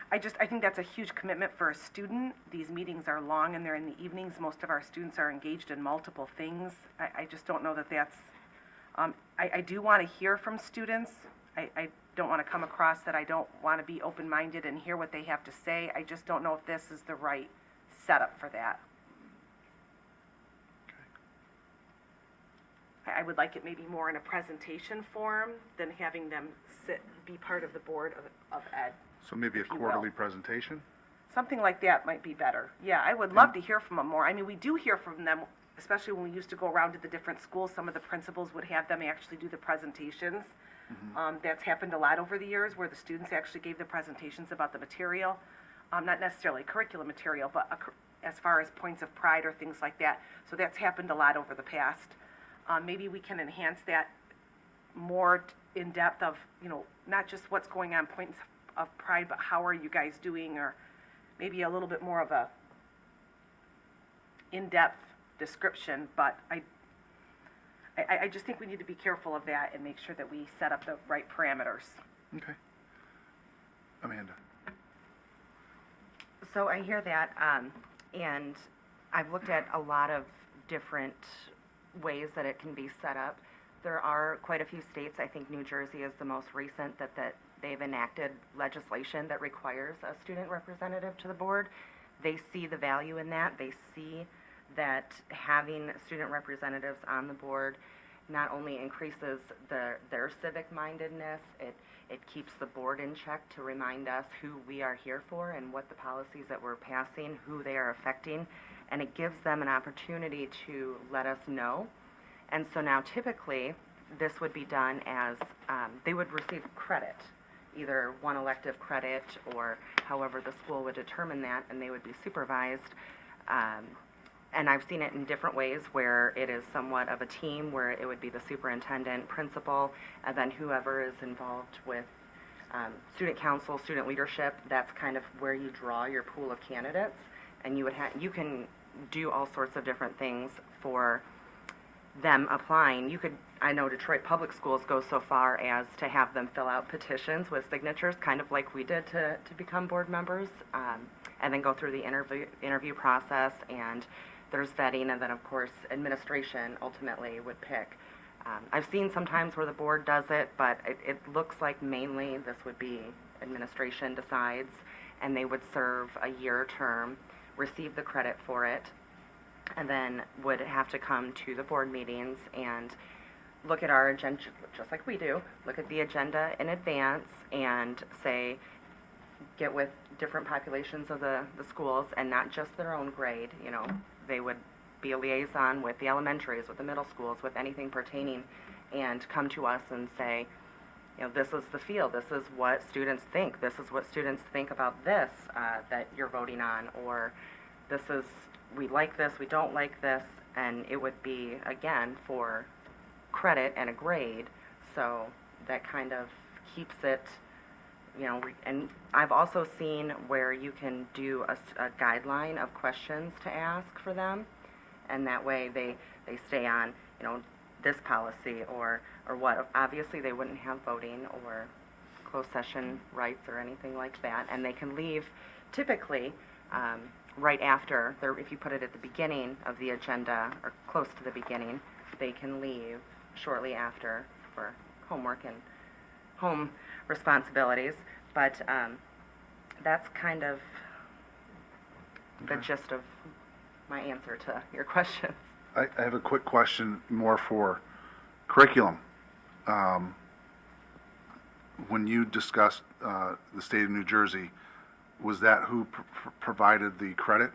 I think that's a huge commitment for a student. These meetings are long and they're in the evenings. Most of our students are engaged in multiple things. I just don't know that that's. I do want to hear from students. I don't want to come across that I don't want to be open-minded and hear what they have to say. I just don't know if this is the right setup for that. I would like it maybe more in a presentation form than having them be part of the board of ed. So maybe a if you quarterly will. presentation? Something like that might be better. Yeah, I would love to hear from them more. I mean, we do hear from them, especially when we used to go around to the different schools. Some of the principals would have them actually do the presentations. That's happened a lot over the years where the students actually gave the presentations about the material. Not necessarily curriculum material, but as far as points of pride or things like that. So that's happened a lot over the past. Maybe we can enhance that more in depth of, not just what's going on, points of pride, but how are you guys doing, or maybe a little bit more of a in-depth description. But I just think we need to be careful of that and make sure that we set up the right parameters. Okay. Amanda? So I hear that, and I've looked at a lot of different ways that it can be set up. There are quite a few states, I think New Jersey is the most recent, that they've enacted legislation that requires a student representative to the board. They see the value in that. They see that having student representatives on the board not only increases their civic mindedness, it keeps the board in check to remind us who we are here for and what the policies that we're passing, who they are affecting, and it gives them an opportunity to let us know. And so now typically this would be done as they would receive credit, either one elective credit or however the school would determine that, and they would be supervised. And I've seen it in different ways where it is somewhat of a team, where it would be the superintendent, principal, and then whoever is involved with student council, student leadership. That's kind of where you draw your pool of candidates, and you can do all sorts of different things for them applying. I know Detroit Public Schools go so far as to have them fill out petitions with signatures, kind of like we did to become board members, and then go through the interview process, and there's vetting, and then of course administration ultimately would pick. I've seen sometimes where the board does it, but it looks like mainly this would be administration decides, and they would serve a year term, receive the credit for it, and then would have to come to the board meetings and look at our agenda, just like we do, look at the agenda in advance and say, get with different populations of the schools and not just their own grade. They would be a liaison with the elementaries, with the middle schools, with anything pertaining, and come to us and say, this is the field, this is what students think, this is what students think about this that you're voting on, or this is, we like this, we don't like this, and it would be, again, for credit and a grade, so that kind of keeps it and I've also seen where you can do a guideline of questions to ask for them, and that way they stay on, this policy or what. Obviously, they wouldn't have voting or closed session rights or anything like that, and they can leave typically right after, if you put it at the beginning of the agenda or close to the beginning, they can leave shortly after for homework and home responsibilities. But that's kind of the gist of my answer to your question. I have a quick question more for curriculum. When you discussed the state of New Jersey, was that who provided the credit,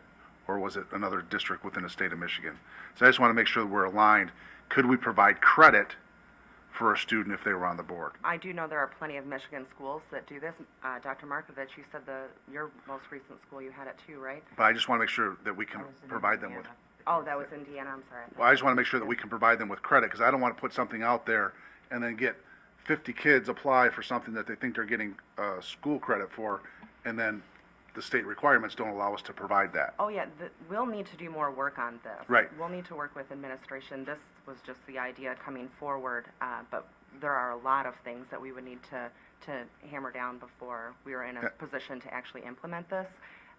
or was it another district within the state of Michigan? So I just want to make sure that we're aligned. Could we provide credit for a student if they were on the board? I do know there are plenty of Michigan schools that do this. Dr. Markovich, you said your most recent school, you had it too, right? But I just want to make sure that we can provide them with. Oh, that was Indiana, I'm sorry. Well, I just want to make sure that we can provide them with credit, because I don't want to put something out there and then get 50 kids apply for something that they think they're getting school credit for, and then the state requirements don't allow us to provide that. Oh, yeah, we'll need to do more work on this. Right. We'll need to work with administration. This was just the idea coming forward, but there are a lot of things that we would need to hammer down before we are in a position to actually implement this.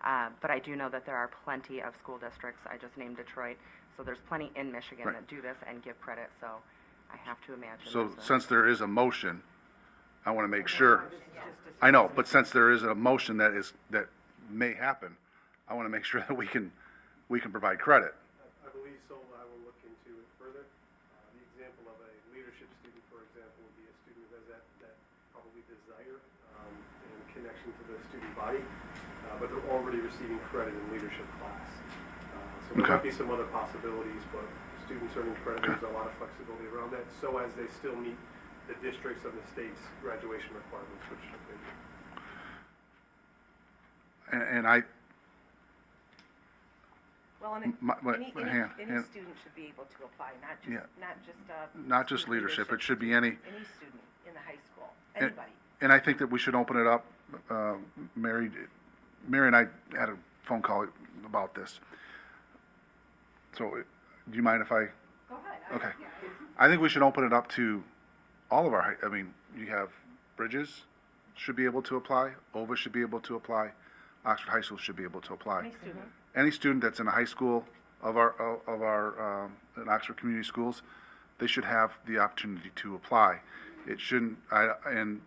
But I do know that there are plenty of school districts. I just named Detroit, so there's plenty in Michigan that do this and give credit, so I have to imagine. So since there is a motion, I want to make sure. I know, but since there is a motion that may happen, I want to make sure that we can provide credit. I believe so. I will look into it further. The example of a leadership student, for example, would be a student who has that probably desire and connection to the student body, but they're already receiving credit in leadership class. So there might be some other possibilities, but students earning credit, there's a lot of flexibility around that, so as they still meet the districts and the state's graduation requirements, which they do. And I. Well, and any student should be able to apply, not just leadership. It should be any student in the high school, anybody. And I think that we should open it up. Mary and I had a phone call about this. So, do you mind if I? Go ahead. Okay. I think we should open it up to all of our. You have Bridges should be able to apply. Ova should be able to apply. Oxford High School should be able to apply. Any student that's in a high school of our in Oxford Community Schools, they should have the opportunity to apply. It shouldn't. And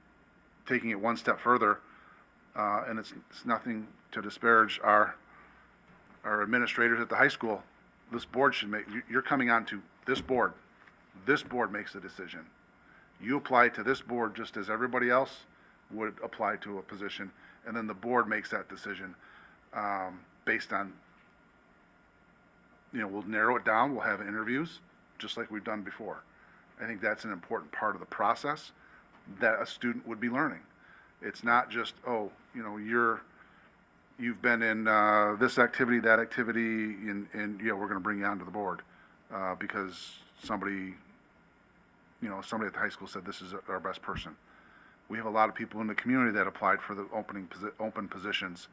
taking it one step further, and it's nothing to disparage our administrators at the high school. This board should make. You're coming on to this board. This board makes the decision. You apply to this board just as everybody else would apply to a position, and then the board makes that decision based on, we'll narrow it down, we'll have interviews, just like we've done before. I think that's an important part of the process that a student would be learning. It's not just, you've been in this activity, that activity, and we're going to bring you onto the board because somebody at the high school said this is our best person. We have a lot of people in the community that applied for the open positions,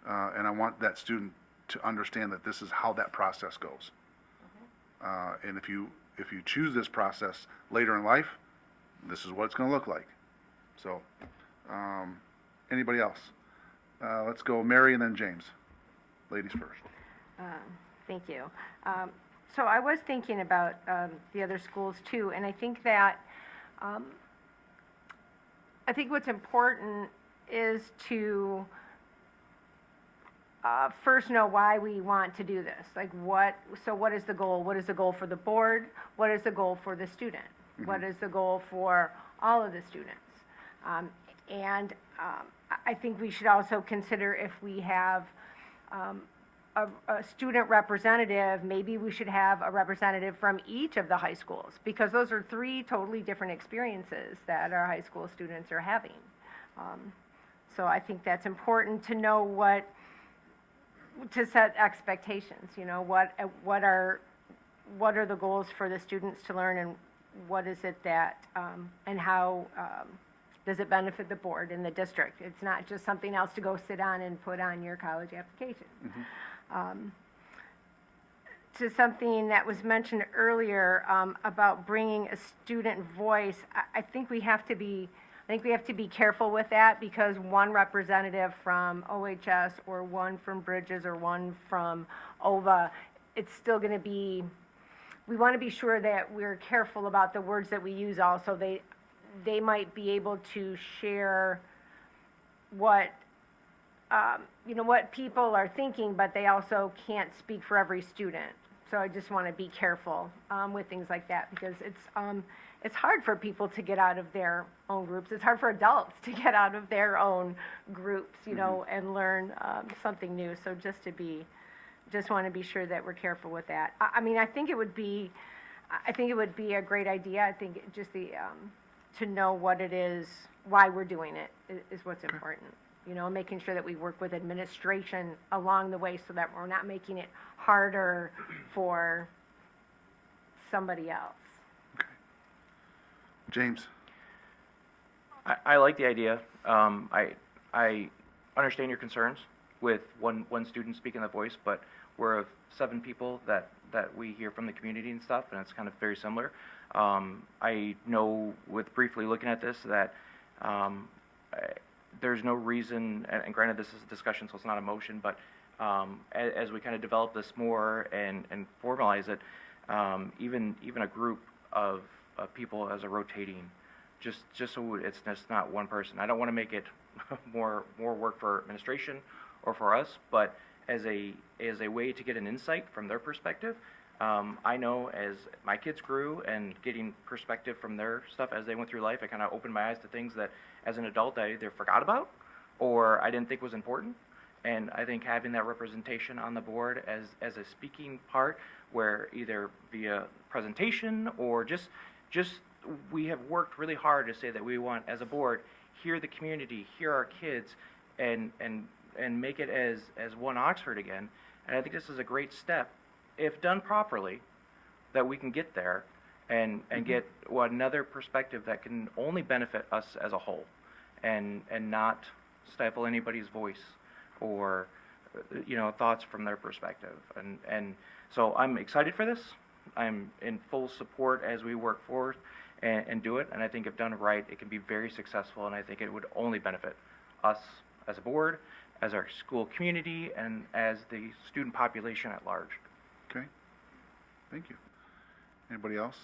and I want that student to understand that this is how that process goes. And if you choose this process later in life, this is what it's going to look like. So, anybody else? Let's go Mary and then James. Ladies first. Thank you. So I was thinking about the other schools too, and I think that I think what's important is to first know why we want to do this. What is the goal? What is the goal for the board? What is the goal for the student? Mm-hmm. What is the goal for all of the students? I think we should also consider if we have a student representative, maybe we should have a representative from each of the high schools, because those are three totally different experiences that our high school students are having. So I think that's important to know to set expectations, what are the goals for the students to learn, and what is it that, and how does it benefit the board and the district? It's not just something else to go sit on and put on your college application. To something that was mentioned earlier about bringing a student voice, I think we have to be careful with that, because one representative from OHS or one from Bridges or one from OVA, it's still going to be, we want to be sure that we're careful about the words that we use also. They might be able to share what, what people are thinking, but they also can't speak for every student. So I just want to be careful with things like that, because it's hard for people to get out of their own groups. It's hard for adults to get out of their own groups, and learn something new. So just want to be sure that we're careful with that. I mean, I think it would be a great idea. I think just to know what it is, why we're doing it is what's important. Making sure that we work with administration along the way so that we're not making it harder for somebody else. James? I like the idea. I understand your concerns with one student speaking the voice, but we're of 7 people that we hear from the community and stuff, and it's kind of very similar. I know, with briefly looking at this, that there's no reason, and granted this is a discussion, so it's not a motion, but as we kind of develop this more and formalize it, even a group of people as a rotating, just so it's just not one person. I don't want to make it more work for administration or for us, but as a way to get an insight from their perspective. I know as my kids grew and getting perspective from their stuff as they went through life, I kind of opened my eyes to things that as an adult I either forgot about or I didn't think was important. And I think having that representation on the board as a speaking part, where either via presentation or just we have worked really hard to say that we want, as a board, hear the community, hear our kids, and make it as one Oxford again. And I think this is a great step, if done properly, that we can get there and get another perspective that can only benefit us as a whole, and not stifle anybody's voice or thoughts from their perspective. And so I'm excited for this. I'm in full support as we work forward and do it. And I think if done right, it can be very successful. And I think it would only benefit us as a board, as our school community, and as the student population at large. Okay. Thank you. Anybody else?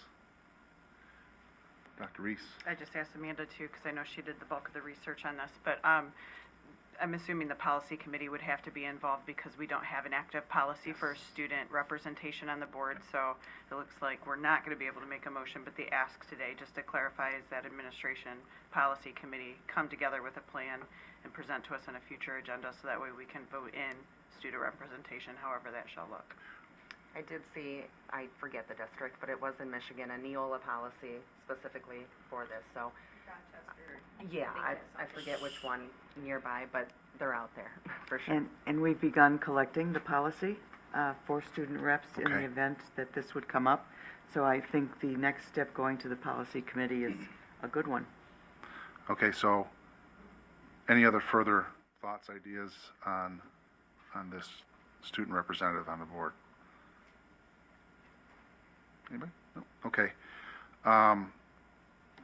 Dr. Reese? I just asked Amanda too, because I know she did the bulk of the research on this, but I'm assuming the policy committee would have to be involved because we don't have an active policy for student representation on the board. So it looks like we're not going to be able to make a motion, but the ask today, just to clarify, is that administration policy committee come together with a plan and present to us on a future agenda, so that way we can vote in student representation, however that shall look. I did see, I forget the district, but it was in Michigan, a Neola policy specifically for this, so. Yeah, I forget which one nearby, but they're out there, for sure. And we've begun collecting the policy for student reps in the Okay. event that this would come up. So I think the next step going to the policy committee is a good one. Okay, so any other further thoughts, ideas on this student representative on the board? Anybody? No? Okay.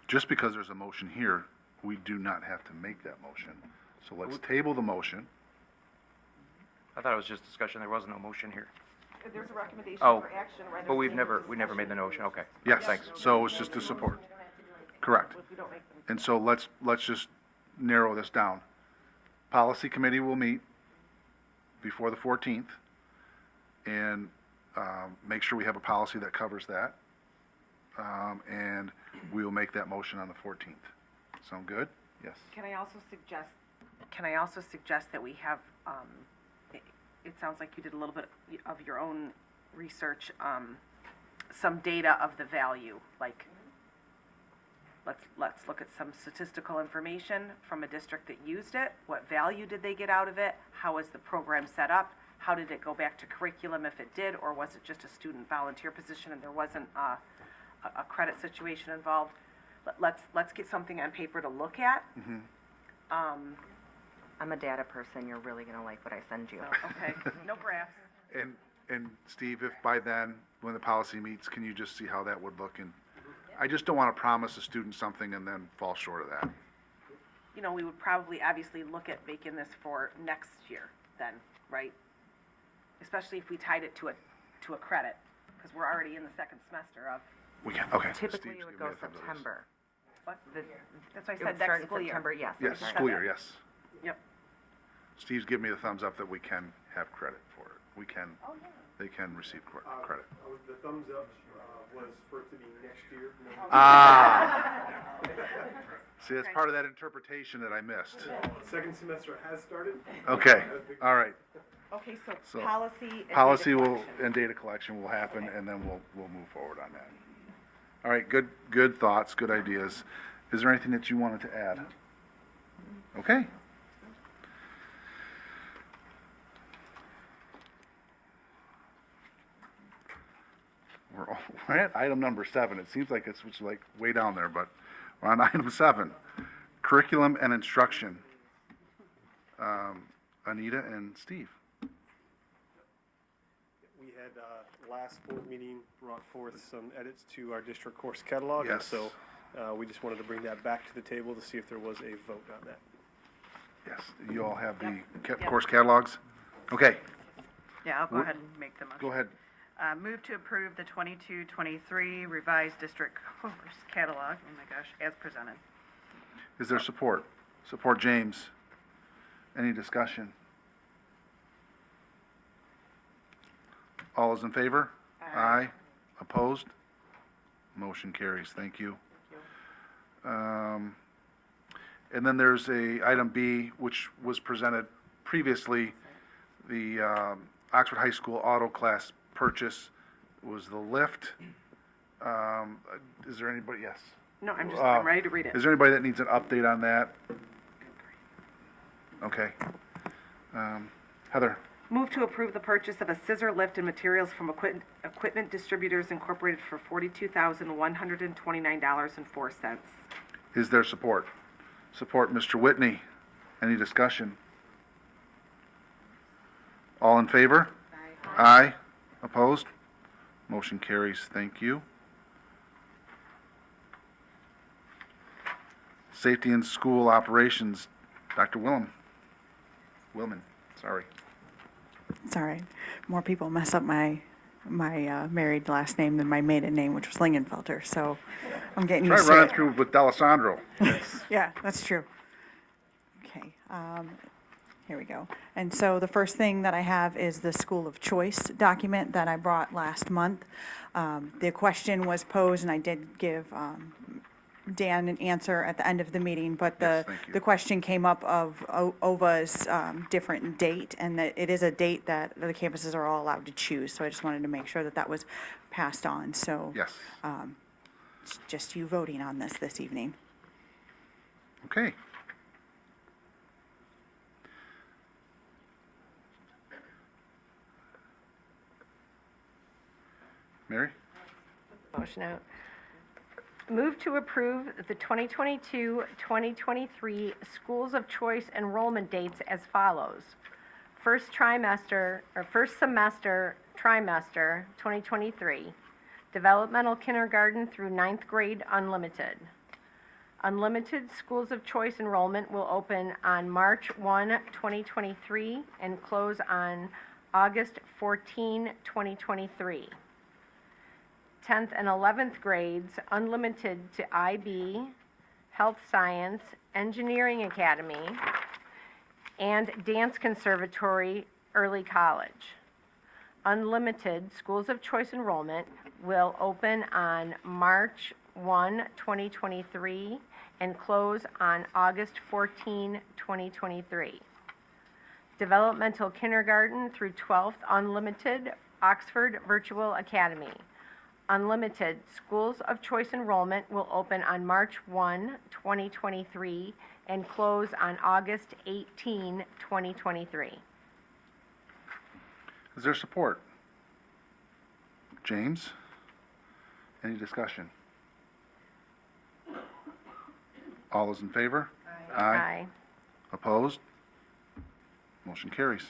Just because there's a motion here, we do not have to make that motion. So let's table the motion. I thought it was just discussion. There was no motion here. There's a recommendation Oh, for action rather but we than never discussion. made the motion. Okay. Yes, Thanks. so it's just to support. Correct. If we don't make them. And so let's just narrow this down. Policy committee will meet before the 14th and make sure we have a policy that covers that. And we will make that motion on the 14th. Sound good? Yes. Can I also suggest that we have, it sounds like you did a little bit of your own research, some data of the value, like, let's look at some statistical information from a district that used it. What value did they get out of it? How was the program set up? How did it go back to curriculum if it did, or was it just a student volunteer position and there wasn't a credit situation involved? let's get something on paper to look at. I'm a data person, you're really gonna like what I send you. So, okay, no graphs. And Steve, if by then, when the policy meets, can you just see how that would look? And I just don't want to promise a student something and then fall short of that. You know, we would probably obviously look at making this for next year then, right? Especially if we tied it to a credit, because we're already in the second semester of, We can, okay. Typically, Steve's it would giving me go a thumbs up. September. what? The- That's why I It would said start next in school year. September, yes. Yes, sorry. school year, yes. Yep. Steve's giving me the thumbs up that we can have credit for it. We can, they can receive credit. The thumbs up was for it to be next year. Ah. See, that's part of that interpretation that I missed. Second semester has started. Okay, all right. Okay, so So, policy and data Policy will, collection. and data collection will happen, and then we'll move forward on that. All right, good thoughts, good ideas. Is there anything that you wanted to add? Okay. We're at item number 7. It seems like it's like way down there, but we're on item 7. Curriculum and instruction. Anita and Steve. We had, last board meeting brought forth some edits to our district course catalog. And Yes. so, we just wanted to bring that back to the table to see if there was a vote on that. Yes, you all have the course catalogs? Okay, Yeah, I'll go ahead and make the motion. go ahead. Move to approve the 22-23 revised district course catalog, oh my gosh, as presented. Is there support? Support James. Any discussion? All is in favor? Aye. Opposed? Motion carries. Thank you. And then there's item B, which was presented previously. The Oxford High School auto class purchase was the lift. Is there anybody? Yes. No, I'm ready to read it. Is there anybody that needs an update on that? Okay. Heather, Move to approve the purchase of a scissor lift and materials from Equipment Distributors Incorporated for $42,129.04. is there support? Support Mr. Whitney. Any discussion? All in favor? Aye. Opposed? Motion carries. Thank you. Safety and School Operations, Dr. Willman, sorry. It's all right. More people mess up my married last name than my maiden name, which was Lingenfelter. So I'm getting Try used to running it. through with D'Alessandro. Yeah, that's true. Okay, here we go. And so the first thing that I have is the School of Choice document that I brought last month. The question was posed, and I did give Dan an answer at the end of the meeting, but Yes, thank you. the question came up of OVA's different date, and that it is a date that the campuses are all allowed to choose. So I just wanted to make sure that that was passed on. So Yes. it's just you voting on this evening. Okay. Mary? Motion out. Move to approve the 2022-2023 Schools of Choice enrollment dates as follows. First semester, 2023, developmental kindergarten through ninth grade unlimited. Unlimited Schools of Choice enrollment will open on March 1, 2023, and close on August 14, 2023. 10th and 11th grades, unlimited to IB, Health Science, Engineering Academy, and Dance Conservatory Early College. Unlimited Schools of Choice enrollment will open on March 1, 2023, and close on August 14, 2023. Developmental kindergarten through 12th unlimited, Oxford Virtual Academy. Unlimited Schools of Choice enrollment will open on March 1, 2023, and close on August 18, 2023. Is there support? James? Any discussion? All those in favor? Aye. Opposed? Motion carries.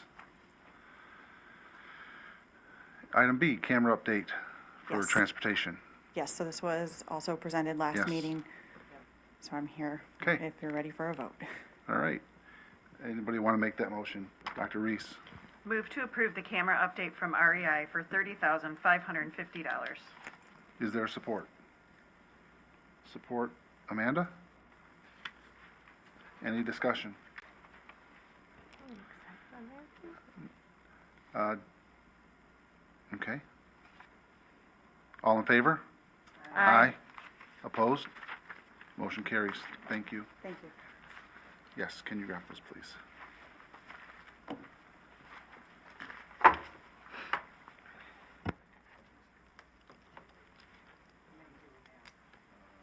Item B, camera update for Yes. transportation. Yes, so this was also presented last Yes. meeting. So I'm here Okay. if you're ready for a vote. All right. Anybody want to make that motion? Dr. Reese? Move to approve the camera update from REI for $30,550. Is there support? Support, Amanda? Any discussion? Okay. All in favor? Aye. Opposed? Motion carries. Thank you. Thank you. Yes, can you grab those, please?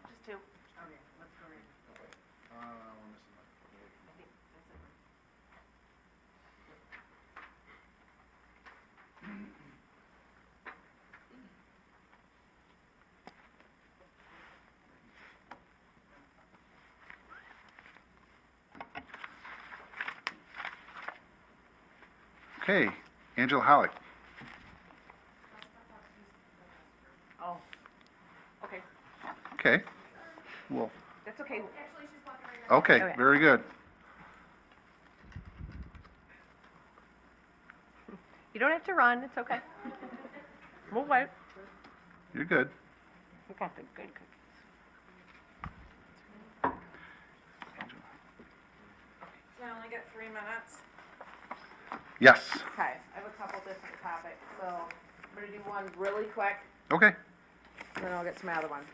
Just two. Okay, Angela Halleck. Oh, okay. Okay. Well, That's okay. okay, Okay. very good. You don't have to run, it's okay. We'll wait. You're good. We got the good cookies. So I only get 3 minutes. Yes. Okay, I have a couple different topics, so I'm gonna do one really quick, Okay. and then I'll get to my other one.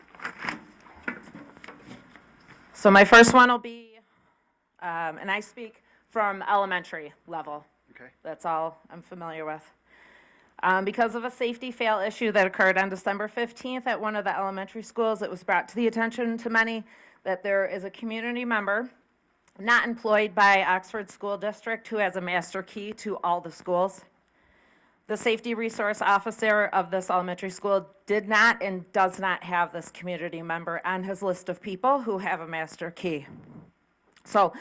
So my first one will be, and I speak from elementary level. Okay. That's all I'm familiar with. Because of a safety fail issue that occurred on December 15th at one of the elementary schools, it was brought to the attention to many that there is a community member not employed by Oxford School District who has a master key to all the schools. The safety resource officer of this elementary school did not and does not have this community member on his list of people who have a master key. So,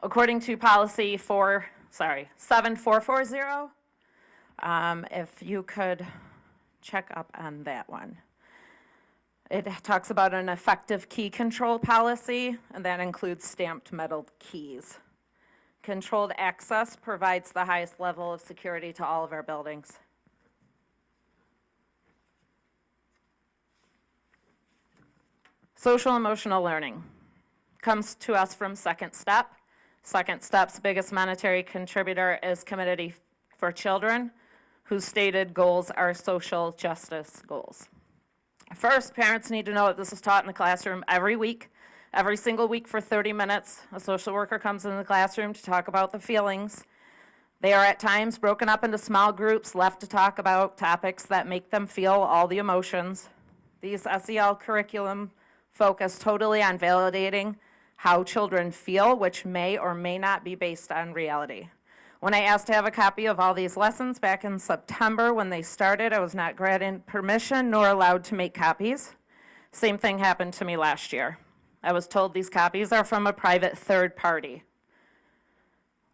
according to policy 7440, if you could check up on that one. It talks about an effective key control policy, and that includes stamped metal keys. Controlled access provides the highest level of security to all of our buildings. Social emotional learning comes to us from Second Step. Second Step's biggest monetary contributor is Community for Children, whose stated goals are social justice goals. First, parents need to know that this is taught in the classroom every week, every single week for 30 minutes. A social worker comes in the classroom to talk about the feelings. They are at times broken up into small groups, left to talk about topics that make them feel all the emotions. These SEL curriculum focus totally on validating how children feel, which may or may not be based on reality. When I asked to have a copy of all these lessons back in September when they started, I was not granted permission nor allowed to make copies. Same thing happened to me last year. I was told these copies are from a private third party.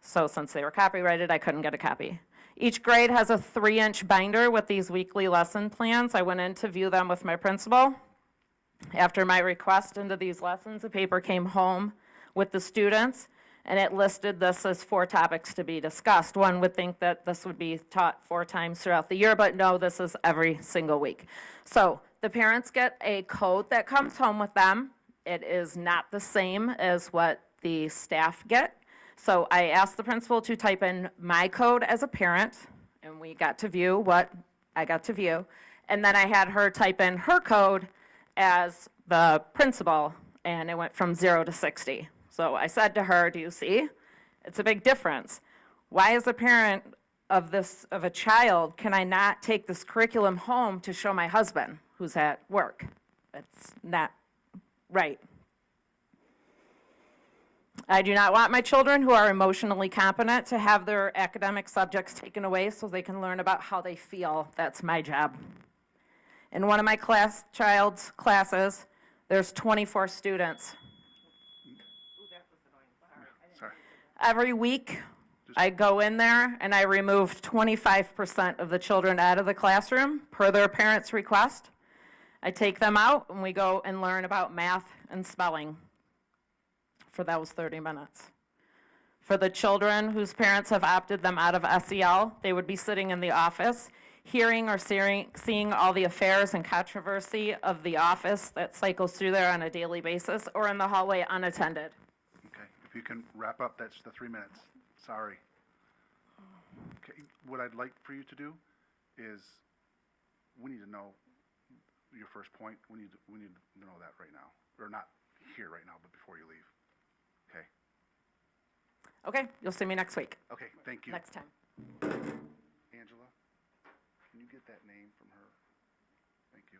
So since they were copyrighted, I couldn't get a copy. Each grade has a 3-inch binder with these weekly lesson plans. I went in to view them with my principal. After my request into these lessons, a paper came home with the students, and it listed this as 4 topics to be discussed. One would think that this would be taught 4 times throughout the year, but no, this is every single week. So the parents get a code that comes home with them. It is not the same as what the staff get. So I asked the principal to type in my code as a parent, and we got to view what I got to view. And then I had her type in her code as the principal, and it went from 0 to 60. So I said to her, do you see? It's a big difference. Why, as a parent of a child, can I not take this curriculum home to show my husband who's at work? That's not right. I do not want my children who are emotionally competent to have their academic subjects taken away so they can learn about how they feel. That's my job. In one of my child's classes, there's 24 students. Every week, I go in there and I remove 25% of the children out of the classroom per their parents' request. I take them out and we go and learn about math and spelling for those 30 minutes. For the children whose parents have opted them out of SEL, they would be sitting in the office, hearing or seeing all the affairs and controversy of the office that cycles through there on a daily basis, or in the hallway unattended. Okay, if you can wrap up, that's the 3 minutes. Sorry. Okay, what I'd like for you to do is, we need to know your first point. We need to know that right now, or not here right now, but before you leave. Okay. Okay, you'll see me next week. Okay, thank you. Next time. Angela, can you get that name from her? Thank you.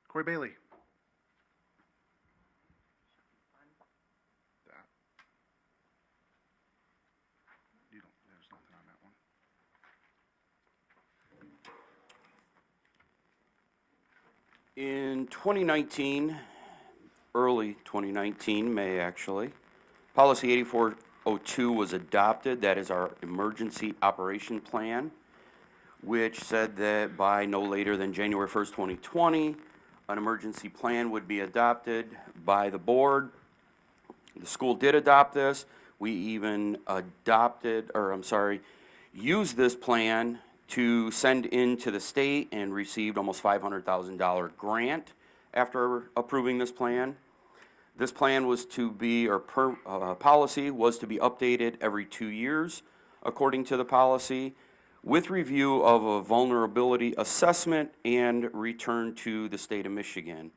Corey Bailey. That. You don't, there's nothing on that one. In 2019, early 2019, May actually, Policy 8402 was adopted. That is our emergency operation plan, which said that by no later than January 1st, 2020, an emergency plan would be adopted by the board. The school did adopt this. We even used this plan to send into the state and received almost $500,000 grant after approving this plan. This plan was to be, policy was to be updated every 2 years, according to the policy, with review of a vulnerability assessment and return to the state of Michigan.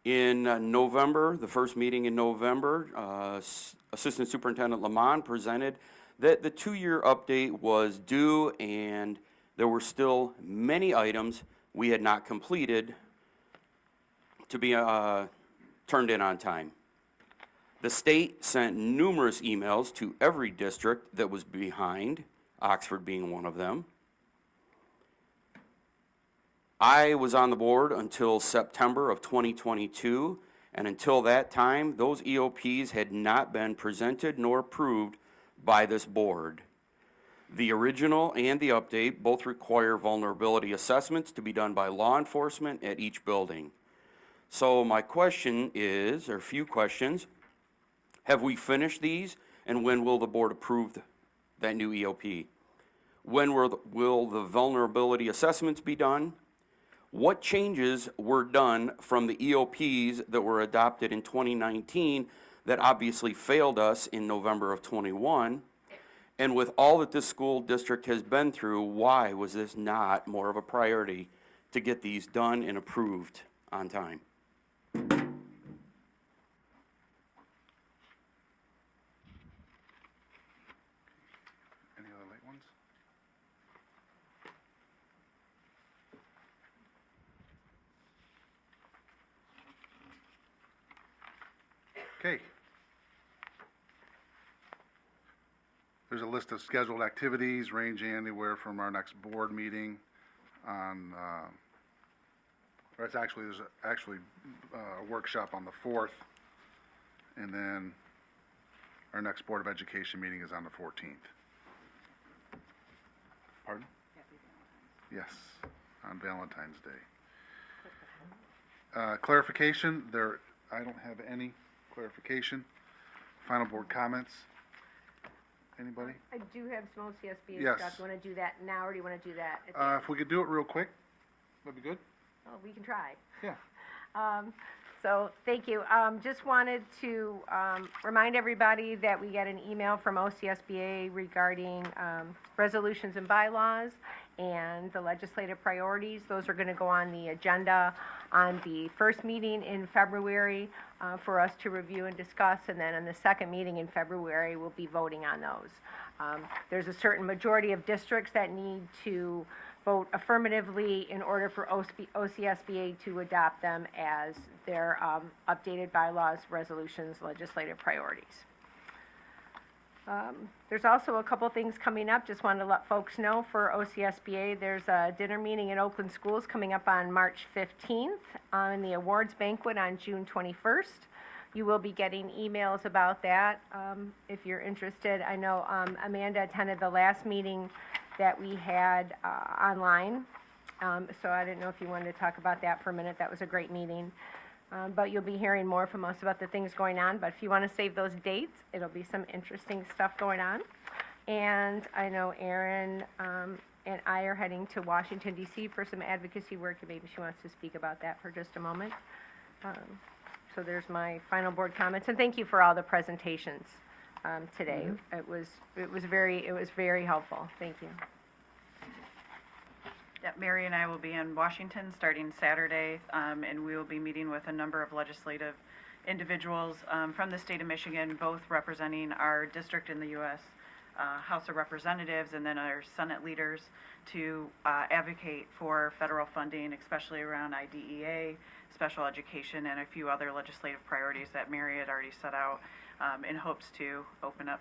In November, the first meeting in November, Assistant Superintendent Lamont presented that the 2-year update was due and there were still many items we had not completed to be turned in on time. The state sent numerous emails to every district that was behind, Oxford being one of them. I was on the board until September of 2022, and until that time, those EOPs had not been presented nor approved by this board. The original and the update both require vulnerability assessments to be done by law enforcement at each building. So my question is, or a few questions, have we finished these, and when will the board approve that new EOP? When will the vulnerability assessments be done? What changes were done from the EOPs that were adopted in 2019 that obviously failed us in November of 21? And with all that this school district has been through, why was this not more of a priority to get these done and approved on time? Any other late ones? Okay. There's a list of scheduled activities ranging anywhere from our next board meeting on, or it's actually, there's actually a workshop on the 4th, and then our next Board of Education meeting is on the 14th. Pardon? Yes, on Valentine's Day. Clarification, I don't have any clarification. Final board comments. Anybody? I do have some OCSBA Yes. stuff. Do you want to do that now, or do you want to do that at the If we could do it real quick, that'd be good. Oh, we can try. Yeah. So, thank you. Just wanted to remind everybody that we got an email from OCSBA regarding resolutions and bylaws and the legislative priorities. Those are going to go on the agenda on the first meeting in February for us to review and discuss, and then on the second meeting in February, we'll be voting on those. There's a certain majority of districts that need to vote affirmatively in order for OCSBA to adopt them as their updated bylaws, resolutions, legislative priorities. There's also a couple things coming up, just wanted to let folks know for OCSBA. There's a dinner meeting in Oakland Schools coming up on March 15th, and the awards banquet on June 21st. You will be getting emails about that if you're interested. I know Amanda attended the last meeting that we had online, so I didn't know if you wanted to talk about that for a minute. That was a great meeting. But you'll be hearing more from us about the things going on. But if you want to save those dates, it'll be some interesting stuff going on. And I know Erin and I are heading to Washington, D.C. for some advocacy work, and maybe she wants to speak about that for just a moment. So there's my final board comments. And thank you for all the presentations today. It was very helpful. Thank you. Yeah, Mary and I will be in Washington starting Saturday, and we will be meeting with a number of legislative individuals from the state of Michigan, both representing our district in the U.S. House of Representatives and then our Senate leaders to advocate for federal funding, especially around IDEA, special education, and a few other legislative priorities that Mary had already set out in hopes to open up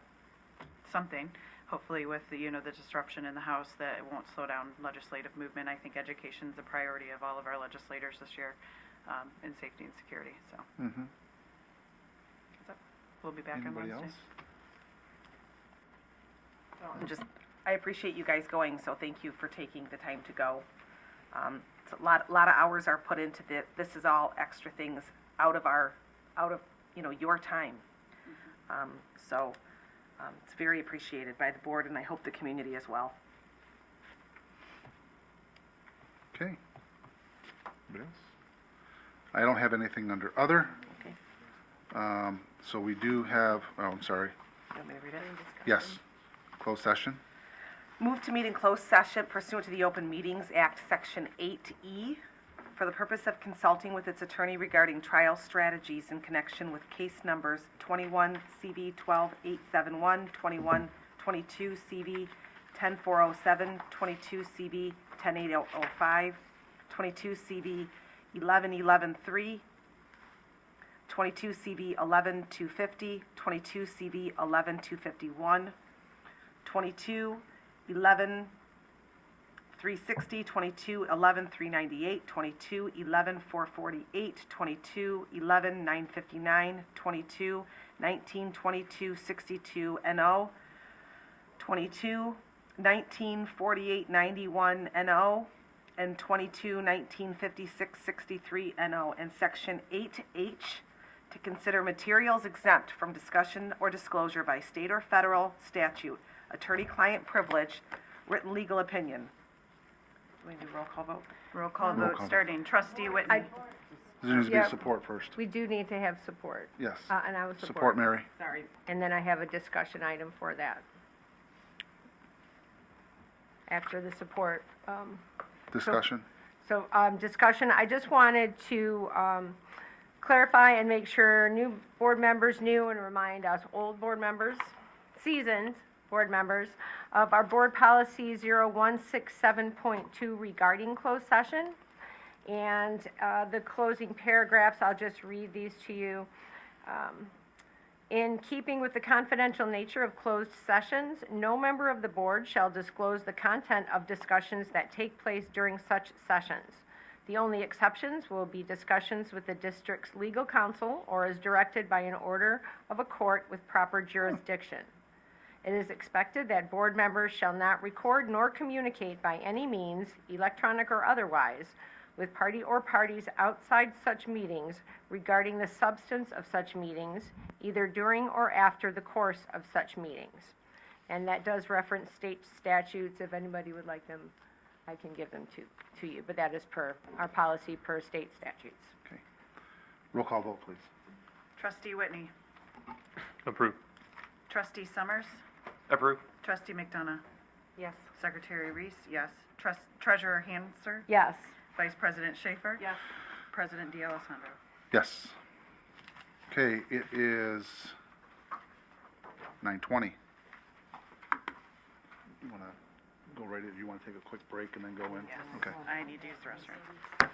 something. Hopefully with the, the disruption in the House, that it won't slow down legislative movement. I think education is a priority of all of our legislators this year in safety and security. So we'll be back Anybody on Wednesday. Else? I appreciate you guys going, so thank you for taking the time to go. It's a lot of hours are put into this. This is all extra things out of your time. So it's very appreciated by the board, and I hope the community as well. Okay. Anybody else? I don't have anything under other. Okay. So we do have, oh, I'm sorry. You want me to read it? Yes, closed session. Move to meet in closed session pursuant to the Open Meetings Act, Section 8E, for the purpose of consulting with its attorney regarding trial strategies in connection with case numbers 21 CV 12871, 21 22 CV 10407, 22 CV 10805, 22 CV 11113, 22 CV 11250, 22 CV 11251, 22 11 360, 22 11 398, 22 11 448, 22 11 959, 22 19 22 62 NO, 22 19 48 91 NO, and 22 19 56 63 NO, and Section 8H to consider materials exempt from discussion or disclosure by state or federal statute, attorney-client privilege, written legal opinion. Do we do roll call vote? Roll call Roll vote call. starting. Trustee Whitney. There needs to be Yeah. support first. We do need to have support. Yes. And I would support. Support Mary. Sorry. And then I have a discussion item for that. After the support. Discussion. So, discussion, I just wanted to clarify and make sure new board members knew and remind us old board members, seasoned board members, of our board policy 0167.2 regarding closed session. And the closing paragraphs, I'll just read these to you. In keeping with the confidential nature of closed sessions, no member of the board shall disclose the content of discussions that take place during such sessions. The only exceptions will be discussions with the district's legal counsel or as directed by an order of a court with proper jurisdiction. It is expected that board members shall not record nor communicate by any means, electronic or otherwise, with party or parties outside such meetings regarding the substance of such meetings, either during or after the course of such meetings. And that does reference state statutes. If anybody would like them, I can give them to you. But that is per our policy per state statutes. Okay. Roll call vote, please. Trustee Whitney. Approve. Trustee Summers. Approve. Trustee McDonough. Yes. Secretary Reese, yes. Treasurer Hanser. Yes. Vice President Schaefer. Yes. President D'Alessandro. Yes. Okay, it is 9:20. You want to go right in? You want to take a quick break and then go in? Yes. Okay. I need to use the restroom.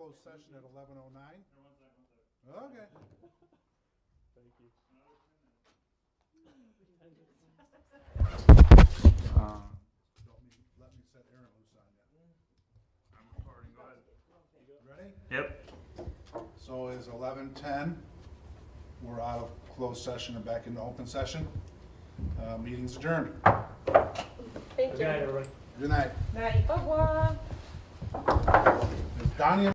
closed session at 11:09. Okay. Thank you. Let me set Aaron loose on you. I'm recording, go ahead. Ready? Yep. So is 11:10. We're out of closed session and back into open session. Meeting's adjourned. Thank you. Good night, everybody. Good night. Night. Is Donnie